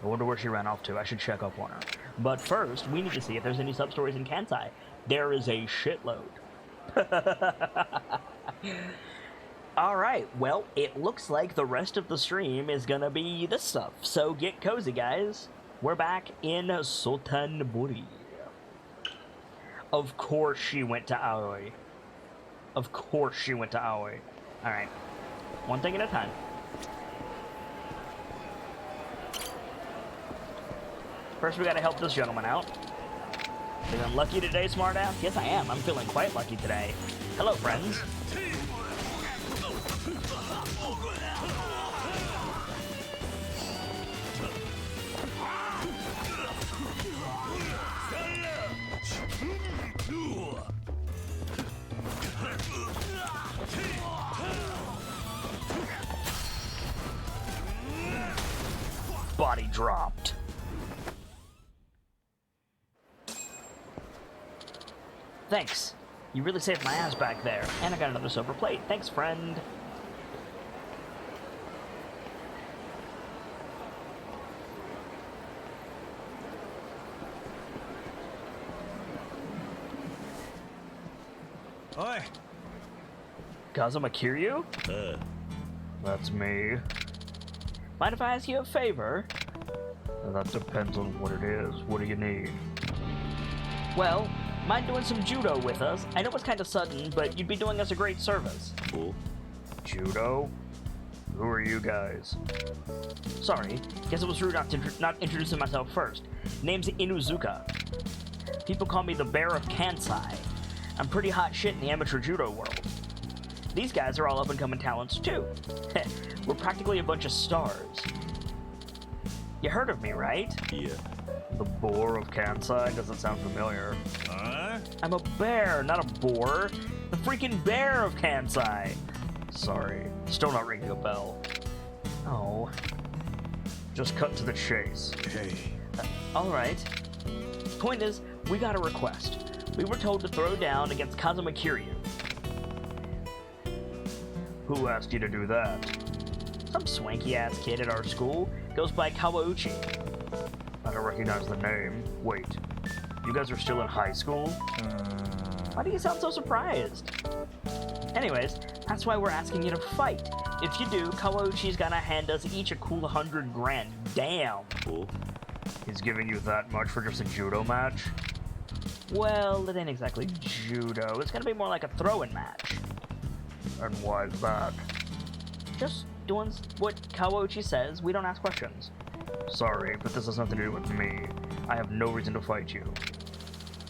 I wonder where she ran off to. I should check up on her. But first, we need to see if there's any sub-stories in Kansai. There is a shitload. Alright, well, it looks like the rest of the stream is gonna be this stuff. So get cozy, guys. We're back in Sotanbori. Of course she went to Aoi. Of course she went to Aoi. Alright. One thing at a time. First, we gotta help this gentleman out. Feeling lucky today, smartass? Yes, I am. I'm feeling quite lucky today. Hello, friends. Body dropped. Thanks. You really saved my ass back there. And I got another silver plate. Thanks, friend. Oi. Kazuma Kiryu? That's me. Mind if I ask you a favor? That depends on what it is. What do you need? Well, mind doing some judo with us? I know it's kind of sudden, but you'd be doing us a great service. Oh? Judo? Who are you guys? Sorry, guess it was rude not introducing myself first. Name's Inuzuka. People call me the Bear of Kansai. I'm pretty hot shit in the amateur judo world. These guys are all up-and-coming talents, too. We're practically a bunch of stars. You heard of me, right? Yeah. The boar of Kansai? Doesn't sound familiar. Huh? I'm a bear, not a boar. The freaking bear of Kansai. Sorry, still not ringing a bell. Oh. Just cut to the chase. Hey. Alright. Point is, we got a request. We were told to throw down against Kazuma Kiryu. Who asked you to do that? Some swanky-ass kid at our school. Goes by Kawauchi. I don't recognize the name. Wait, you guys are still in high school? Why do you sound so surprised? Anyways, that's why we're asking you to fight. If you do, Kawauchi's gonna hand us each a cool 100 grand. Damn! Cool. He's giving you that much for just a judo match? Well, it ain't exactly judo. It's gonna be more like a throw-in match. And why is that? Just doing what Kawauchi says. We don't ask questions. Sorry, but this has nothing to do with me. I have no reason to fight you.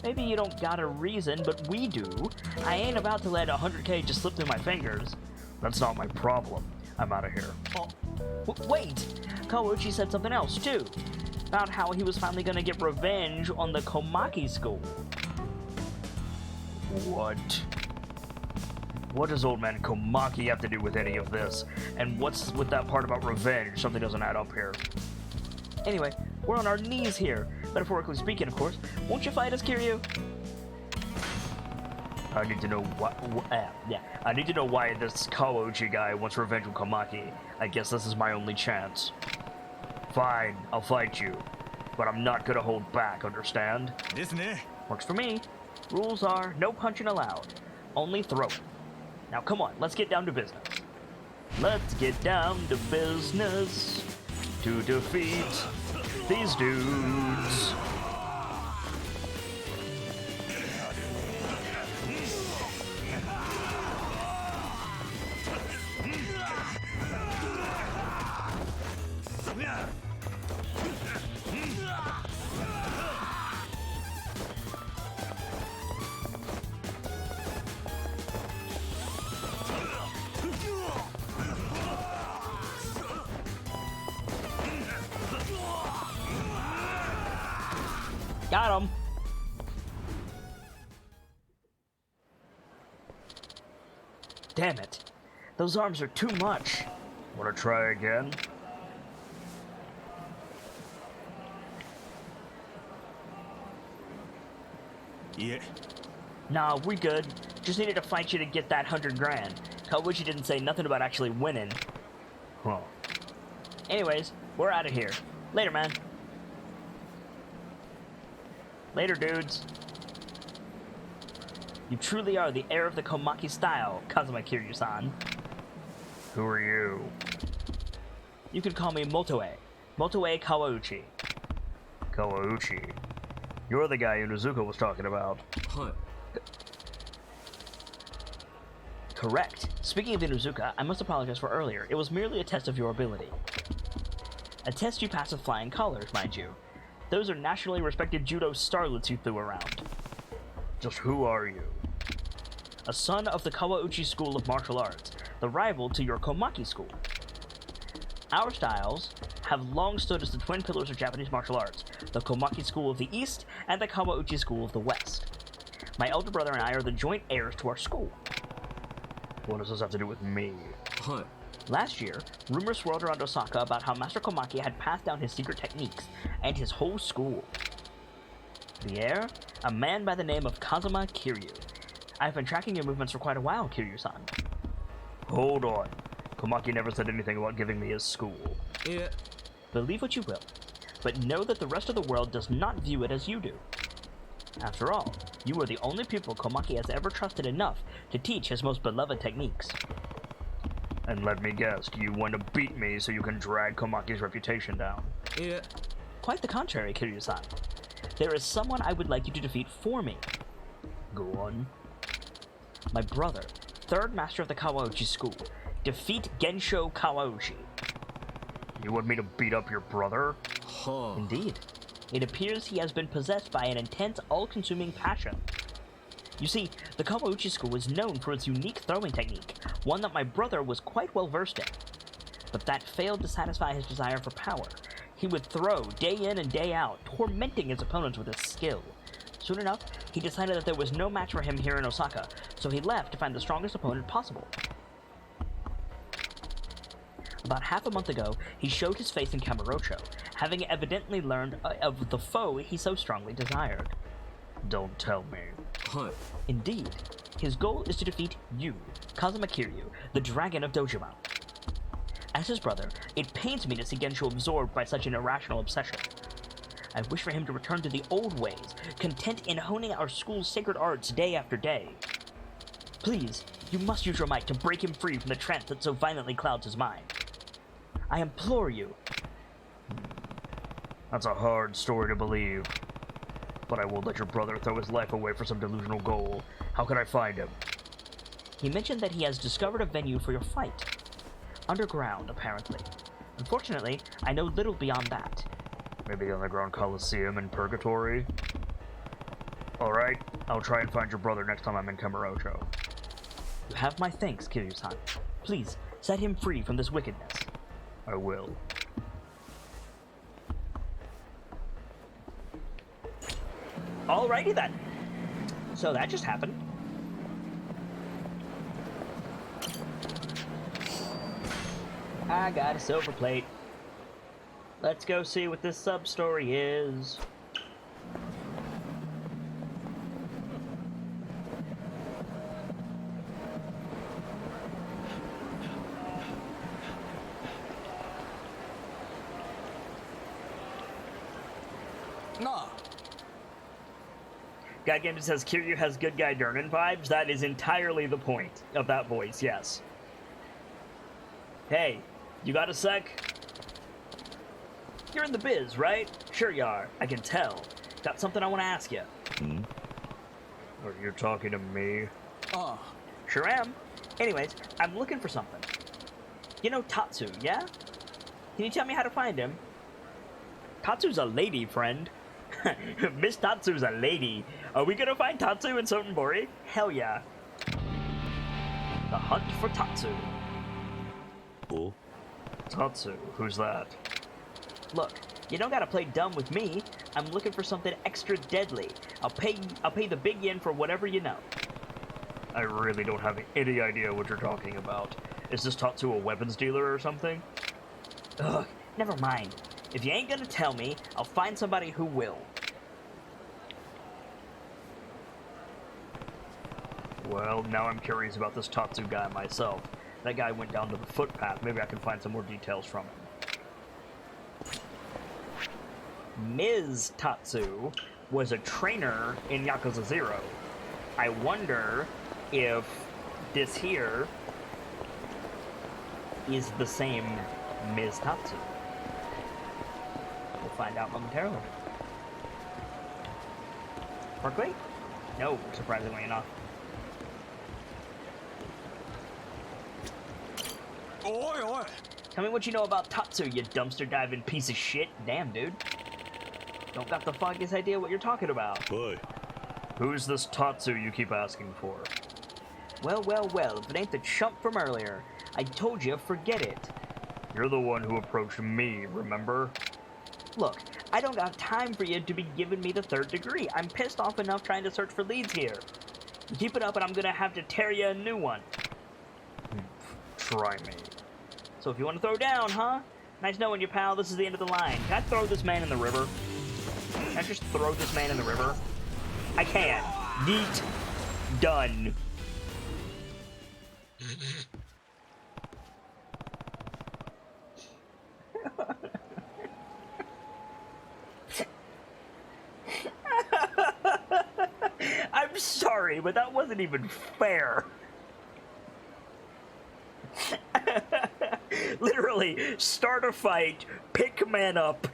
Maybe you don't got a reason, but we do. I ain't about to let 100k just slip through my fingers. That's not my problem. I'm out of here. Oh, wait! Kawauchi said something else, too. About how he was finally gonna get revenge on the Komaki school. What? What does old man Komaki have to do with any of this? And what's with that part about revenge? Something doesn't add up here. Anyway, we're on our knees here. Metaphorically speaking, of course. Won't you fight us, Kiryu? I need to know I need to know why this Kawauchi guy wants revenge on Komaki. I guess this is my only chance. Fine, I'll fight you. But I'm not gonna hold back, understand? Works for me. Rules are no punching allowed. Only throwing. Now come on, let's get down to business. Let's get down to business to defeat these dudes. Got him. Damn it. Those arms are too much. Wanna try again? Yeah. Nah, we good. Just needed to fight you to get that 100 grand. Kawauchi didn't say nothing about actually winning. Huh. Anyways, we're out of here. Later, man. Later, dudes. You truly are the heir of the Komaki style, Kazuma Kiryu-san. Who are you? You can call me Motoe. Motoe Kawauchi. Kawauchi? You're the guy Inuzuka was talking about. Hi. Correct. Speaking of Inuzuka, I must apologize for earlier. It was merely a test of your ability. A test you passed with flying colors, mind you. Those are nationally respected judo starlets you threw around. Just who are you? A son of the Kawauchi School of Martial Arts, the rival to your Komaki school. Our styles have long stood as the twin pillars of Japanese martial arts, the Komaki School of the East and the Kawauchi School of the West. My elder brother and I are the joint heirs to our school. What does this have to do with me? Hi. Last year, rumors swirled around Osaka about how Master Komaki had passed down his secret techniques, and his whole school. The heir? A man by the name of Kazuma Kiryu. I've been tracking your movements for quite a while, Kiryu-san. Hold on. Komaki never said anything about giving me his school. Yeah. Believe what you will, but know that the rest of the world does not view it as you do. After all, you are the only pupil Komaki has ever trusted enough to teach his most beloved techniques. And let me guess, you want to beat me so you can drag Komaki's reputation down? Yeah. Quite the contrary, Kiryu-san. There is someone I would like you to defeat for me. Go on. My brother, third master of the Kawauchi school. Defeat Gensho Kawauchi. You want me to beat up your brother? Huh. Indeed. It appears he has been possessed by an intense, all-consuming passion. You see, the Kawauchi school was known for its unique throwing technique, one that my brother was quite well versed in. But that failed to satisfy his desire for power. He would throw day in and day out, tormenting his opponents with his skill. Soon enough, he decided that there was no match for him here in Osaka, so he left to find the strongest opponent possible. About half a month ago, he showed his face in Kamurocho, having evidently learned of the foe he so strongly desired. Don't tell me. Hi. Indeed, his goal is to defeat you, Kazuma Kiryu, the Dragon of Dojima. As his brother, it pains me to see Gensho absorbed by such an irrational obsession. I wish for him to return to the old ways, content in honing our school's sacred arts day after day. Please, you must use your might to break him free from the trance that so violently clouds his mind. I implore you. That's a hard story to believe. But I won't let your brother throw his life away for some delusional goal. How can I find him? He mentioned that he has discovered a venue for your fight. Underground, apparently. Unfortunately, I know little beyond that. Maybe the Underground Coliseum in Purgatory? Alright, I'll try and find your brother next time I'm in Kamurocho. You have my thanks, Kiryu-san. Please, set him free from this wickedness. I will. Alrighty then. So that just happened. I got a silver plate. Let's go see what this sub-story is. No. God Game says Kiryu has good guy Durnan vibes. That is entirely the point of that voice, yes. Hey, you got a sec? You're in the biz, right? Sure you are. I can tell. Got something I want to ask you. Are you talking to me? Sure am. Anyways, I'm looking for something. You know Tatsu, yeah? Can you tell me how to find him? Tatsu's a lady, friend. Miss Tatsu's a lady. Are we gonna find Tatsu in Sotenbori? Hell yeah. The hunt for Tatsu. Oh? Tatsu, who's that? Look, you don't gotta play dumb with me. I'm looking for something extra deadly. I'll pay the big yen for whatever you know. I really don't have any idea what you're talking about. Is this Tatsu a weapons dealer or something? Ugh, never mind. If you ain't gonna tell me, I'll find somebody who will. Well, now I'm curious about this Tatsu guy myself. That guy went down to the footpath. Maybe I can find some more details from him. Ms. Tatsu was a trainer in Yakuza 0. I wonder if this here is the same Ms. Tatsu. We'll find out momentarily. Work rate? No, surprisingly enough. Oi, oi. Tell me what you know about Tatsu, you dumpster diving piece of shit. Damn, dude. Don't got the foggiest idea what you're talking about. Boy. Who's this Tatsu you keep asking for? Well, well, well, if it ain't the chump from earlier. I told you, forget it. You're the one who approached me, remember? Look, I don't got time for you to be giving me the third degree. I'm pissed off enough trying to search for leads here. You keep it up and I'm gonna have to tear you a new one. Try me. So if you want to throw down, huh? Nice knowing you, pal. This is the end of the line. Can I throw this man in the river? Can I just throw this man in the river? I can. Neat. Done. I'm sorry, but that wasn't even fair. Literally, start a fight, pick man up,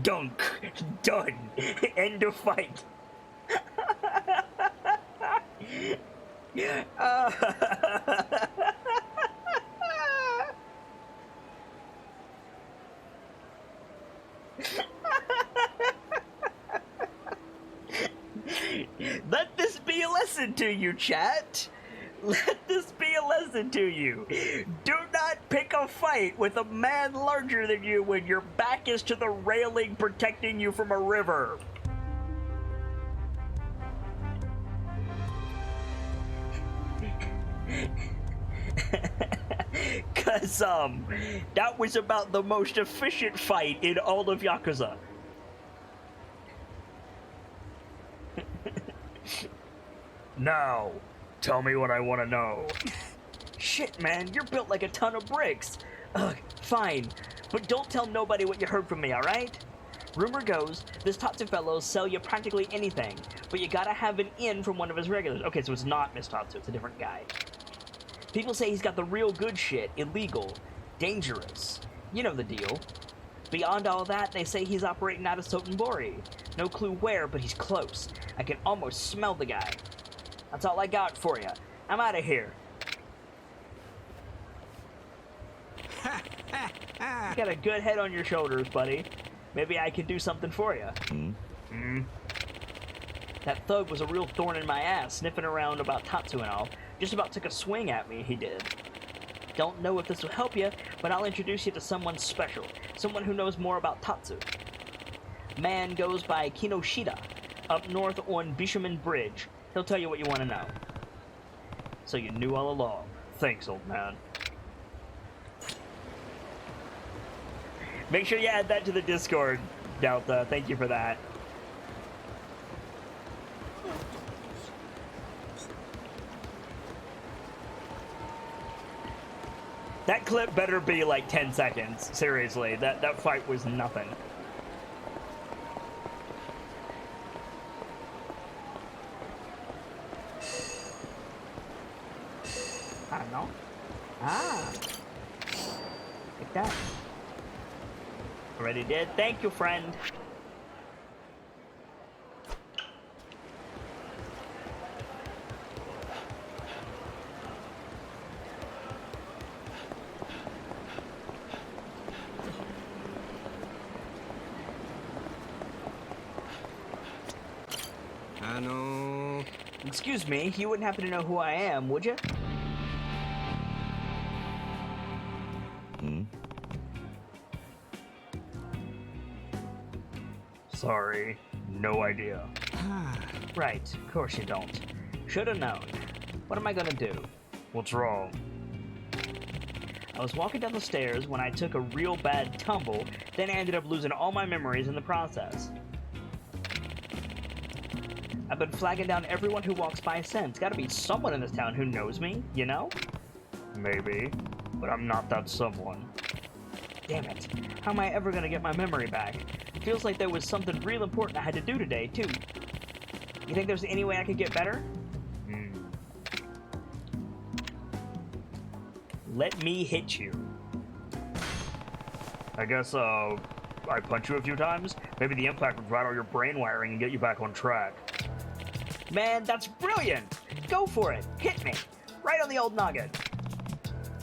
dunk, done, end of fight. Let this be be a lesson to you, chat. Let this be a lesson to you. Do not pick a fight with a man larger than you when your back is to the railing protecting you from a river. Cause, that was about the most efficient fight in all of Yakuza. Now, tell me what I want to know. Shit, man, you're built like a ton of bricks. Ugh, fine. But don't tell nobody what you heard from me, alright? Rumor goes, this Tatsu fellow sell you practically anything, but you gotta have an in from one of his regulars. Okay, so it's not Miss Tatsu, it's a different guy. People say he's got the real good shit, illegal, dangerous. You know the deal. Beyond all that, they say he's operating out of Sotenbori. No clue where, but he's close. I can almost smell the guy. That's all I got for you. I'm out of here. You got a good head on your shoulders, buddy. Maybe I can do something for you. That thug was a real thorn in my ass, sniffing around about Tatsu and all. Just about took a swing at me, he did. Don't know if this will help you, but I'll introduce you to someone special. Someone who knows more about Tatsu. Man goes by Kinoshita, up north on Bishaman Bridge. He'll tell you what you want to know. So you knew all along. Thanks, old man. Make sure you add that to the Discord, Delta. Thank you for that. That clip better be like 10 seconds. Seriously, that fight was nothing. I don't know. Ah. Like that. Already did. Thank you, friend. Excuse me, you wouldn't happen to know who I am, would you? Sorry, no idea. Right, of course you don't. Should've known. What am I gonna do? What's wrong? I was walking down the stairs when I took a real bad tumble, then I ended up losing all my memories in the process. I've been flagging down everyone who walks by since. Gotta be someone in this town who knows me, you know? Maybe, but I'm not that someone. Damn it. How am I ever gonna get my memory back? It feels like there was something real important I had to do today, too. You think there's any way I could get better? Let me hit you. I guess, I punch you a few times? Maybe the impact would rattle your brain wiring and get you back on track. Man, that's brilliant! Go for it! Hit me! Right on the old noggin!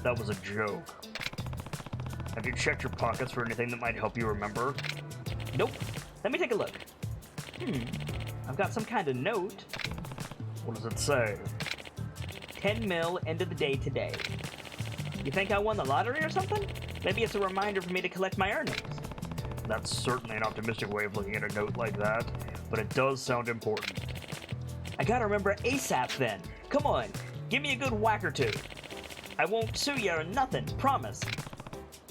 That was a joke. Have you checked your pockets for anything that might help you remember? Nope. Let me take a look. I've got some kind of note. What does it say? 10 mil end of the day today. You think I won the lottery or something? Maybe it's a reminder for me to collect my earnings. That's certainly an optimistic way of looking at a note like that, but it does sound important. I gotta remember ASAP then. Come on, give me a good whack or two. I won't sue you or nothing, promise.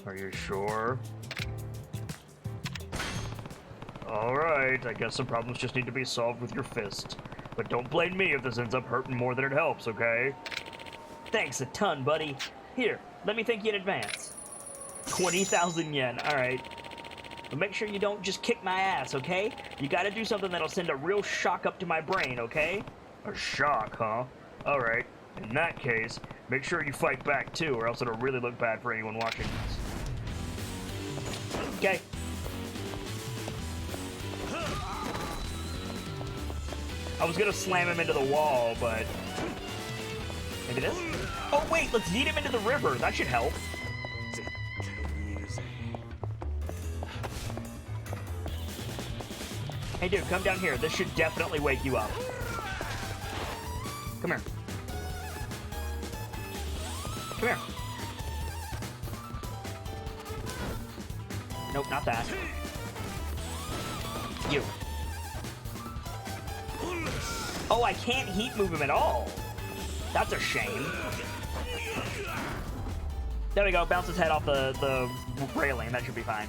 Are you sure? Alright, I guess some problems just need to be solved with your fist. But don't blame me if this ends up hurting more than it helps, okay? Thanks a ton, buddy. Here, let me thank you in advance. 20,000 yen, alright. But make sure you don't just kick my ass, okay? You gotta do something that'll send a real shock up to my brain, okay? A shock, huh? Alright, in that case, make sure you fight back too, or else it'll really look bad for anyone watching this. Okay. I was gonna slam him into the wall, but... maybe this? Oh wait, let's yeet him into the river. That should help. Hey dude, come down here. This should definitely wake you up. Come here. Come here. Nope, not that. You. Oh, I can't heat move him at all. That's a shame. There we go. Bounce his head off the railing. That should be fine.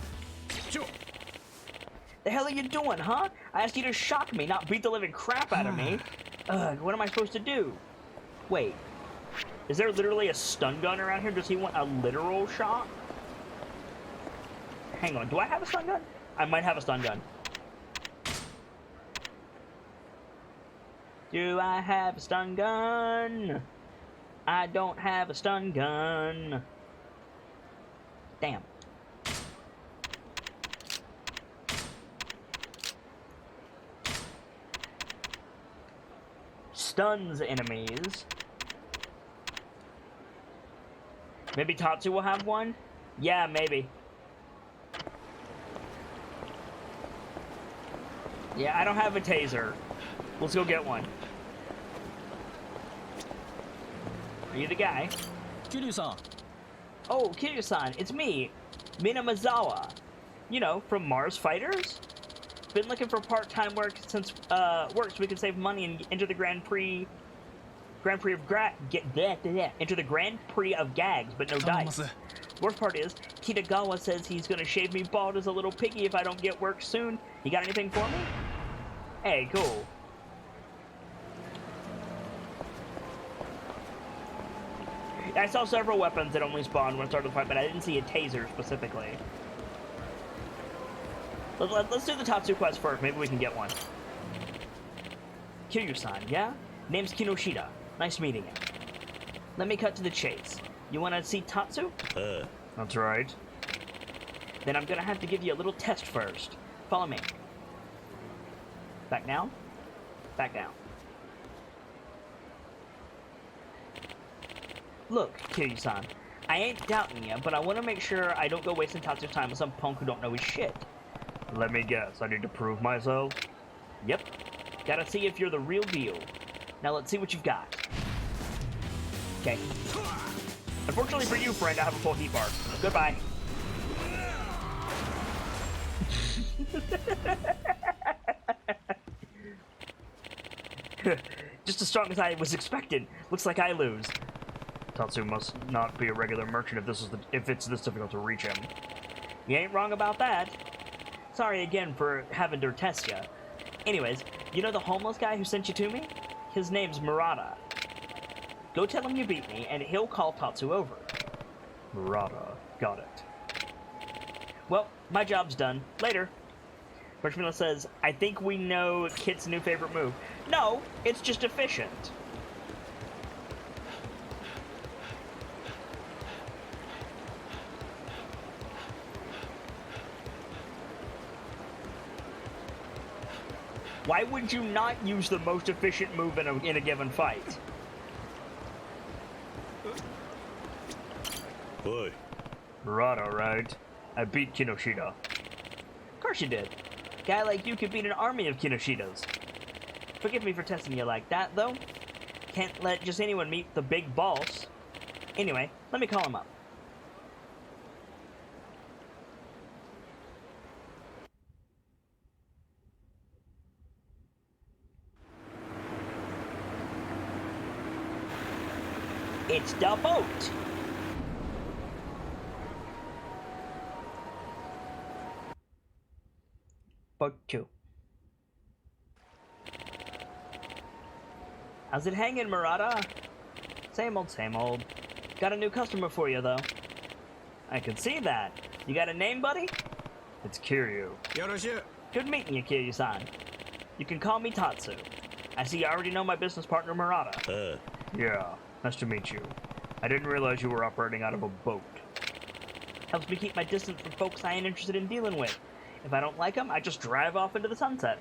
The hell are you doing, huh? I asked you to shock me, not beat the living crap out of me. Ugh, what am I supposed to do? Wait. Is there literally a stun gun around here? Does he want a literal shot? Hang on. Do I have a stun gun? I might have a stun gun. Do I have a stun gun? I don't have a stun gun. Damn. Stuns enemies. Maybe Tatsu will have one? Yeah, maybe. Yeah, I don't have a taser. Let's go get one. Are you the guy? Kiryu-san. Oh, Kiryu-san, it's me, Minamazawa. You know, from Mars Fighters? Been looking for part-time work since so we can save money and enter the Grand Prix enter the Grand Prix of Gags, but no dice. Worst part is, Kitagawa says he's gonna shave me bald as a little piggy if I don't get work soon. You got anything for me? Hey, cool. I saw several weapons that only spawned when I started the fight, but I didn't see a taser specifically. Let's do the Tatsu quest first. Maybe we can get one. Kiryu-san, yeah? Name's Kinoshita. Nice meeting you. Let me cut to the chase. You want to see Tatsu? That's right. Then I'm gonna have to give you a little test first. Follow me. Back down. Back down. Look, Kiryu-san, I ain't doubting you, but I want to make sure I don't go wasting Tatsu's time with some punk who don't know his shit. Let me guess, I need to prove myself? Yep. Gotta see if you're the real deal. Now let's see what you've got. Okay. Unfortunately for you, friend, I have a full heat bar. Goodbye. Just as strong as I was expecting. Looks like I lose. Tatsu must not be a regular merchant if it's this difficult to reach him. You ain't wrong about that. Sorry again for having to test you. Anyways, you know the homeless guy who sent you to me? His name's Murata. Go tell him you beat me, and he'll call Tatsu over. Murata. Got it. Well, my job's done. Later. Birchmiller says, I think we know Kit's new favorite move. No, it's just efficient. Why would you not use the most efficient move in a given fight? Boy. Murata, right? I beat Kinoshita. Of course you did. Guy like you could beat an army of Kinoshitas. Forgive me for testing you like that, though. Can't let just anyone meet the big boss. Anyway, let me call him up. It's the boat! Boat 2. How's it hanging, Murata? Same old, same old. Got a new customer for you, though. I can see that. You got a name, buddy? It's Kiryu. Yoroshu. Good meeting you, Kiryu-san. You can call me Tatsu. I see you already know my business partner, Murata. Yeah, nice to meet you. I didn't realize you were operating out of a boat. Helps me keep my distance from folks I ain't interested in dealing with. If I don't like them, I just drive off into the sunset.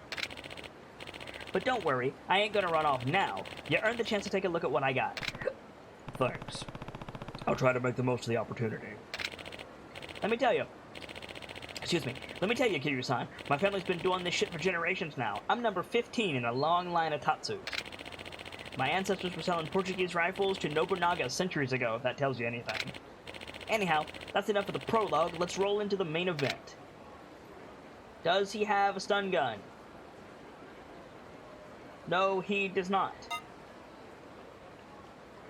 But don't worry, I ain't gonna run off now. You earned the chance to take a look at what I got. Thanks. I'll try to make the most of the opportunity. Let me tell you, Kiryu-san, my family's been doing this shit for generations now. I'm number 15 in a long line of Tatsus. My ancestors were selling Portuguese rifles to Nobunaga centuries ago, if that tells you anything. Anyhow, that's enough of the prologue. Let's roll into the main event. Does he have a stun gun? No, he does not.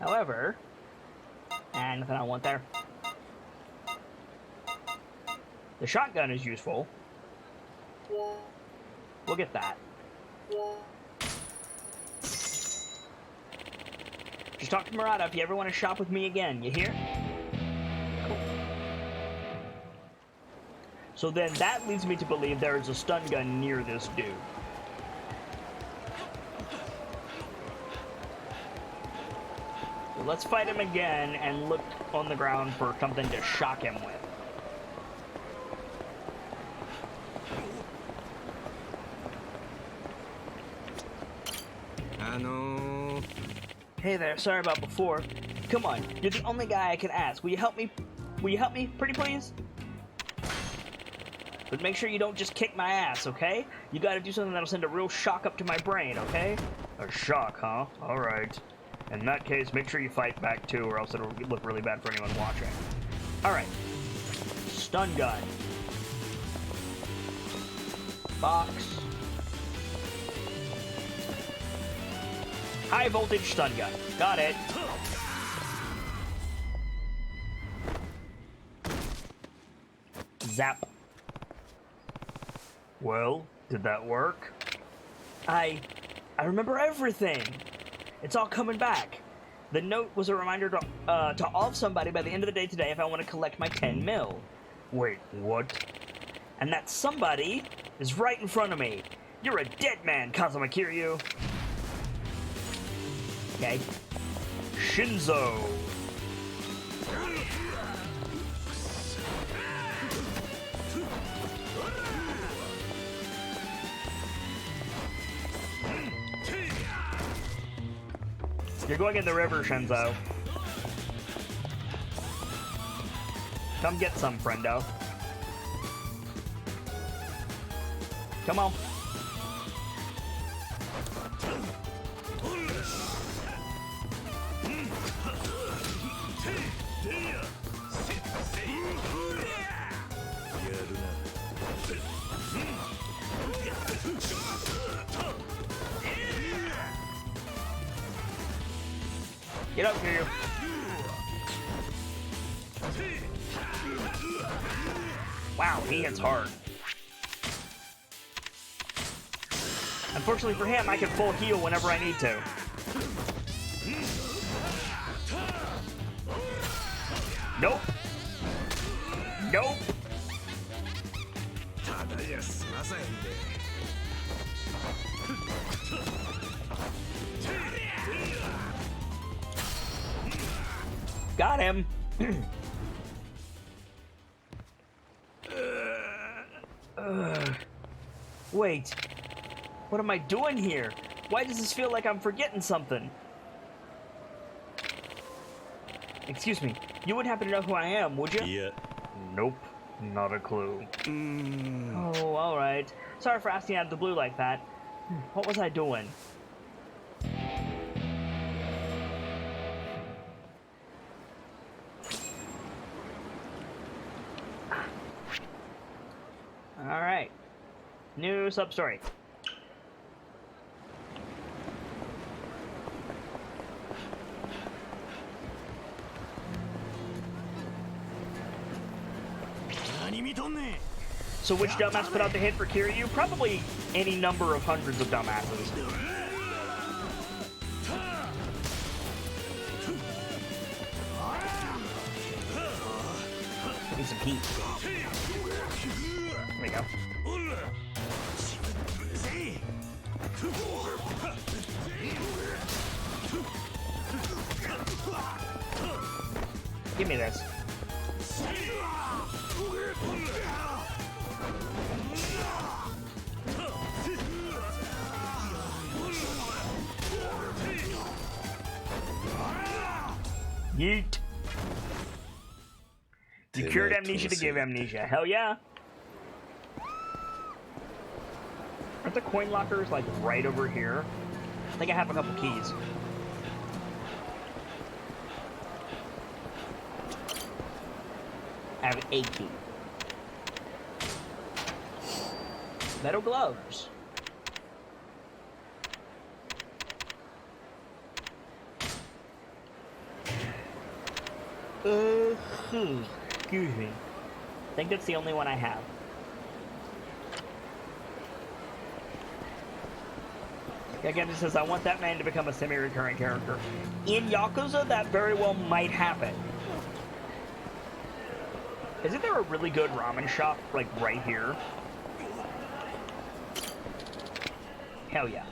However, nothing I want there. The shotgun is useful. We'll get that. Just talk to Murata if you ever want to shop with me again, you hear? Cool. So then that leads me to believe there is a stun gun near this dude. So let's fight him again and look on the ground for something to shock him with. Hey there, sorry about before. Come on, you're the only guy I can ask. Will you help me? Will you help me, pretty please? But make sure you don't just kick my ass, okay? You gotta do something that'll send a real shock up to my brain, okay? A shock, huh? Alright. In that case, make sure you fight back too, or else it'll look really bad for anyone watching. Alright. Stun gun. Box. High voltage stun gun. Got it. Zap. Well, did that work? I remember everything. It's all coming back. The note was a reminder to off somebody by the end of the day today if I want to collect my 10 mil. Wait, what? And that somebody is right in front of me. You're a dead man, Kazuma Kiryu. Okay. Shinzo. You're going in the river, Shinzo. Come get some, friendo. Come on. Get up here. Wow, he hits hard. Unfortunately for him, I can full heal whenever I need to. Nope. Nope. Got him. Wait. What am I doing here? Why does this feel like I'm forgetting something? Excuse me. You wouldn't happen to know who I am, would you? Yeah. Nope. Not a clue. Oh, alright. Sorry for asking out of the blue like that. What was I doing? Alright. New sub-story. So which dumbass put out the hit for Kiryu? Probably any number of hundreds of dumbasses. Need some heat. There we go. Give me this. Yeet. You cured amnesia to give amnesia. Hell yeah. Aren't the coin lockers like right over here? I think I have a couple keys. have achy. Metal gloves. Excuse me. I think that's the only one I have. Again, it says, I want that man to become a semi-recurring character. In Yakuza, that very well might happen. Isn't there a really good ramen shop, like, right here? Hell yeah.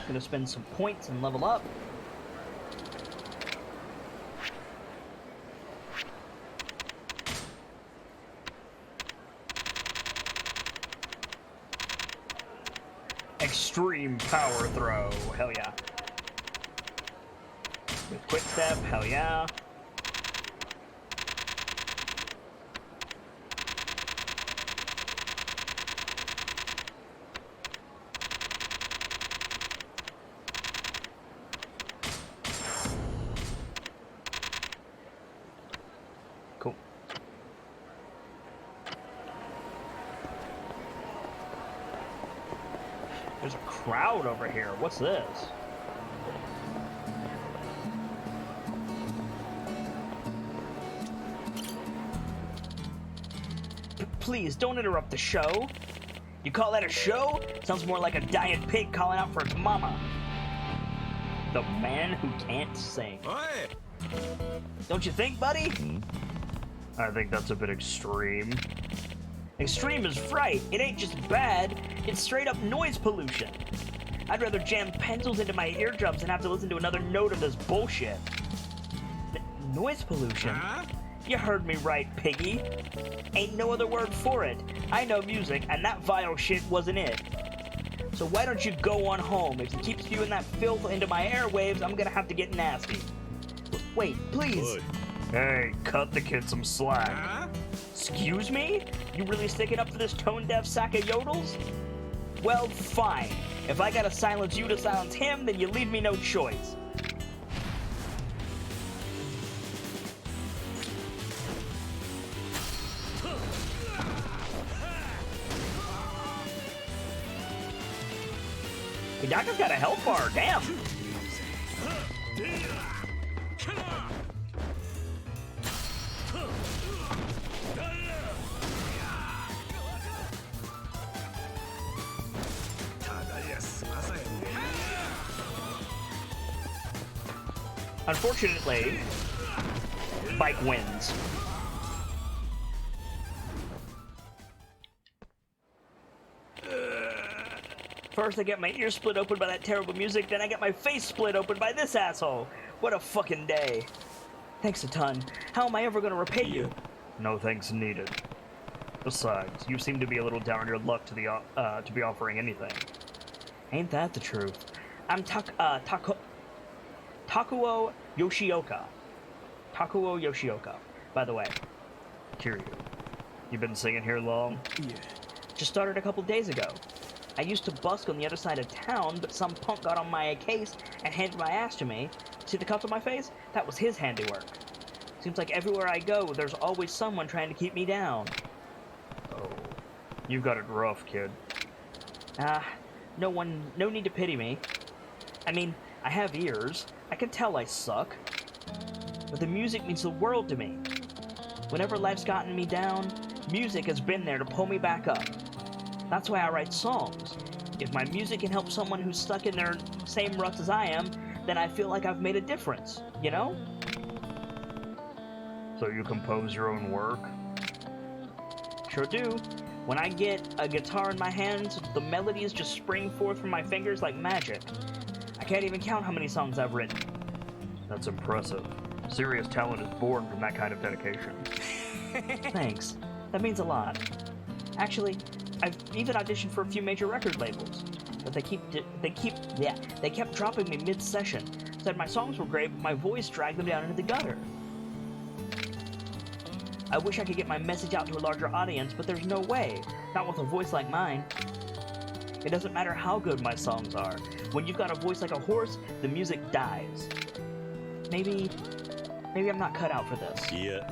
Gonna spend some points and level up. Extreme power throw, hell yeah. With quick step, hell yeah. Cool. There's a crowd over here. What's this? Please, don't interrupt the show. You call that a show? Sounds more like a dying pig calling out for its mama. The man who can't sing. Oi! Don't you think, buddy? I think that's a bit extreme. Extreme is right. It ain't just bad, it's straight up noise pollution. I'd rather jam pencils into my eardrums than have to listen to another note of this bullshit. Noise pollution? Huh? You heard me right, piggy. Ain't no other word for it. I know music, and that vile shit wasn't it. So why don't you go on home? If you keep spewing that filth into my airwaves, I'm gonna have to get nasty. Wait, please. Oi. Hey, cut the kid some slack. Huh? Excuse me? You really sticking up for this tone-deaf sack of yodels? Well, fine. If I gotta silence you to silence him, then you leave me no choice. Hidaka's got a health bar, damn. Unfortunately, Bike wins. First I get my ears split open by that terrible music, then I get my face split open by this asshole. What a fucking day. Thanks a ton. How am I ever gonna repay you? No thanks needed. Besides, you seem to be a little down on your luck to be offering anything. Ain't that the truth? I'm Takuo Yoshioka. Takuo Yoshioka. By the way, Kiryu, you been singing here long? Yeah. Just started a couple days ago. I used to busk on the other side of town, but some punk got on my case and handed my ass to me. See the cuts on my face? That was his handiwork. Seems like everywhere I go, there's always someone trying to keep me down. Oh, you got it rough, kid. No need to pity me. I mean, I have ears. I can tell I suck. But the music means the world to me. Whenever life's gotten me down, music has been there to pull me back up. That's why I write songs. If my music can help someone who's stuck in their same ruts as I am, then I feel like I've made a difference, you know? So you compose your own work? Sure do. When I get a guitar in my hands, the melodies just spring forth from my fingers like magic. I can't even count how many songs I've written. That's impressive. Serious talent is born from that kind of dedication. Thanks. That means a lot. Actually, I've even auditioned for a few major record labels, but they kept dropping me mid-session. Said my songs were great, but my voice dragged them down into the gutter. I wish I could get my message out to a larger audience, but there's no way. Not with a voice like mine. It doesn't matter how good my songs are. When you've got a voice like a horse, the music dies. Maybe I'm not cut out for this. Yeah.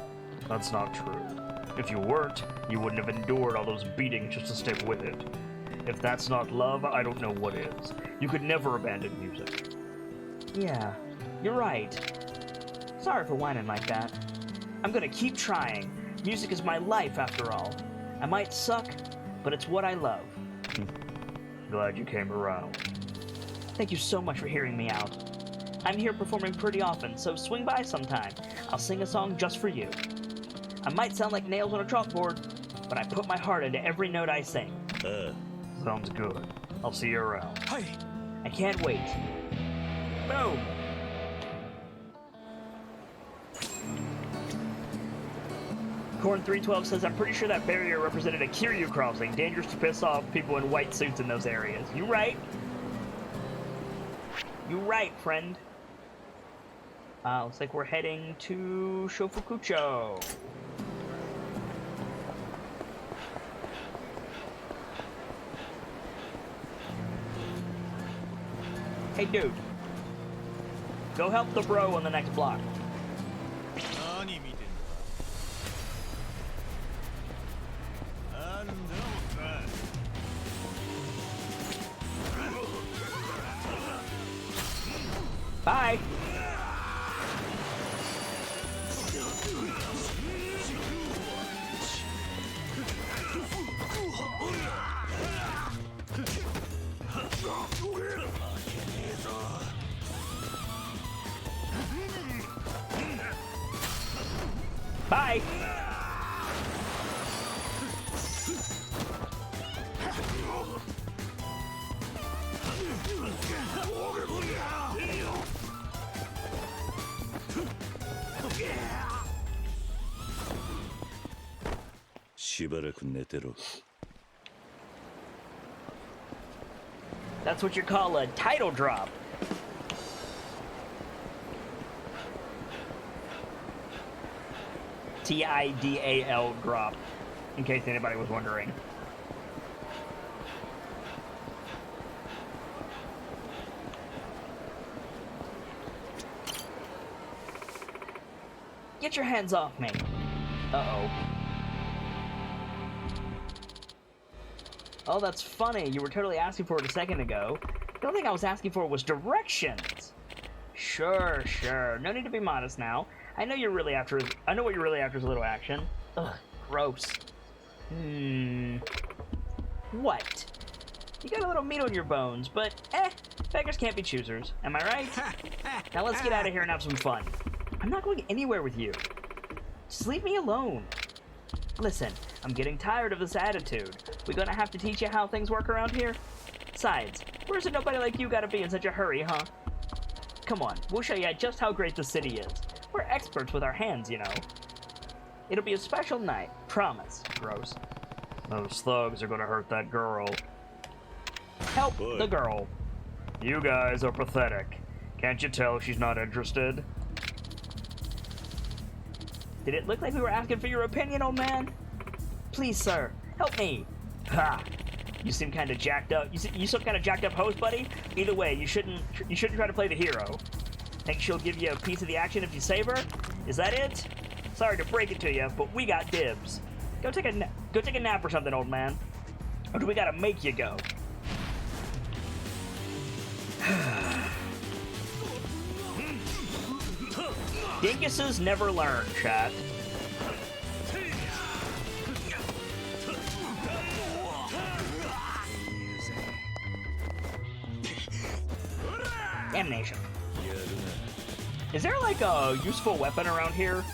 That's not true. If you weren't, you wouldn't have endured all those beatings just to stick with it. If that's not love, I don't know what is. You could never abandon music. Yeah, you're right. Sorry for whining like that. I'm gonna keep trying. Music is my life, after all. I might suck, but it's what I love. Glad you came around. Thank you so much for hearing me out. I'm here performing pretty often, so swing by sometime. I'll sing a song just for you. I might sound like nails on a chalkboard, but I put my heart into every note I sing. Sounds good. I'll see you around. Hey. I can't wait. Boom! Corn 312 says, I'm pretty sure that barrier represented a Kiryu crossing. Dangerous to piss off people in white suits in those areas. You right? You right, friend. Looks like we're heading to Shofukucho. Hey, dude. Go help the bro on the next block. Bye. Bye. That's what you call a title drop. TIDAL drop, in case anybody was wondering. Get your hands off me. Uh-oh. Oh, that's funny. You were totally asking for it a second ago. The only thing I was asking for was directions. Sure, sure. No need to be modest now. I know what you're really after is a little action. Ugh, gross. What? You got a little meat on your bones, but beggars can't be choosers. Am I right? Now let's get out of here and have some fun. I'm not going anywhere with you. Just leave me alone. Listen, I'm getting tired of this attitude. We gonna have to teach you how things work around here? Besides, where's it nobody like you gotta be in such a hurry, huh? Come on, we'll show you just how great the city is. We're experts with our hands, you know. It'll be a special night, promise. Gross. Those thugs are gonna hurt that girl. Help the girl. You guys are pathetic. Can't you tell she's not interested? Did it look like we were asking for your opinion, old man? Please, sir, help me. Ha! You seem kind of jacked up. You some kind of jacked up host, buddy. Either way, you shouldn't try to play the hero. Think she'll give you a piece of the action if you save her? Is that it? Sorry to break it to you, but we got dibs. Go take a nap or something, old man. Or do we gotta make you go? Dinguses never learn, chat. Damnation. Is there like a useful weapon around here?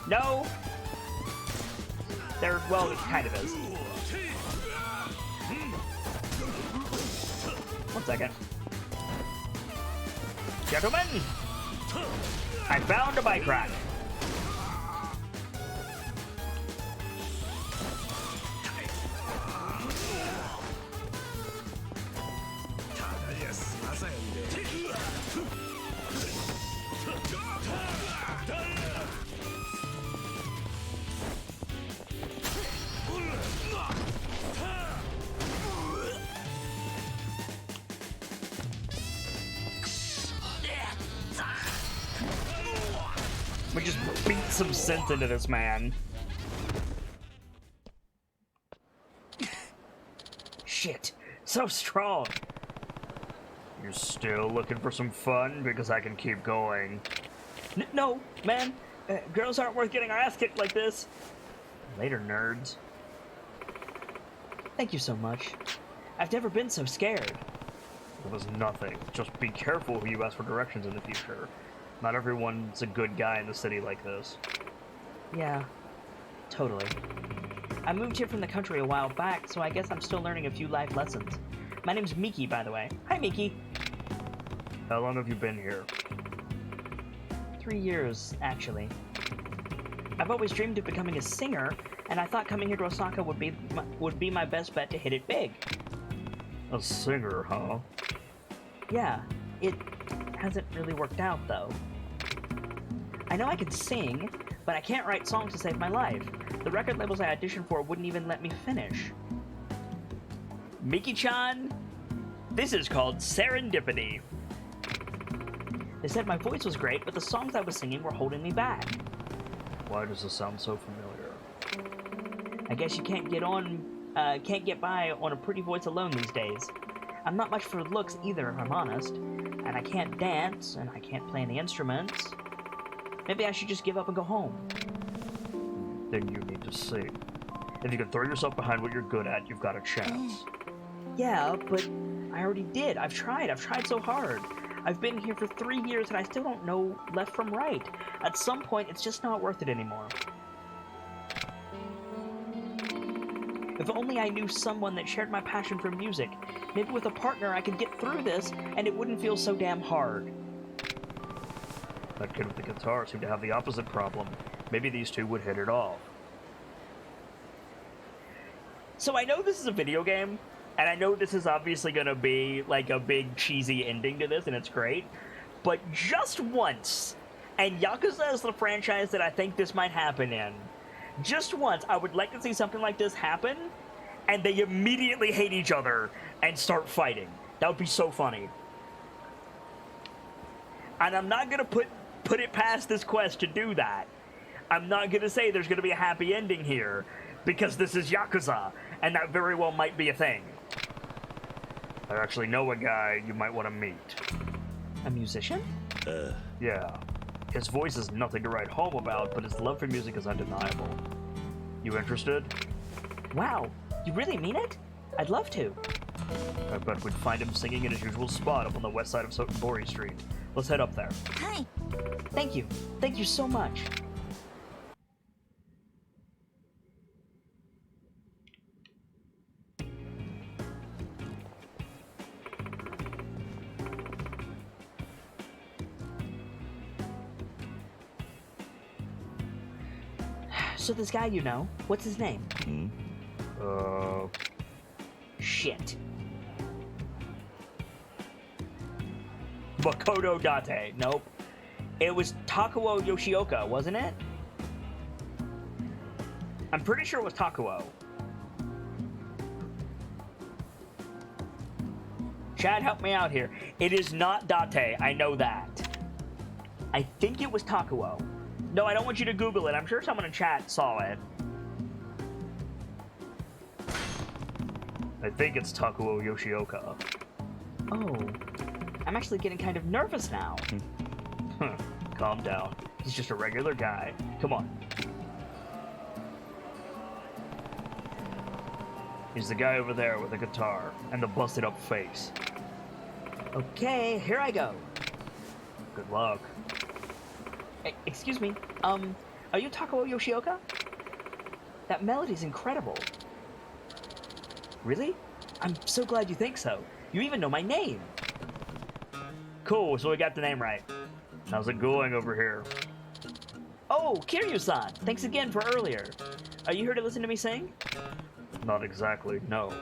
No? Well, it kind of is. One second. Gentlemen! I found a bike rack. We just beat some synth into this man. Shit, so strong. You're still looking for some fun? Because I can keep going. No, man. Girls aren't worth getting our ass kicked like this. Later, nerds. Thank you so much. I've never been so scared. It was nothing. Just be careful who you ask for directions in the future. Not everyone's a good guy in the city like this. Yeah, totally. I moved here from the country a while back, so I guess I'm still learning a few life lessons. My name's Miki, by the way. Hi, Miki. How long have you been here? 3 years, actually. I've always dreamed of becoming a singer, and I thought coming here to Osaka would be my best bet to hit it big. A singer, huh? Yeah, it hasn't really worked out, though. I know I can sing, but I can't write songs to save my life. The record labels I auditioned for wouldn't even let me finish. Miki-chan, this is called serendipity. They said my voice was great, but the songs I was singing were holding me back. Why does this sound so familiar? I guess you can't get by on a pretty voice alone these days. I'm not much for looks either, if I'm honest. And I can't dance, and I can't play any instruments. Maybe I should just give up and go home. Then you need to sing. If you can throw yourself behind what you're good at, you've got a chance. Yeah, but I already did. I've tried so hard. I've been here for 3 years and I still don't know left from right. At some point, it's just not worth it anymore. If only I knew someone that shared my passion for music. Maybe with a partner I could get through this and it wouldn't feel so damn hard. That kid with the guitar seemed to have the opposite problem. Maybe these two would hit it off. So I know this is a video game, and I know this is obviously going to be like a big cheesy ending to this, and it's great. But just once, and Yakuza is the franchise that I think this might happen in, just once I would like to see something like this happen, and they immediately hate each other and start fighting. That would be so funny. And I'm not going to put it past this quest to do that. I'm not going to say there's going to be a happy ending here, because this is Yakuza, and that very well might be a thing. I actually know a guy you might want to meet. A musician? Yeah. His voice is nothing to write home about, but his love for music is undeniable. You interested? Wow, you really mean it? I'd love to. I bet we'd find him singing in his usual spot up on the west side of Sotenbori Street. Let's head up there. Hi. Thank you. Thank you so much. So this guy you know, what's his name? Shit. Makoto Date. Nope. It was Takuo Yoshioka, wasn't it? I'm pretty sure it was Takuo. Chad, help me out here. It is not Date, I know that. I think it was Takuo. No, I don't want you to Google it. I'm sure someone in chat saw it. I think it's Takuo Yoshioka. Oh, I'm actually getting kind of nervous now. Calm down. He's just a regular guy. Come on. He's the guy over there with the guitar and the busted up face. Okay, here I go. Good luck. Excuse me, are you Takuo Yoshioka? That melody's incredible. Really? I'm so glad you think so. You even know my name. Cool, so we got the name right. How's it going over here? Oh, Kiryu-san, thanks again for earlier. Are you here to listen to me sing? Not exactly, no.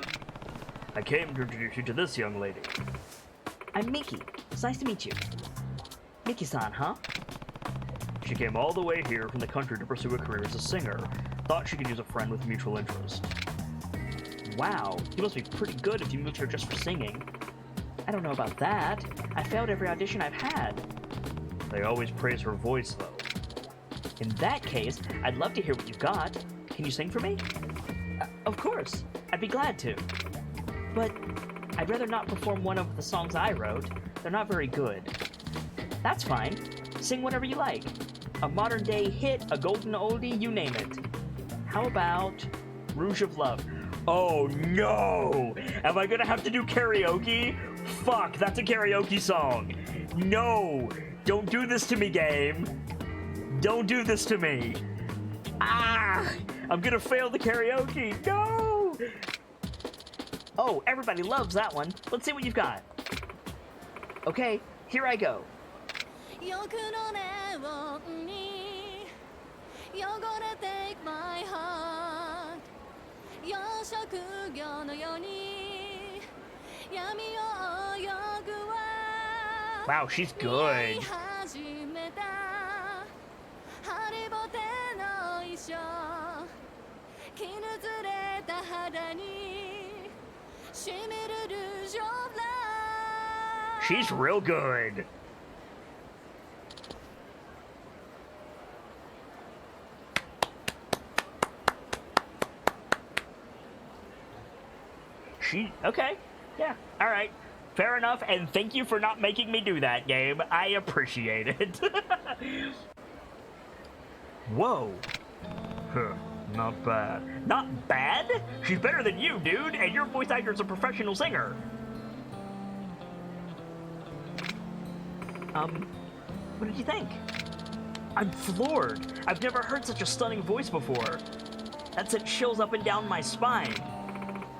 I came to introduce you to this young lady. I'm Miki. It's nice to meet you. Miki-san, huh? She came all the way here from the country to pursue a career as a singer. Thought she could use a friend with mutual interest. Wow, you must be pretty good if you moved here just for singing. I don't know about that. I failed every audition I've had. They always praise her voice, though. In that case, I'd love to hear what you've got. Can you sing for me? Of course. I'd be glad to. But I'd rather not perform one of the songs I wrote. They're not very good. That's fine. Sing whatever you like. A modern day hit, a golden oldie, you name it. How about Rouge of Love? Oh no! Am I gonna have to do karaoke? Fuck, that's a karaoke song. No! Don't do this to me, game. Don't do this to me. Ah! I'm gonna fail the karaoke. No! Oh, everybody loves that one. Let's see what you've got. Okay, here I go. 欲のネオンに汚れていく my heart 養殖業のように闇を泳ぐわ Wow, she's good. 始めたハリボテの衣装絹ずれた肌にしみるルージュ of love She's real good. Okay, yeah, all right, fair enough, and thank you for not making me do that, game. I appreciate it. Whoa. Huh, not bad. Not bad? She's better than you, dude, and your voice actor's a professional singer. What did you think? I'm floored. I've never heard such a stunning voice before. That sent chills up and down my spine.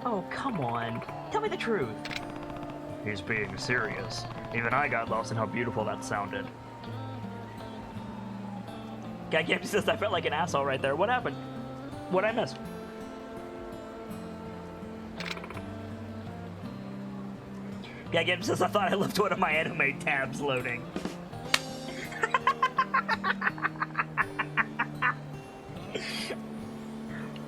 Oh, come on. Tell me the truth. He's being serious. Even I got lost in how beautiful that sounded. Gagam says I felt like an asshole right there. What happened? What'd I miss? Gagam says I thought I left one of my anime tabs loading.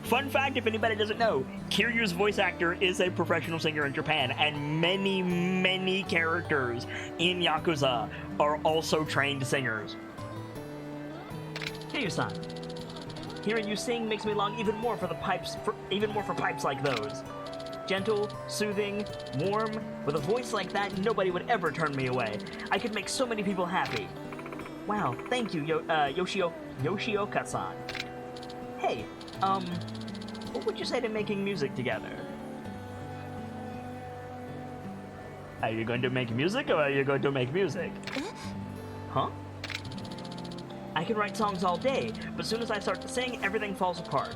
Fun fact, if anybody doesn't know, Kiryu's voice actor is a professional singer in Japan, and many, many characters in Yakuza are also trained singers. Kiryu-san, hearing you sing makes me long even more for the pipes, for pipes like those. Gentle, soothing, warm, with a voice like that, nobody would ever turn me away. I could make so many people happy. Wow, thank you, Yoshioka-san. Hey, what would you say to making music together? Are you going to make music, or are you going to make music? Huh? I can write songs all day, but as soon as I start to sing, everything falls apart.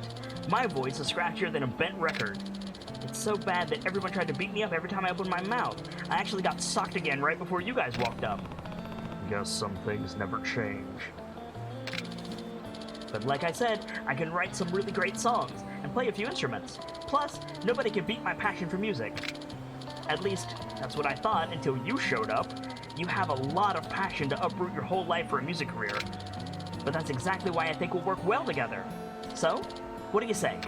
My voice is scratchier than a bent record. It's so bad that everyone tried to beat me up every time I opened my mouth. I actually got socked again right before you guys walked up. Guess some things never change. But like I said, I can write some really great songs and play a few instruments. Plus, nobody can beat my passion for music. At least, that's what I thought until you showed up. You have a lot of passion to uproot your whole life for a music career. But that's exactly why I think we'll work well together. So, what do you say?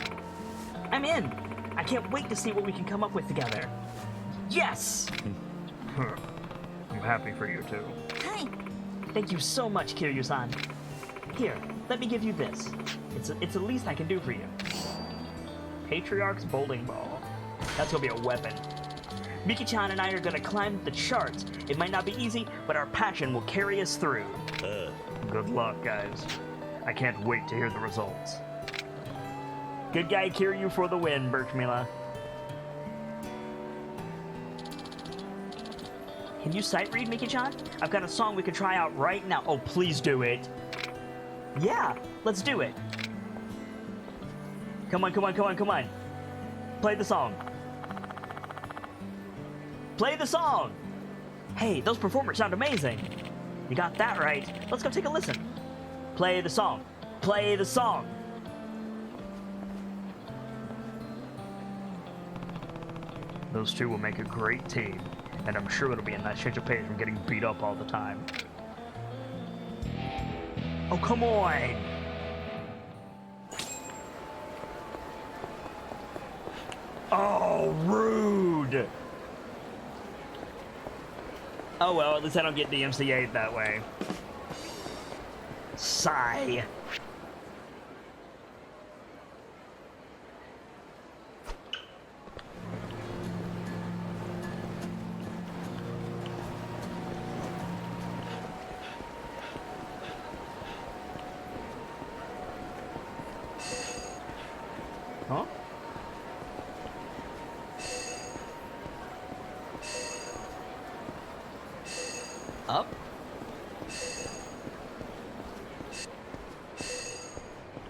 I'm in! I can't wait to see what we can come up with together. Yes! I'm happy for you too. Hi. Thank you so much, Kiryu-san. Here, let me give you this. It's the least I can do for you. Patriarch's bowling ball. That's gonna be a weapon. Miki-chan and I are gonna climb the charts. It might not be easy, but our passion will carry us through. Good luck, guys. I can't wait to hear the results. Good guy Kiryu for the win, Birchmila. Can you sight read, Miki-chan? I've got a song we could try out right now. Oh, please do it. Yeah, let's do it. Come on, come on, come on, come on. Play the song. Play the song! Hey, those performers sound amazing. You got that right. Let's go take a listen. Play the song. Play the song. Those two will make a great team, and I'm sure it'll be a nice change of pace from getting beat up all the time. Oh, come on! Oh, rude! Oh well, at least I don't get DMCA'd that way. Sigh. Up.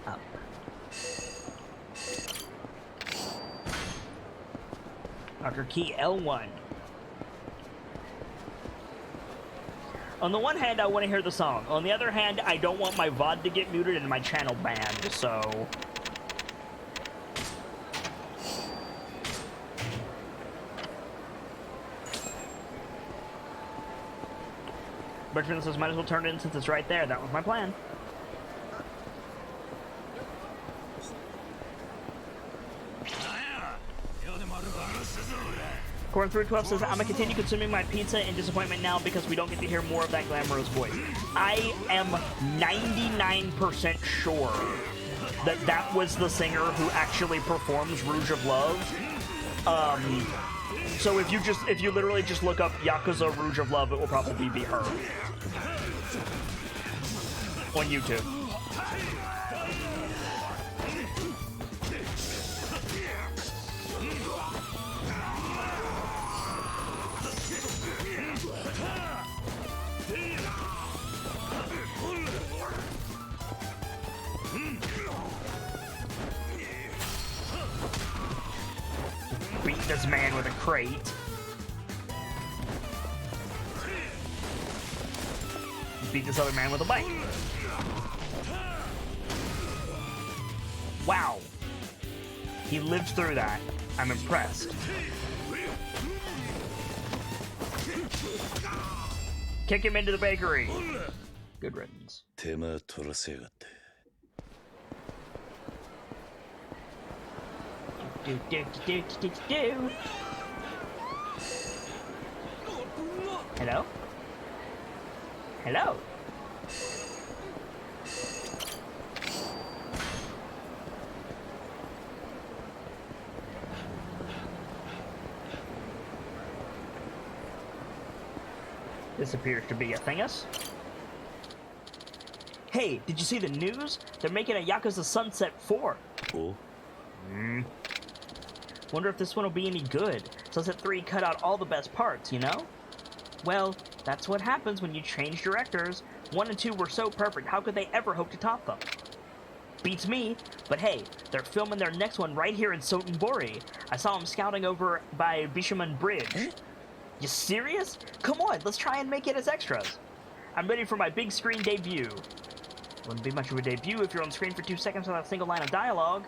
Up. Marker key L1. On the one hand, I want to hear the song. On the other hand, I don't want my VOD to get muted and my channel banned, so... Richmond says, might as well turn it in since it's right there. That was my plan. Corn 312 says, I'm gonna continue consuming my pizza in disappointment now because we don't get to hear more of that glamorous voice. I am 99% sure that that was the singer who actually performs Rouge of Love. So if you literally just look up Yakuza Rouge of Love, it will probably be her. On YouTube. Beat this man with a crate. Beat this other man with a bike. Wow. He lived through that. I'm impressed. Kick him into the bakery. Good riddance. Do. Hello? Hello? This appears to be a thingus. Hey, did you see the news? They're making a Yakuza Sunset 4. Oh? Wonder if this one will be any good. Sunset 3 cut out all the best parts, you know? Well, that's what happens when you change directors. 1 and 2 were so perfect, how could they ever hope to top them? Beats me, but hey, they're filming their next one right here in Sotenbori. I saw them scouting over by Bishamon Bridge. You serious? Come on, let's try and make it as extras. I'm ready for my big screen debut. Wouldn't be much of a debut if you're on screen for 2 seconds without a single line of dialogue.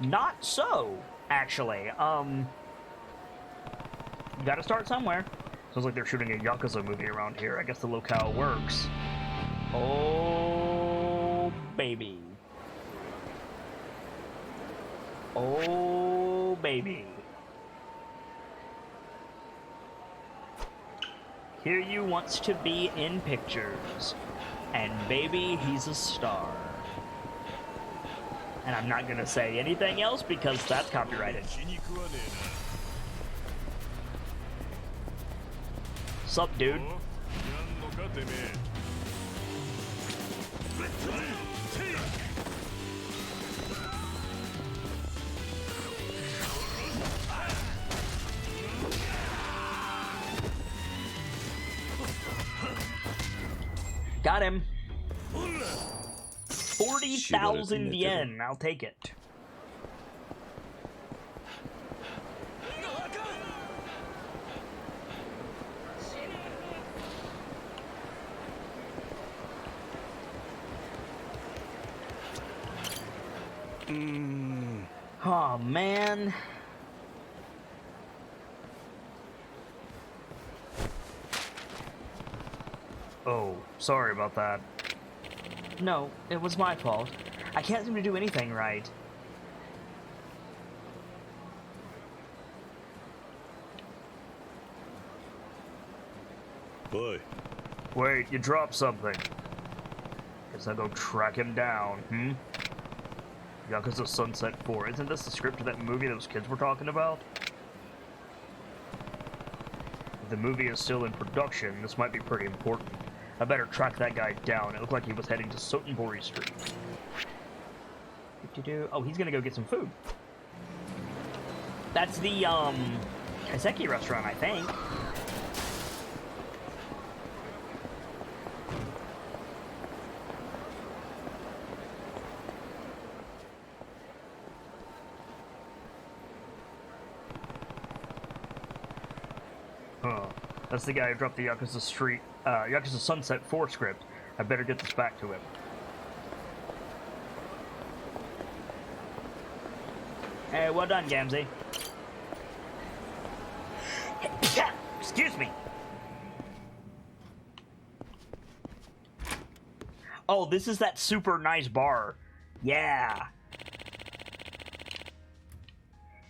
Not so, actually. You gotta start somewhere. Sounds like they're shooting a Yakuza movie around here. I guess the locale works. Oh, baby. Oh, baby. Kiryu wants to be in pictures. And baby, he's a star. And I'm not gonna say anything else because that's copyrighted. Sup, dude? Got him. 40,000 yen. I'll take it. Oh, man. Oh, sorry about that. No, it was my fault. I can't seem to do anything right. Boy. Wait, you dropped something. Guess I'll go track him down, Yakuza Sunset 4. Isn't this the script of that movie those kids were talking about? If the movie is still in production, this might be pretty important. I better track that guy down. It looked like he was heading to Sotenbori Street. Oh, he's gonna go get some food. That's the, Kaiseki restaurant, I think. Huh. That's the guy who dropped the Yakuza Sunset 4 script. I better get this back to him. Hey, well done, Gamzee. Excuse me. Oh, this is that super nice bar. Yeah.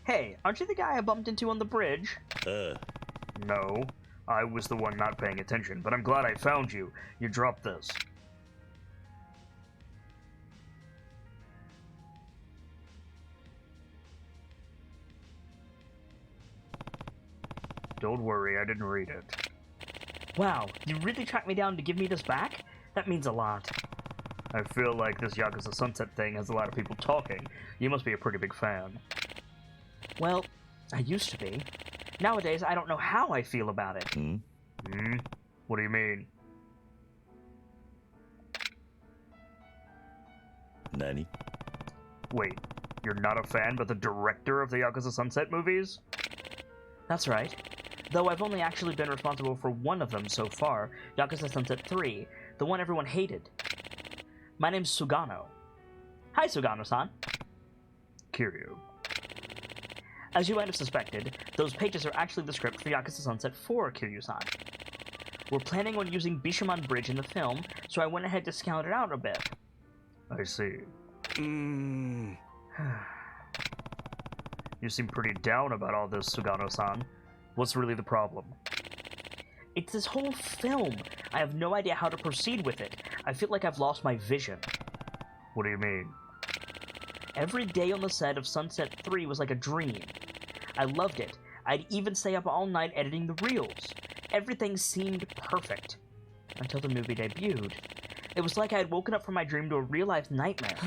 Hey, aren't you the guy I bumped into on the bridge? No. I was the one not paying attention, but I'm glad I found you. You dropped this. Don't worry, I didn't read it. Wow, you really tracked me down to give me this back? That means a lot. I feel like this Yakuza Sunset thing has a lot of people talking. You must be a pretty big fan. Well, I used to be. Nowadays, I don't know how I feel about it. What do you mean? Nani? Wait, you're not a fan but the director of the Yakuza Sunset movies? That's right. Though I've only actually been responsible for one of them so far, Yakuza Sunset 3, the one everyone hated. My name's Sugano. Hi, Sugano-san. Kiryu. As you might have suspected, those pages are actually the script for Yakuza Sunset 4, Kiryu-san. We're planning on using Bishamon Bridge in the film, so I went ahead to scout it out a bit. I see. You seem pretty down about all this, Sugano-san. What's really the problem? It's this whole film. I have no idea how to proceed with it. I feel like I've lost my vision. What do you mean? Every day on the set of Sunset 3 was like a dream. I loved it. I'd even stay up all night editing the reels. Everything seemed perfect. Until the movie debuted. It was like I had woken up from my dream to a real-life nightmare.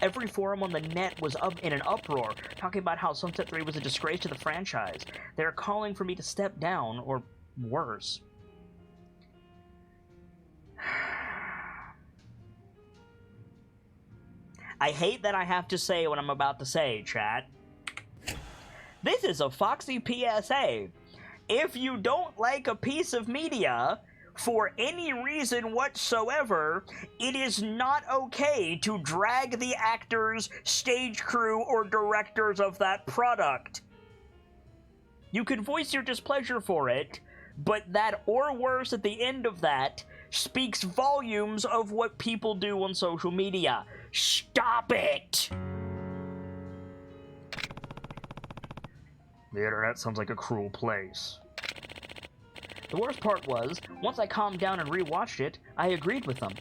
Every forum on the net was up in an uproar, talking about how Sunset 3 was a disgrace to the franchise. They were calling for me to step down, or worse. I hate that I have to say what I'm about to say, chat. This is a Foxy PSA. If you don't like a piece of media, for any reason whatsoever, it is not okay to drag the actors, stage crew, or directors of that product. You can voice your displeasure for it, but that or worse at the end of that speaks volumes of what people do on social media. Stop it! The internet sounds like a cruel place. The worst part was, once I calmed down and rewatched it, I agreed with them.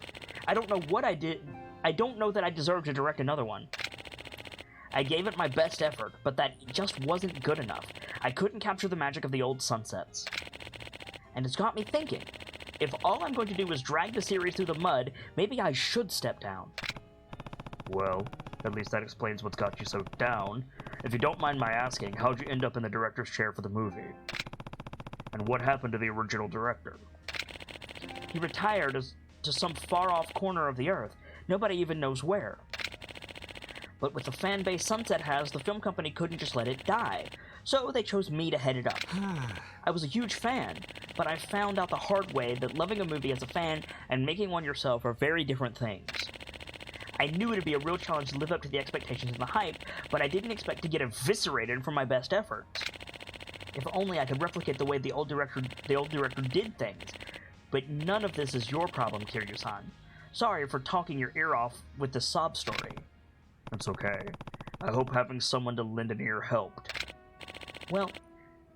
I don't know what I did. I don't know that I deserve to direct another one. I gave it my best effort, but that just wasn't good enough. I couldn't capture the magic of the old Sunsets. And it's got me thinking, if all I'm going to do is drag the series through the mud, maybe I should step down. Well, at least that explains what's got you so down. If you don't mind my asking, how'd you end up in the director's chair for the movie? And what happened to the original director? He retired to some far-off corner of the earth. Nobody even knows where. But with the fan base Sunset has, the film company couldn't just let it die. So they chose me to head it up. I was a huge fan, but I found out the hard way that loving a movie as a fan and making one yourself are very different things. I knew it would be a real challenge to live up to the expectations and the hype, but I didn't expect to get eviscerated for my best efforts. If only I could replicate the way the old director did things. But none of this is your problem, Kiryu-san. Sorry for talking your ear off with the sob story. It's okay. I hope having someone to lend an ear helped. Well,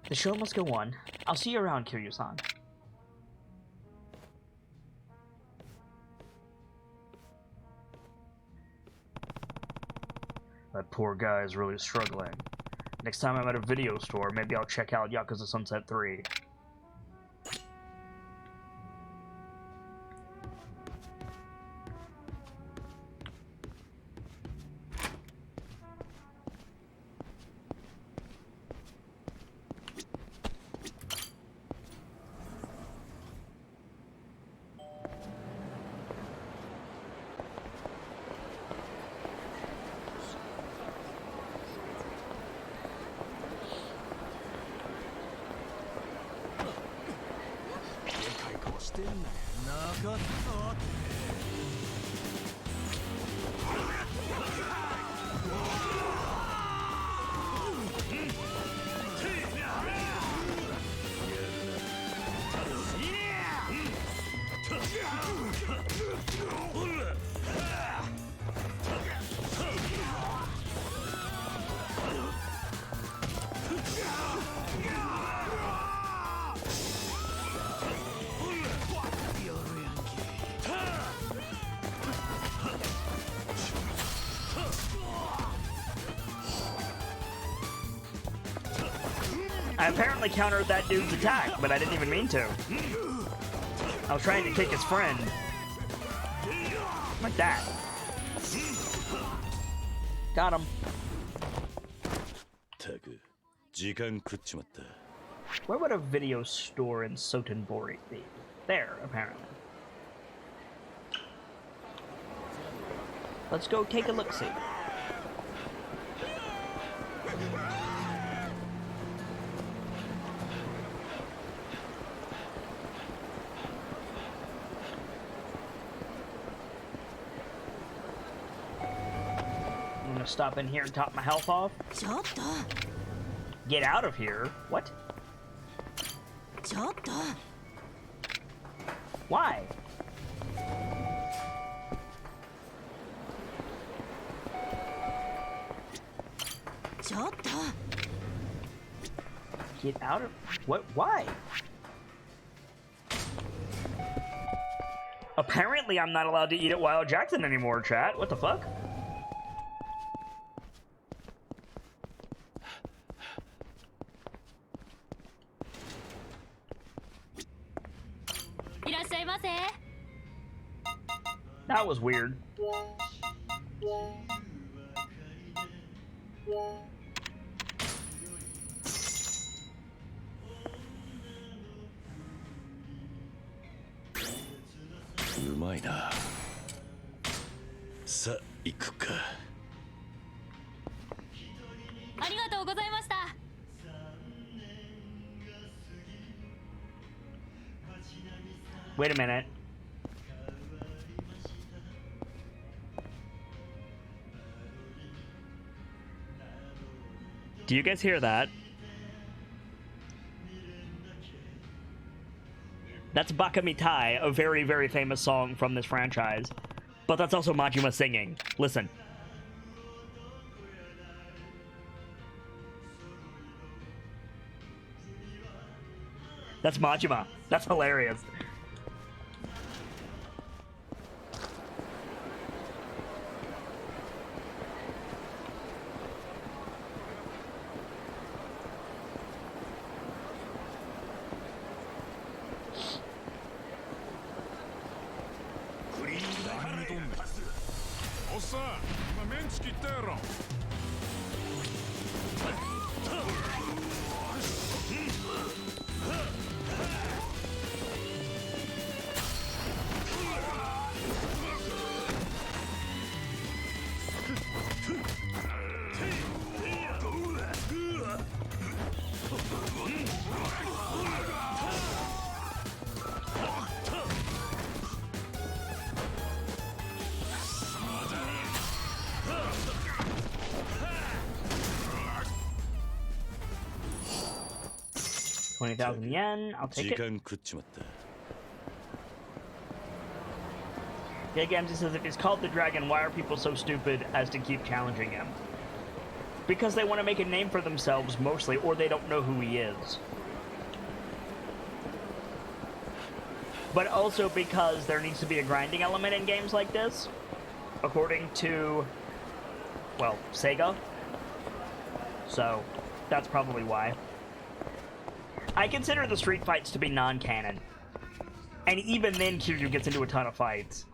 the show must go on. I'll see you around, Kiryu-san. That poor guy is really struggling. Next time I'm at a video store, maybe I'll check out Yakuza Sunset 3. してんなよ。中田ってI apparently countered that dude's attack, but I didn't even mean to. I was trying to kick his friend. Like that. Got him. Where would a video store in Sotenbori be? There, apparently. Let's go take a look-see. I'm gonna stop in here and top my health off. Get out of here? What? Why? Get out of... What? Why? Apparently I'm not allowed to eat at Wild Jackson anymore, chat. What the fuck? That was weird. Wait a minute. Do you guys hear that? That's Baka Mitai, a very, very famous song from this franchise. But that's also Majima singing. Listen. That's Majima. That's hilarious. $20,000 I'll take it. Yeah, Gamzee says, if he's called the dragon, why are people so stupid as to keep challenging him? Because they want to make a name for themselves, mostly, or they don't know who he is. But also because there needs to be a grinding element in games like this, according to, well, Sega. So, that's probably why. I consider the street fights to be non-canon. And even then, Kiryu gets into a ton of fights.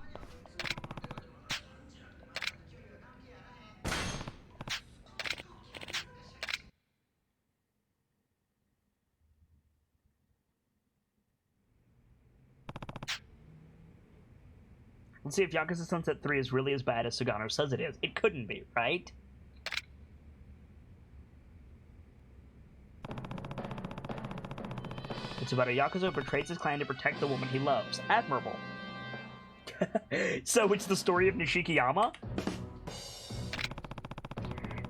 Let's see if Yakuza Sunset 3 is really as bad as Sugano says it is. It couldn't be, right? It's about a Yakuza who betrays his clan to protect the woman he loves. Admirable. So it's the story of Nishikiyama?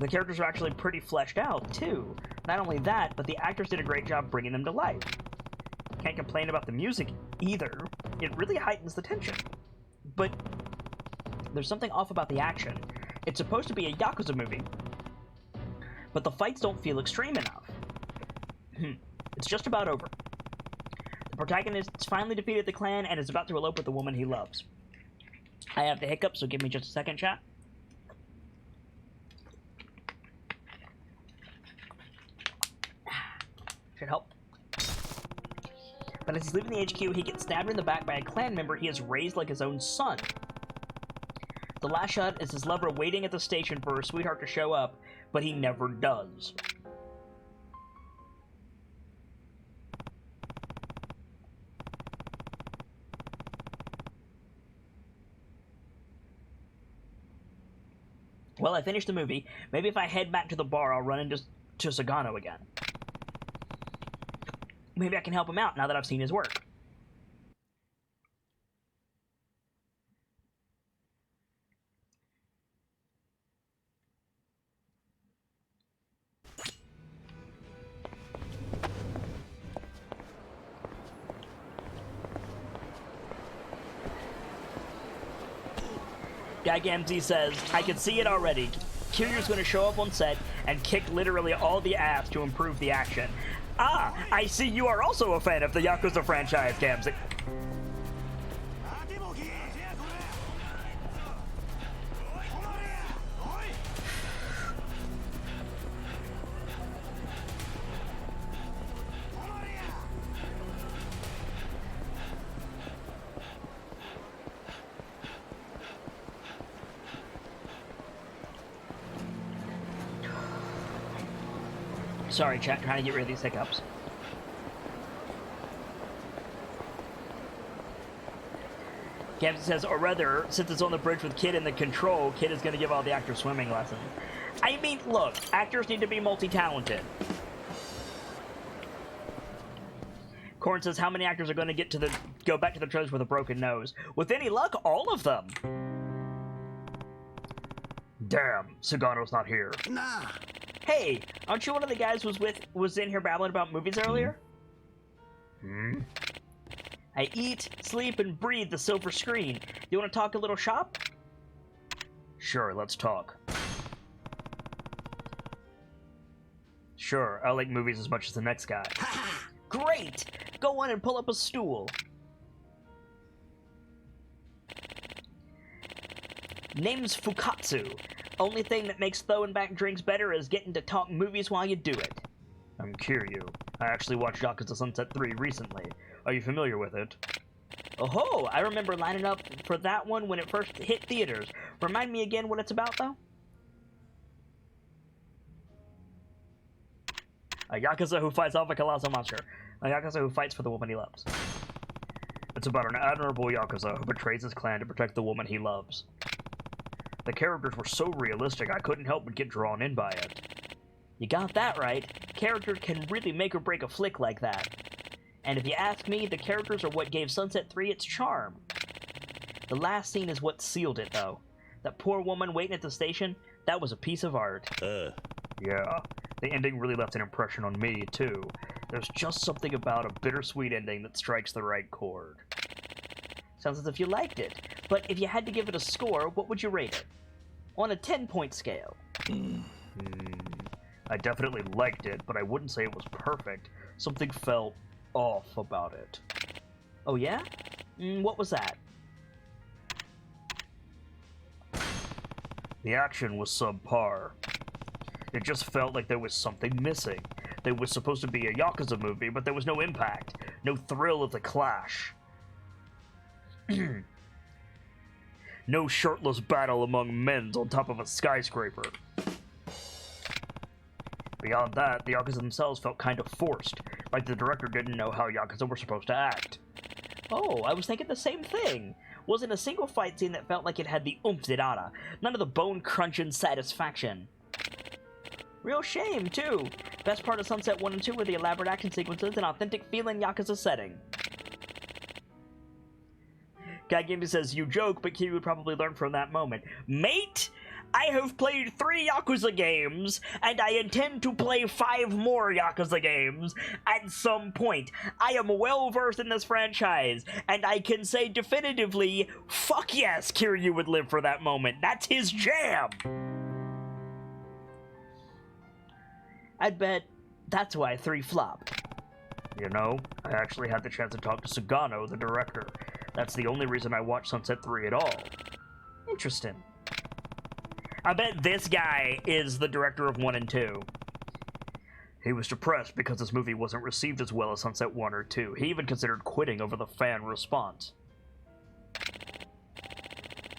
The characters are actually pretty fleshed out, too. Not only that, but the actors did a great job bringing them to life. Can't complain about the music, either. It really heightens the tension. But there's something off about the action. It's supposed to be a Yakuza movie, but the fights don't feel extreme enough. It's just about over. The protagonist finally defeated the clan and is about to elope with the woman he loves. I have the hiccups, so give me just a second, chat. Should help. But as he's leaving the HQ, he gets stabbed in the back by a clan member he has raised like his own son. The last shot is his lover waiting at the station for her sweetheart to show up, but he never does. Well, I finished the movie. Maybe if I head back to the bar, I'll run into Sagano again. Maybe I can help him out now that I've seen his work. Gigamzy says, I can see it already. Kiryu's going to show up on set and kick literally all the ass to improve the action. Ah, I see you are also a fan of the Yakuza franchise, Gamzy. Sorry, chat, trying to get rid of these hiccups. Captain says, or rather, since it's on the bridge with Kid in the control, Kid is going to give all the actors swimming lessons. I mean, look, actors need to be multi-talented. Corn says, how many actors are going to go back to the trailers with a broken nose? With any luck, all of them. Damn, Sagano's not here. Nah. Hey, aren't you one of the guys was in here babbling about movies earlier? I eat, sleep, and breathe the silver screen. You want to talk a little shop? Sure, let's talk. Sure, I like movies as much as the next guy. Great! Go on and pull up a stool. Name's Fukatsu. Only thing that makes throwing back drinks better is getting to talk movies while you do it. I'm Kiryu. I actually watched Yakuza Sunset 3 recently. Are you familiar with it? Oh-ho! I remember lining up for that one when it first hit theaters. Remind me again what it's about, though? A Yakuza who fights off a colossal monster. A Yakuza who fights for the woman he loves. It's about an admirable Yakuza who betrays his clan to protect the woman he loves. The characters were so realistic, I couldn't help but get drawn in by it. You got that right. Characters can really make or break a flick like that. And if you ask me, the characters are what gave Sunset 3 its charm. The last scene is what sealed it, though. That poor woman waiting at the station, that was a piece of art. Yeah, the ending really left an impression on me, too. There's just something about a bittersweet ending that strikes the right chord. Sounds as if you liked it, but if you had to give it a score, what would you rate it? On a 10-point scale. I definitely liked it, but I wouldn't say it was perfect. Something felt off about it. Oh yeah? What was that? The action was subpar. It just felt like there was something missing. There was supposed to be a Yakuza movie, but there was no impact, no thrill of the clash. No shirtless battle among men on top of a skyscraper. Beyond that, the Yakuza themselves felt kind of forced, like the director didn't know how Yakuza were supposed to act. Oh, I was thinking the same thing. Wasn't a single fight scene that felt like it had the oomph de dada, none of the bone-crunching satisfaction. Real shame, too. Best part of Sunset 1 and 2 were the elaborate action sequences and authentic feeling Yakuza setting. Guy Gaming says, you joke, but Kiryu would probably learn from that moment. Mate, I have played 3 Yakuza games, and I intend to play 5 more Yakuza games at some point. I am well versed in this franchise, and I can say definitively, fuck yes, Kiryu would live for that moment. That's his jam! I'd bet that's why 3 flopped. You know, I actually had the chance to talk to Sugano, the director. That's the only reason I watched Sunset 3 at all. Interesting. I bet this guy is the director of 1 and 2. He was depressed because this movie wasn't received as well as Sunset 1 or 2. He even considered quitting over the fan response.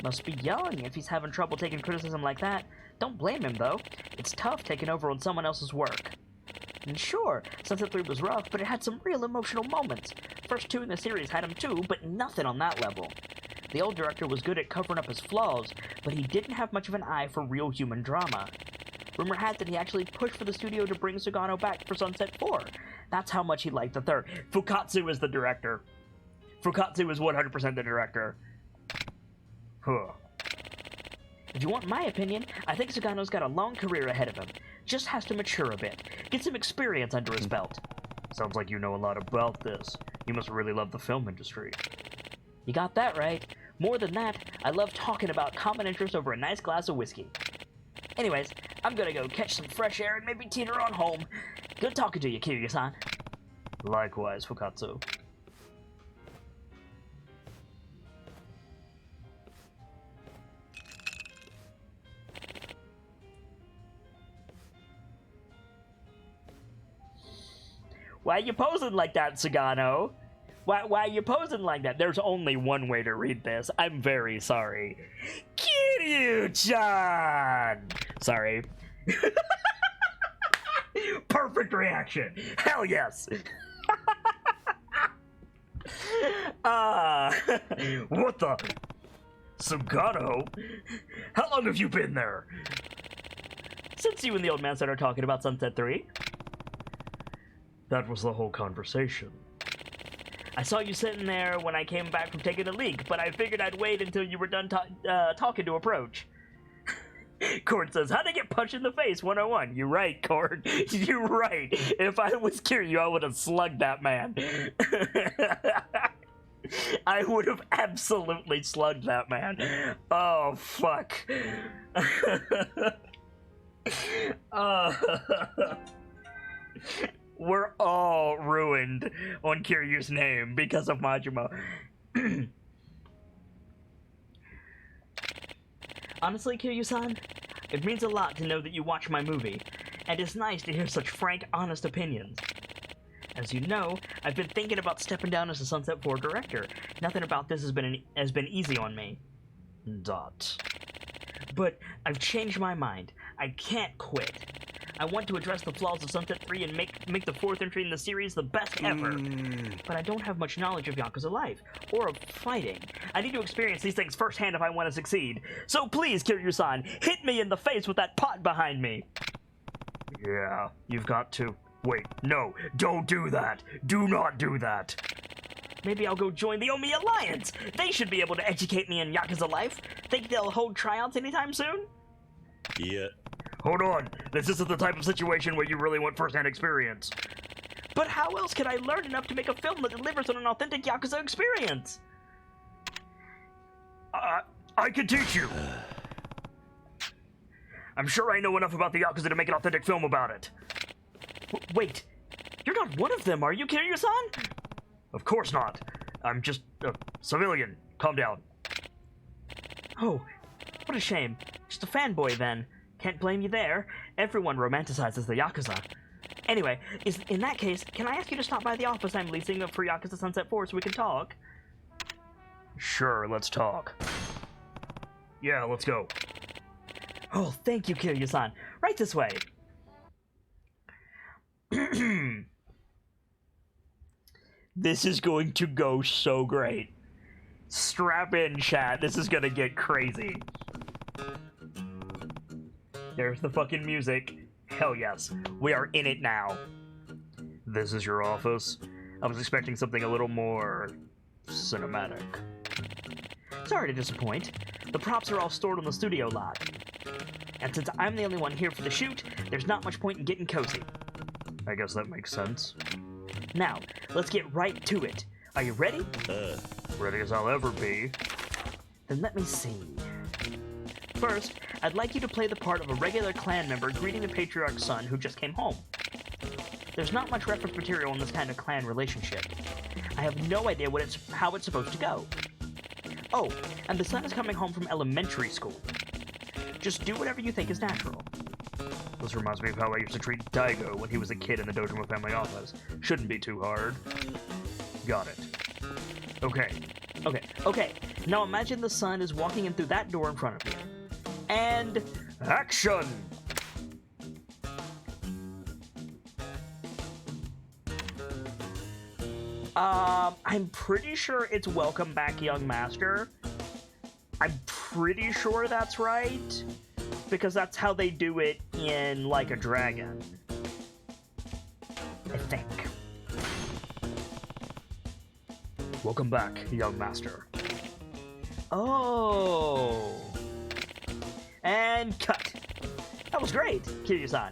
Must be young if he's having trouble taking criticism like that. Don't blame him, though. It's tough taking over on someone else's work. And sure, Sunset 3 was rough, but it had some real emotional moments. First 2 in the series had them too, but nothing on that level. The old director was good at covering up his flaws, but he didn't have much of an eye for real human drama. Rumor had that he actually pushed for the studio to bring Sugano back for Sunset 4. That's how much he liked the third. Fukatsu is the director. Fukatsu is 100% the director. Huh. If you want my opinion, I think Sugano's got a long career ahead of him. Just has to mature a bit. Get some experience under his belt. Sounds like you know a lot about this. You must really love the film industry. You got that right. More than that, I love talking about common interests over a nice glass of whiskey. Anyways, I'm gonna go catch some fresh air and maybe teeter on home. Good talking to you, Kiryu-san. Likewise, Fukatsu. Why are you posing like that, Sugano? Why are you posing like that? There's only one way to read this. I'm very sorry. Kiryu-chan! Sorry. Perfect reaction. Hell yes. What the? Sugano? How long have you been there? Since you and the old man started talking about Sunset 3. That was the whole conversation. I saw you sitting there when I came back from taking a leak, but I figured I'd wait until you were done talking to approach. Cord says, how'd I get punched in the face? 101. You're right, Cord. You're right. If I was Kiryu, I would have slugged that man. I would have absolutely slugged that man. Oh, fuck. We're all ruined on Kiryu's name because of Majima. Honestly, Kiryu-san, it means a lot to know that you watch my movie, and it's nice to hear such frank, honest opinions. As you know, I've been thinking about stepping down as a Sunset 4 director. Nothing about this has been easy on me. But I've changed my mind. I can't quit. I want to address the flaws of Sunset 3 and make the 4th entry in the series the best ever. But I don't have much knowledge of Yakuza life, or of fighting. I need to experience these things firsthand if I want to succeed. So please, Kiryu-san, hit me in the face with that pot behind me. Yeah, you've got to. Wait, no, don't do that. Do not do that. Maybe I'll go join the Omi Alliance. They should be able to educate me in Yakuza life. Think they'll hold tryouts anytime soon? Yeah. Hold on, this isn't the type of situation where you really want first-hand experience. But how else can I learn enough to make a film that delivers on an authentic Yakuza experience? I can teach you. I'm sure I know enough about the Yakuza to make an authentic film about it. Wait, you're not one of them, are you, Kiryu-san? Of course not. I'm just a civilian. Calm down. Oh, what a shame. Just a fanboy, then. Can't blame you there. Everyone romanticizes the Yakuza. Anyway, in that case, can I ask you to stop by the office I'm leasing for Yakuza Sunset 4 so we can talk? Sure, let's talk. Yeah, let's go. Oh, thank you, Kiryu-san. Right this way. This is going to go so great. Strap in, chat. This is gonna get crazy. There's the fucking music. hell yes. We are in it now. This is your office? I was expecting something a little more cinematic. Sorry to disappoint. The props are all stored on the studio lot. And since I'm the only one here for the shoot, there's not much point in getting cozy. I guess that makes sense. Now, let's get right to it. Are you ready? Ready as I'll ever be. Then let me see. First, I'd like you to play the part of a regular clan member greeting the patriarch's son who just came home. There's not much reference material in this kind of clan relationship. I have no idea how it's supposed to go. Oh, and the son is coming home from elementary school. Just do whatever you think is natural. This reminds me of how I used to treat Daigo when he was a kid in the Dojima family office. Shouldn't be too hard. Got it. Okay. Now imagine the son is walking in through that door in front of you. And action! I'm pretty sure it's welcome back, young master. I'm pretty sure that's right. Because that's how they do it in Like a Dragon. I think. Welcome back, young master. Oh. And cut. That was great, Kiryu-san.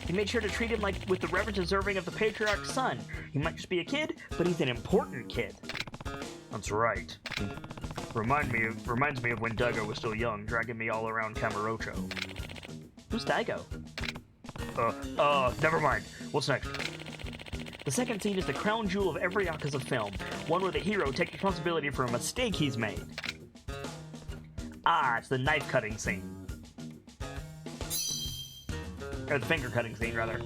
He made sure to treat him with the reverence deserving of the patriarch's son. He might just be a kid, but he's an important kid. That's right. Reminds me of when Daigo was still young, dragging me all around Kamurocho. Who's Daigo? Never mind. What's next? The second scene is the crown jewel of every Yakuza film, one where the hero takes responsibility for a mistake he's made. Ah, it's the knife-cutting scene. Or the finger-cutting scene, rather.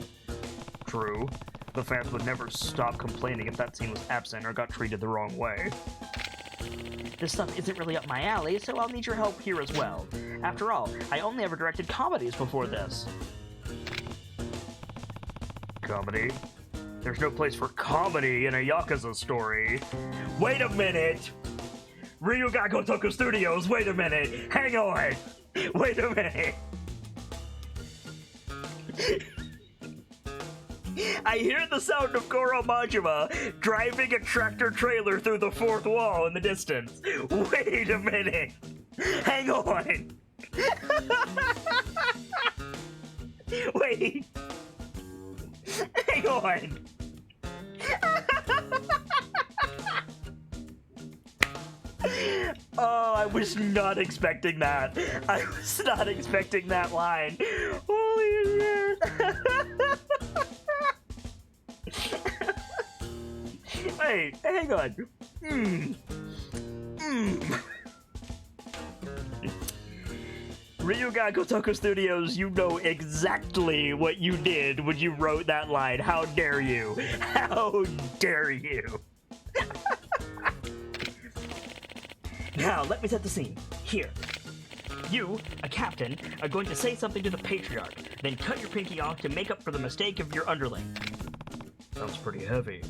True. The fans would never stop complaining if that scene was absent or got treated the wrong way. This stuff isn't really up my alley, so I'll need your help here as well. After all, I only ever directed comedies before this. Comedy? There's no place for comedy in a Yakuza story. Wait a minute! Ryuga Gotoku Studios, wait a minute! Hang on! Wait a minute! I hear the sound of Goro Majima driving a tractor trailer through the fourth wall in the distance. Wait a minute! Hang on! Wait! Hang on! Oh, I was not expecting that. I was not expecting that line. Holy shit. Wait, hang on. Ryuga Gotoku Studios, you know exactly what you did when you wrote that line. How dare you? How dare you? Now, let me set the scene. Here. You, a captain, are going to say something to the patriarch, then cut your pinky off to make up for the mistake of your underling. Sounds pretty heavy.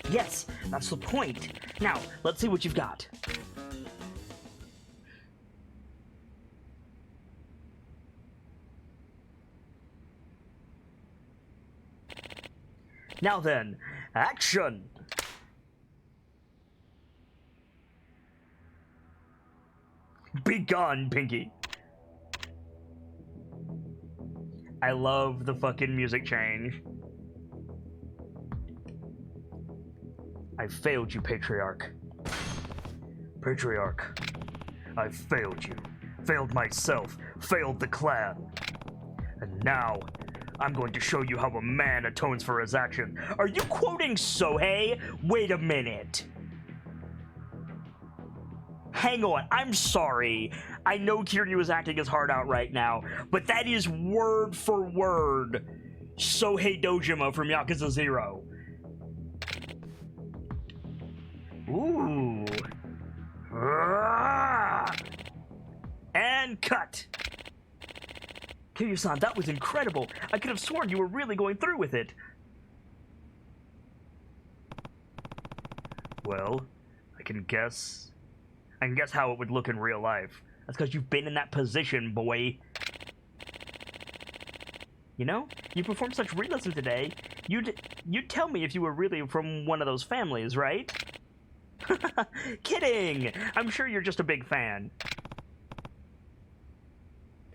Yes, that's the point. Now, let's see what you've got. Now then, action! Be gone, Pinky. I love the fucking music change. I failed you, Patriarch. Patriarch, I failed you. Failed myself. Failed the clan. And now, I'm going to show you how a man atones for his action. Are you quoting Sohei? Wait a minute. Hang on, I'm sorry. I know Kiryu is acting his heart out right now, but that is word for word Sohei Dojima from Yakuza 0. Ooh. And cut. Kiryu-san, that was incredible. I could have sworn you were really going through with it. Well, I can guess how it would look in real life. That's because you've been in that position, boy. You know, you performed such realism today. You'd tell me if you were really from one of those families, right? Kidding! I'm sure you're just a big fan.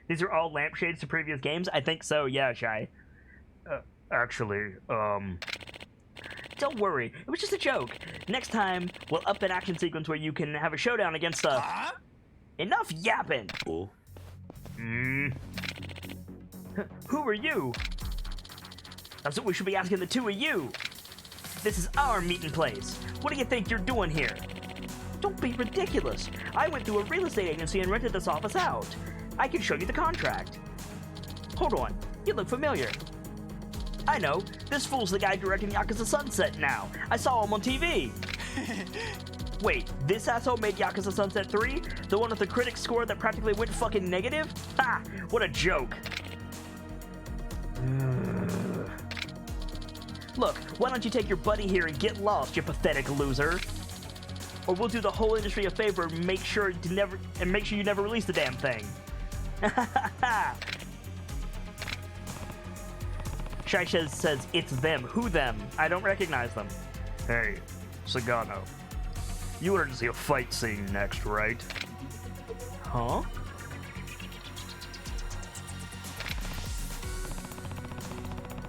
These are all lampshades to previous games? I think so, yeah, Shy. Actually, Don't worry, it was just a joke. Next time, we'll up an action sequence where you can have a showdown against a... Enough yapping! Oh? Who are you? That's what we should be asking the two of you. This is our meeting place. What do you think you're doing here? Don't be ridiculous. I went through a real estate agency and rented this office out. I can show you the contract. Hold on, you look familiar. I know, this fool's the guy directing Yakuza Sunset now. I saw him on TV. Wait, this asshole made Yakuza Sunset 3? The one with the critics score that practically went fucking negative? Ha! What a joke. Look, why don't you take your buddy here and get lost, you pathetic loser? Or we'll do the whole industry a favor and make sure you never release the damn thing. Shai says it's them. Who them? I don't recognize them. Hey, Sagano. You wanted to see a fight scene next, right? Huh?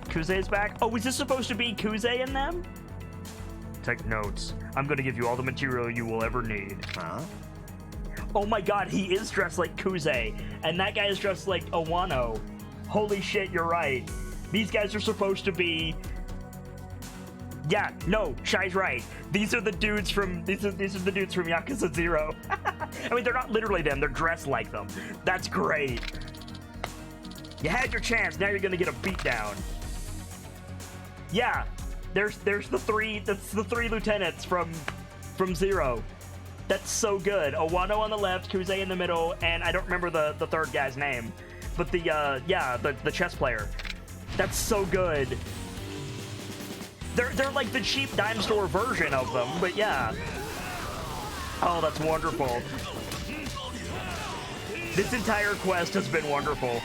Kuze's back? Oh, is this supposed to be Kuze and them? Take notes. I'm gonna give you all the material you will ever need. Huh? Oh my god, he is dressed like Kuze, and that guy is dressed like Owano. Holy shit, you're right. These guys are supposed to be... Yeah, no, Shai's right. These are the dudes from Yakuza 0. I mean, they're not literally them, they're dressed like them. That's great. You had your chance, now you're gonna get a beatdown. Yeah, there's the three lieutenants from 0. That's so good. Owano on the left, Kuze in the middle, and I don't remember the third guy's name. But the chess player. That's so good. They're like the cheap dime store version of them, but yeah. Oh, that's wonderful. This entire quest has been wonderful.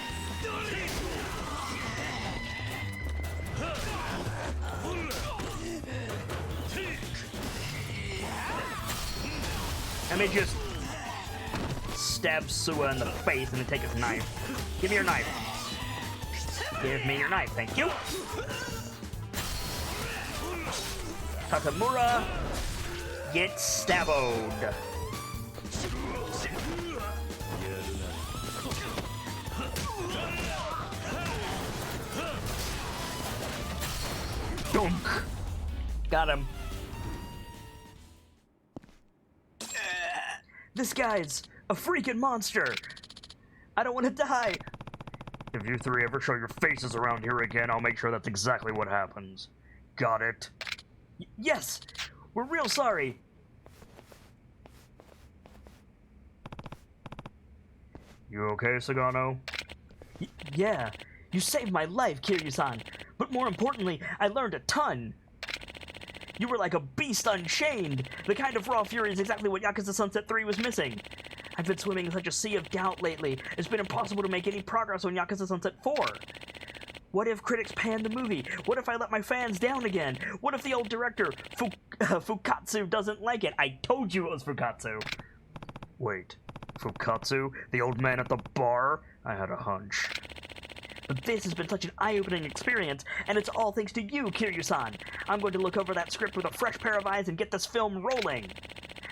Let me just stab Suwa in the face and then take his knife. Give me your knife. Give me your knife, thank you. Takamura, get stabboed. Dunk. Got him. This guy's a freaking monster. I don't want to die. If you three ever show your faces around here again, I'll make sure that's exactly what happens. Got it? Yes! We're real sorry! You okay, Sagano? Yeah, you saved my life, Kiryu-san. But more importantly, I learned a ton. You were like a beast unchained. The kind of raw fury is exactly what Yakuza Sunset 3 was missing. I've been swimming in such a sea of doubt lately. It's been impossible to make any progress on Yakuza Sunset 4. What if critics pan the movie? What if I let my fans down again? What if the old director, Fukatsu, doesn't like it? I told you it was Fukatsu. Wait, Fukatsu? The old man at the bar? I had a hunch. But this has been such an eye-opening experience, and it's all thanks to you, Kiryu-san. I'm going to look over that script with a fresh pair of eyes and get this film rolling.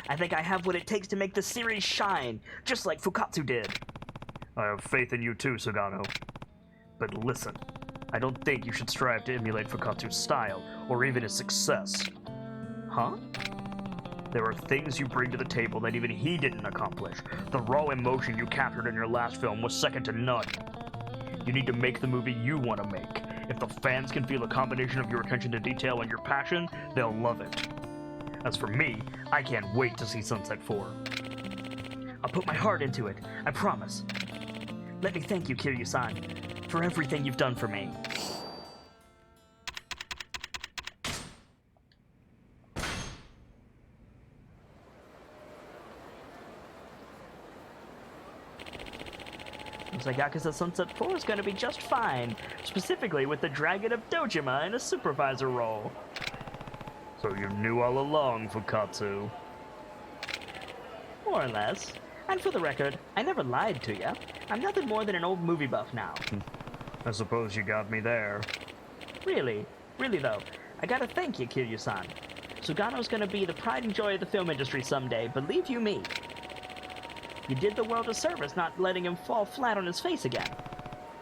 I think I have what it takes to make this series shine, just like Fukatsu did. I have faith in you too, Sagano. But listen, I don't think you should strive to emulate Fukatsu's style, or even his success. Huh? There are things you bring to the table that even he didn't accomplish. The raw emotion you captured in your last film was second to none. You need to make the movie you want to make. If the fans can feel a combination of your attention to detail and your passion, they'll love it. As for me, I can't wait to see Sunset 4. I'll put my heart into it, I promise. Let me thank you, Kiryu-san, for everything you've done for me. Looks like Yakuza Sunset 4 is gonna be just fine, specifically with the Dragon of Dojima in a supervisor role. So you knew all along, Fukatsu. More or less. And for the record, I never lied to you. I'm nothing more than an old movie buff now. I suppose you got me there. Really though, I gotta thank you, Kiryu-san. Sugano's gonna be the pride and joy of the film industry someday, believe you me. You did the world a service not letting him fall flat on his face again.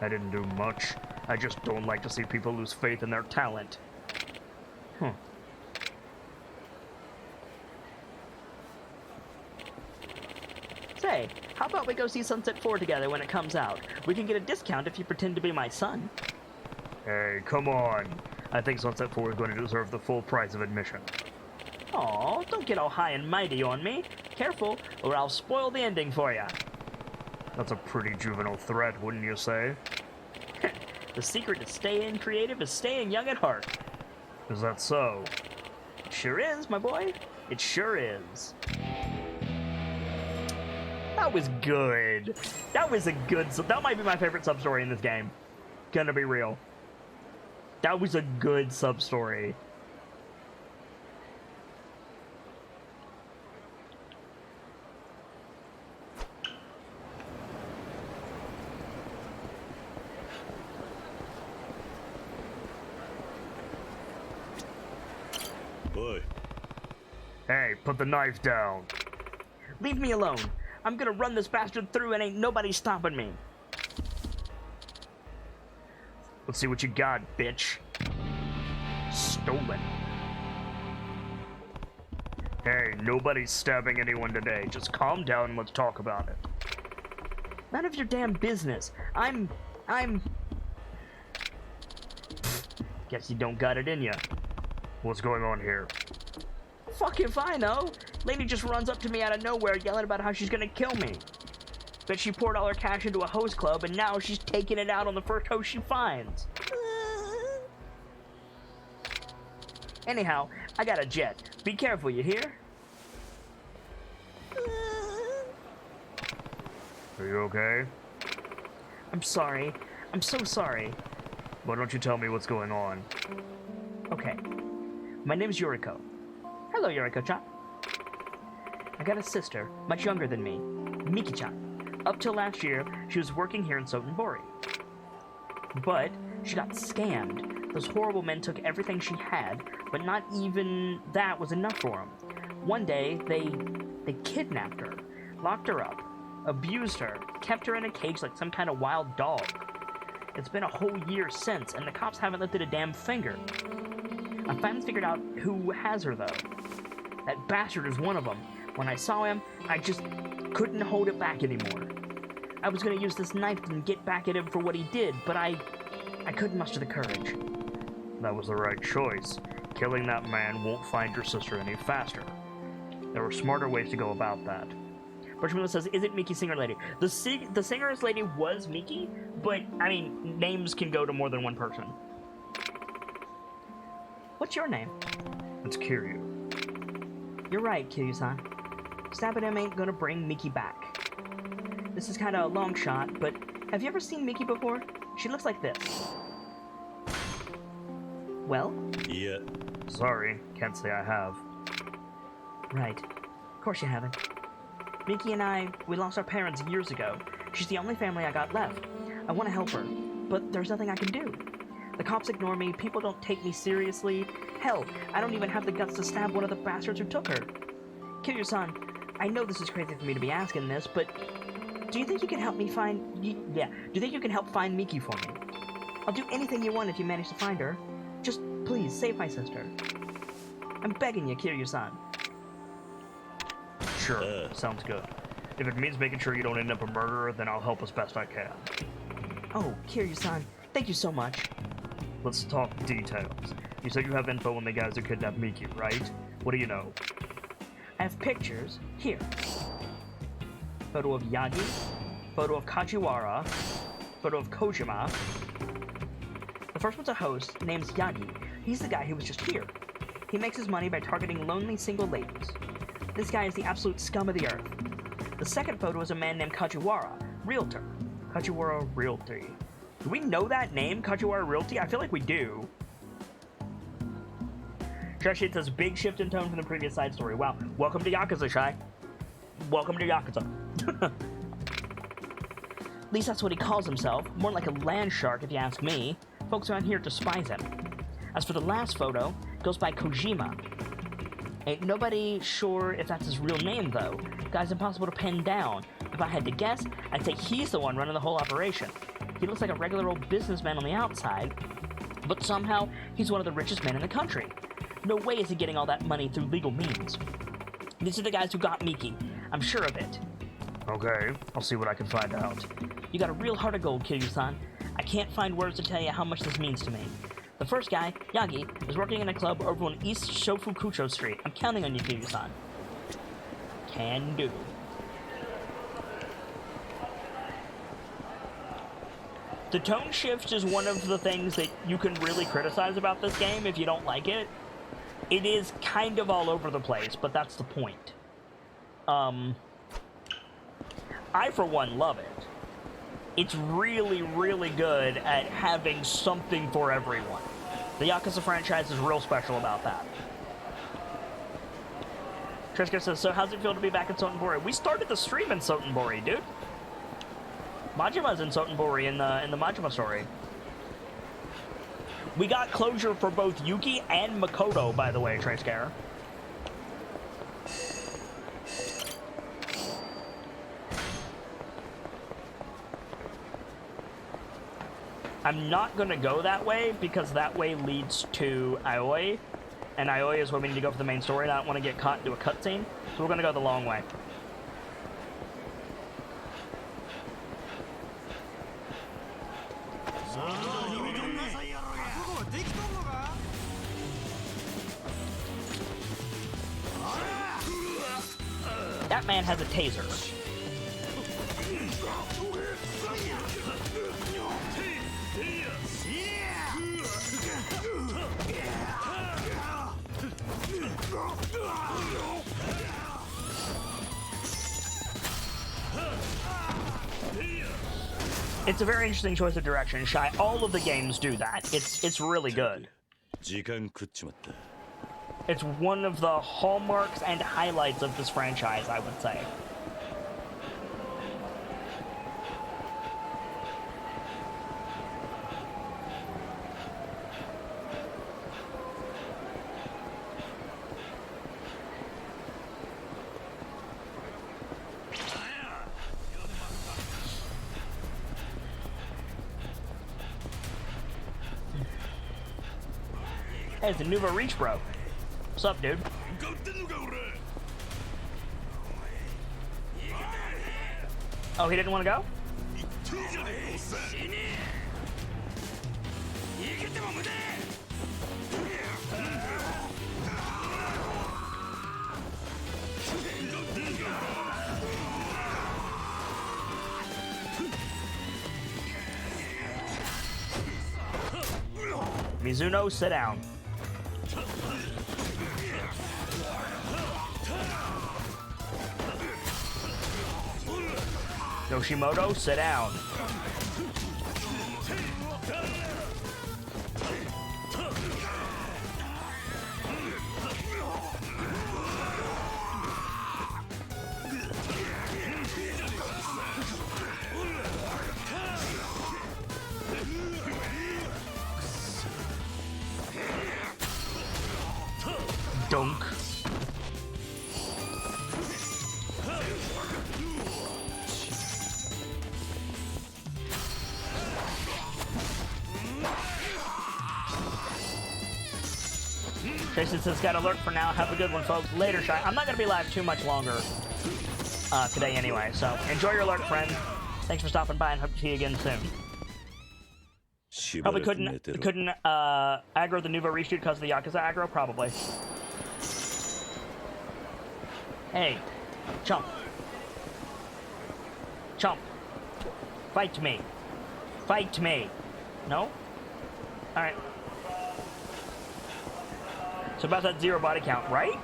I didn't do much. I just don't like to see people lose faith in their talent. Say, how about we go see Sunset 4 together when it comes out? We can get a discount if you pretend to be my son. Hey, come on. I think Sunset 4 is going to deserve the full price of admission. Aw, don't get all high and mighty on me. Careful, or I'll spoil the ending for ya. That's a pretty juvenile threat, wouldn't you say? The secret to staying creative is staying young at heart. Is that so? It sure is, my boy. It sure is. That was good. That was a good... That might be my favorite sub-story in this game. Gonna be real. That was a good sub-story. Boy. Hey, put the knife down. Leave me alone. I'm gonna run this bastard through and ain't nobody stopping me. Let's see what you got, bitch. Stolen. Hey, nobody's stabbing anyone today. Just calm down and let's talk about it. None of your damn business. I'm... Guess you don't got it in ya. What's going on here? Fuck if I know. Lady just runs up to me out of nowhere yelling about how she's gonna kill me. Bet she poured all her cash into a host club and now she's taking it out on the first host she finds. Anyhow, I got a jet. Be careful, you hear? Are you okay? I'm sorry. I'm so sorry. Why don't you tell me what's going on? Okay. My name's Yuriko. Hello, Yuriko-chan. I got a sister, much younger than me, Miki-chan. Up till last year, she was working here in Sotenbori. But she got scammed. Those horrible men took everything she had, but not even that was enough for them. One day, they kidnapped her, locked her up, abused her, kept her in a cage like some kind of wild dog. It's been a whole year since, and the cops haven't lifted a damn finger. I finally figured out who has her, though. That bastard is one of them. When I saw him, I just couldn't hold it back anymore. I was gonna use this knife and get back at him for what he did, but I couldn't muster the courage. That was the right choice. Killing that man won't find your sister any faster. There were smarter ways to go about that. Birchmiller says, is it Miki Singer Lady? The Singer's Lady was Miki, but, I mean, names can go to more than one person. What's your name? It's Kiryu. You're right, Kiryu-san. Stabbing him ain't gonna bring Miki back. This is kinda a long shot, but have you ever seen Miki before? She looks like this. Well? Yeah. Sorry, can't say I have. Right. Of course you haven't. Miki and we lost our parents years ago. She's the only family I got left. I want to help her, but there's nothing I can do. The cops ignore me, people don't take me seriously. Hell, I don't even have the guts to stab one of the bastards who took her. Kiryu-san, I know this is crazy for me to be asking this, but do you think you can help me find... do you think you can help find Miki for me? I'll do anything you want if you manage to find her. Just, please, save my sister. I'm begging you, Kiryu-san. Sure, sounds good. If it means making sure you don't end up a murderer, then I'll help as best I can. Oh, Kiryu-san, thank you so much. Let's talk details. You said you have info on the guys who kidnapped Miki, right? What do you know? I have pictures. Here. Photo of Yagi. Photo of Kajiwara. Photo of Kojima. The first one's a host, name's Yagi. He's the guy who was just here. He makes his money by targeting lonely single ladies. This guy is the absolute scum of the earth. The second photo is a man named Kajiwara, realtor. Kajiwara Realty. Do we know that name, Kajiwara Realty? I feel like we do. It says big shift in tone from the previous side story. Wow. Welcome to Yakuza, Shy. Welcome to Yakuza. At least that's what he calls himself. More like a land shark, if you ask me. Folks around here despise him. As for the last photo, it goes by Kojima. Ain't nobody sure if that's his real name, though. The guy's impossible to pin down. If I had to guess, I'd say he's the one running the whole operation. He looks like a regular old businessman on the outside, but somehow he's one of the richest men in the country. No way is he getting all that money through legal means. These are the guys who got Miki. I'm sure of it. Okay, I'll see what I can find out. You got a real heart of gold, Kiryu-san. I can't find words to tell you how much this means to me. The first guy, Yagi, is working in a club over on East Shofukucho Street. I'm counting on you, Kiryu-san. Can do. The tone shift is one of the things that you can really criticize about this game if you don't like it. It is kind of all over the place, but that's the point. I, for one, love it. It's really, really good at having something for everyone. The Yakuza franchise is real special about that. Triska says, so how's it feel to be back in Sotenbori? We started the stream in Sotenbori, dude. Majima's in Sotenbori in the Majima story. We got closure for both Yuki and Makoto, by the way, Trayscare. I'm not going to go that way, because that way leads to Aoi. And Aoi is where we need to go for the main story, and I don't want to get caught into a cutscene. So we're going to go the long way. That man has a taser. It's a very interesting choice of direction, Shy. All of the games do that. It's really good. It's one of the hallmarks and highlights of this franchise, I would say. Hey, it's a Nuva Reach, bro. What's up, dude? Oh, he didn't want to go? Mizuno, sit down. Yoshimoto, sit down. Dunk. Jason says, got alert for now. Have a good one, folks. Later, Shy. I'm not going to be live too much longer today anyway, so enjoy your alert, friend. Thanks for stopping by, and hope to see you again soon. Probably couldn't aggro the Nuva reshoot because of the Yakuza aggro? Probably. Hey, chump. Chump. Fight me. Fight me. No? Alright. So about that 0 body count, right?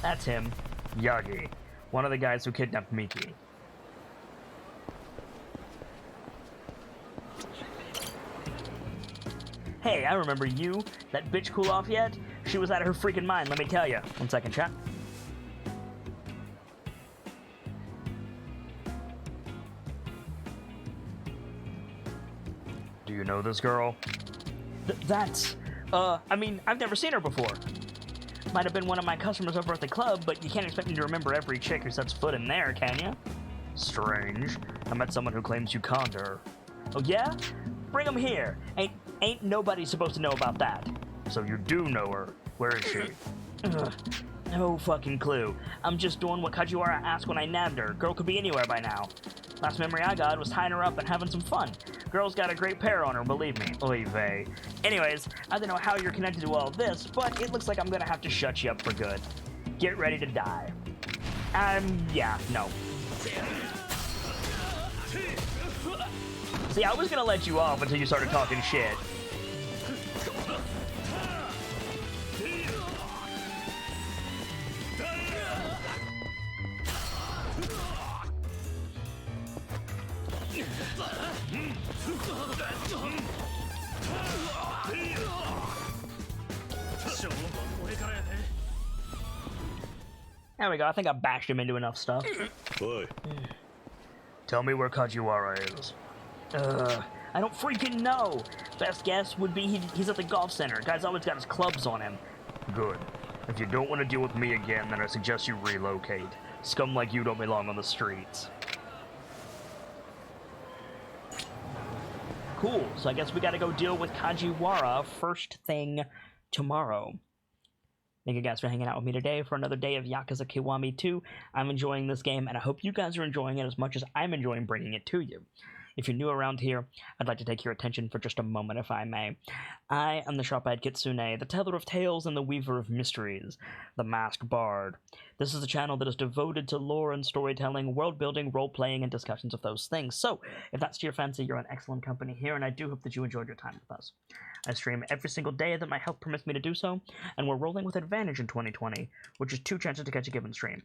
That's him. Yagi. One of the guys who kidnapped Miki. Hey, I remember you. That bitch cool off yet? She was out of her freaking mind, let me tell you. 1 second, chat. Do you know this girl? I mean, I've never seen her before. Might have been one of my customers over at the club, but you can't expect me to remember every chick who sets foot in there, can you? Strange. I met someone who claims you conned her. Oh yeah? Bring him here. Ain't nobody supposed to know about that. So you do know her. Where is she? Ugh, no fucking clue. I'm just doing what Kajiwara asked when I nabbed her. Girl could be anywhere by now. Last memory I got was tying her up and having some fun. Girl's got a great pair on her, believe me. Oy vey. Anyways, I don't know how you're connected to all this, but it looks like I'm gonna have to shut you up for good. Get ready to die. Yeah, no. See, I was gonna let you off until you started talking shit. There we go. I think I bashed him into enough stuff. Oi. Tell me where Kajiwara is. I don't freaking know. Best guess would be he's at the golf center. Guy's always got his clubs on him. Good. If you don't want to deal with me again, then I suggest you relocate. Scum like you don't belong on the streets. Cool. So I guess we gotta go deal with Kajiwara first thing tomorrow. Thank you guys for hanging out with me today for another day of Yakuza Kiwami 2. I'm enjoying this game, and I hope you guys are enjoying it as much as I'm enjoying bringing it to you. If you're new around here, I'd like to take your attention for just a moment, if I may. I am the sharp-eyed Kitsune, the teller of tales and the weaver of mysteries, the masked bard. This is a channel that is devoted to lore and storytelling, world-building, role-playing, and discussions of those things. So, if that's to your fancy, you're in excellent company here, and I do hope that you enjoyed your time with us. I stream every single day that my health permits me to do so, and we're rolling with advantage in 2020, which is 2 chances to catch a given stream.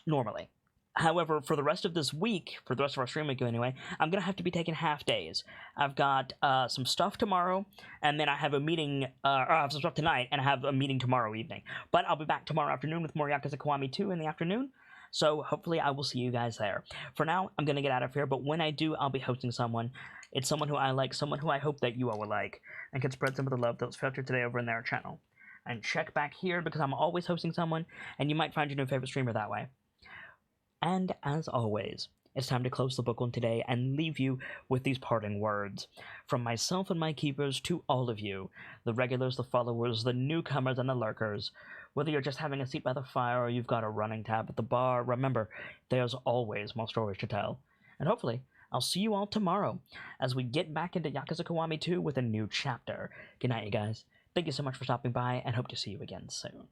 Normally. However, for the rest of this week, for the rest of our stream week anyway, I'm going to have to be taking half days. I've got some stuff tomorrow, and then I have a meeting, or I have some stuff tonight, and I have a meeting tomorrow evening. But I'll be back tomorrow afternoon with more Yakuza Kiwami 2 in the afternoon, so hopefully I will see you guys there. For now, I'm going to get out of here, but when I do, I'll be hosting someone. It's someone who I like, someone who I hope that you all will like, and can spread some of the love that was filtered today over in their channel. And check back here, because I'm always hosting someone, and you might find your new favorite streamer that way. And as always, it's time to close the book on today and leave you with these parting words. From myself and my keepers to all of you, the regulars, the followers, the newcomers, and the lurkers. Whether you're just having a seat by the fire or you've got a running tab at the bar, remember, there's always more stories to tell. And hopefully, I'll see you all tomorrow as we get back into Yakuza Kiwami 2 with a new chapter. Good night, you guys. Thank you so much for stopping by, and hope to see you again soon.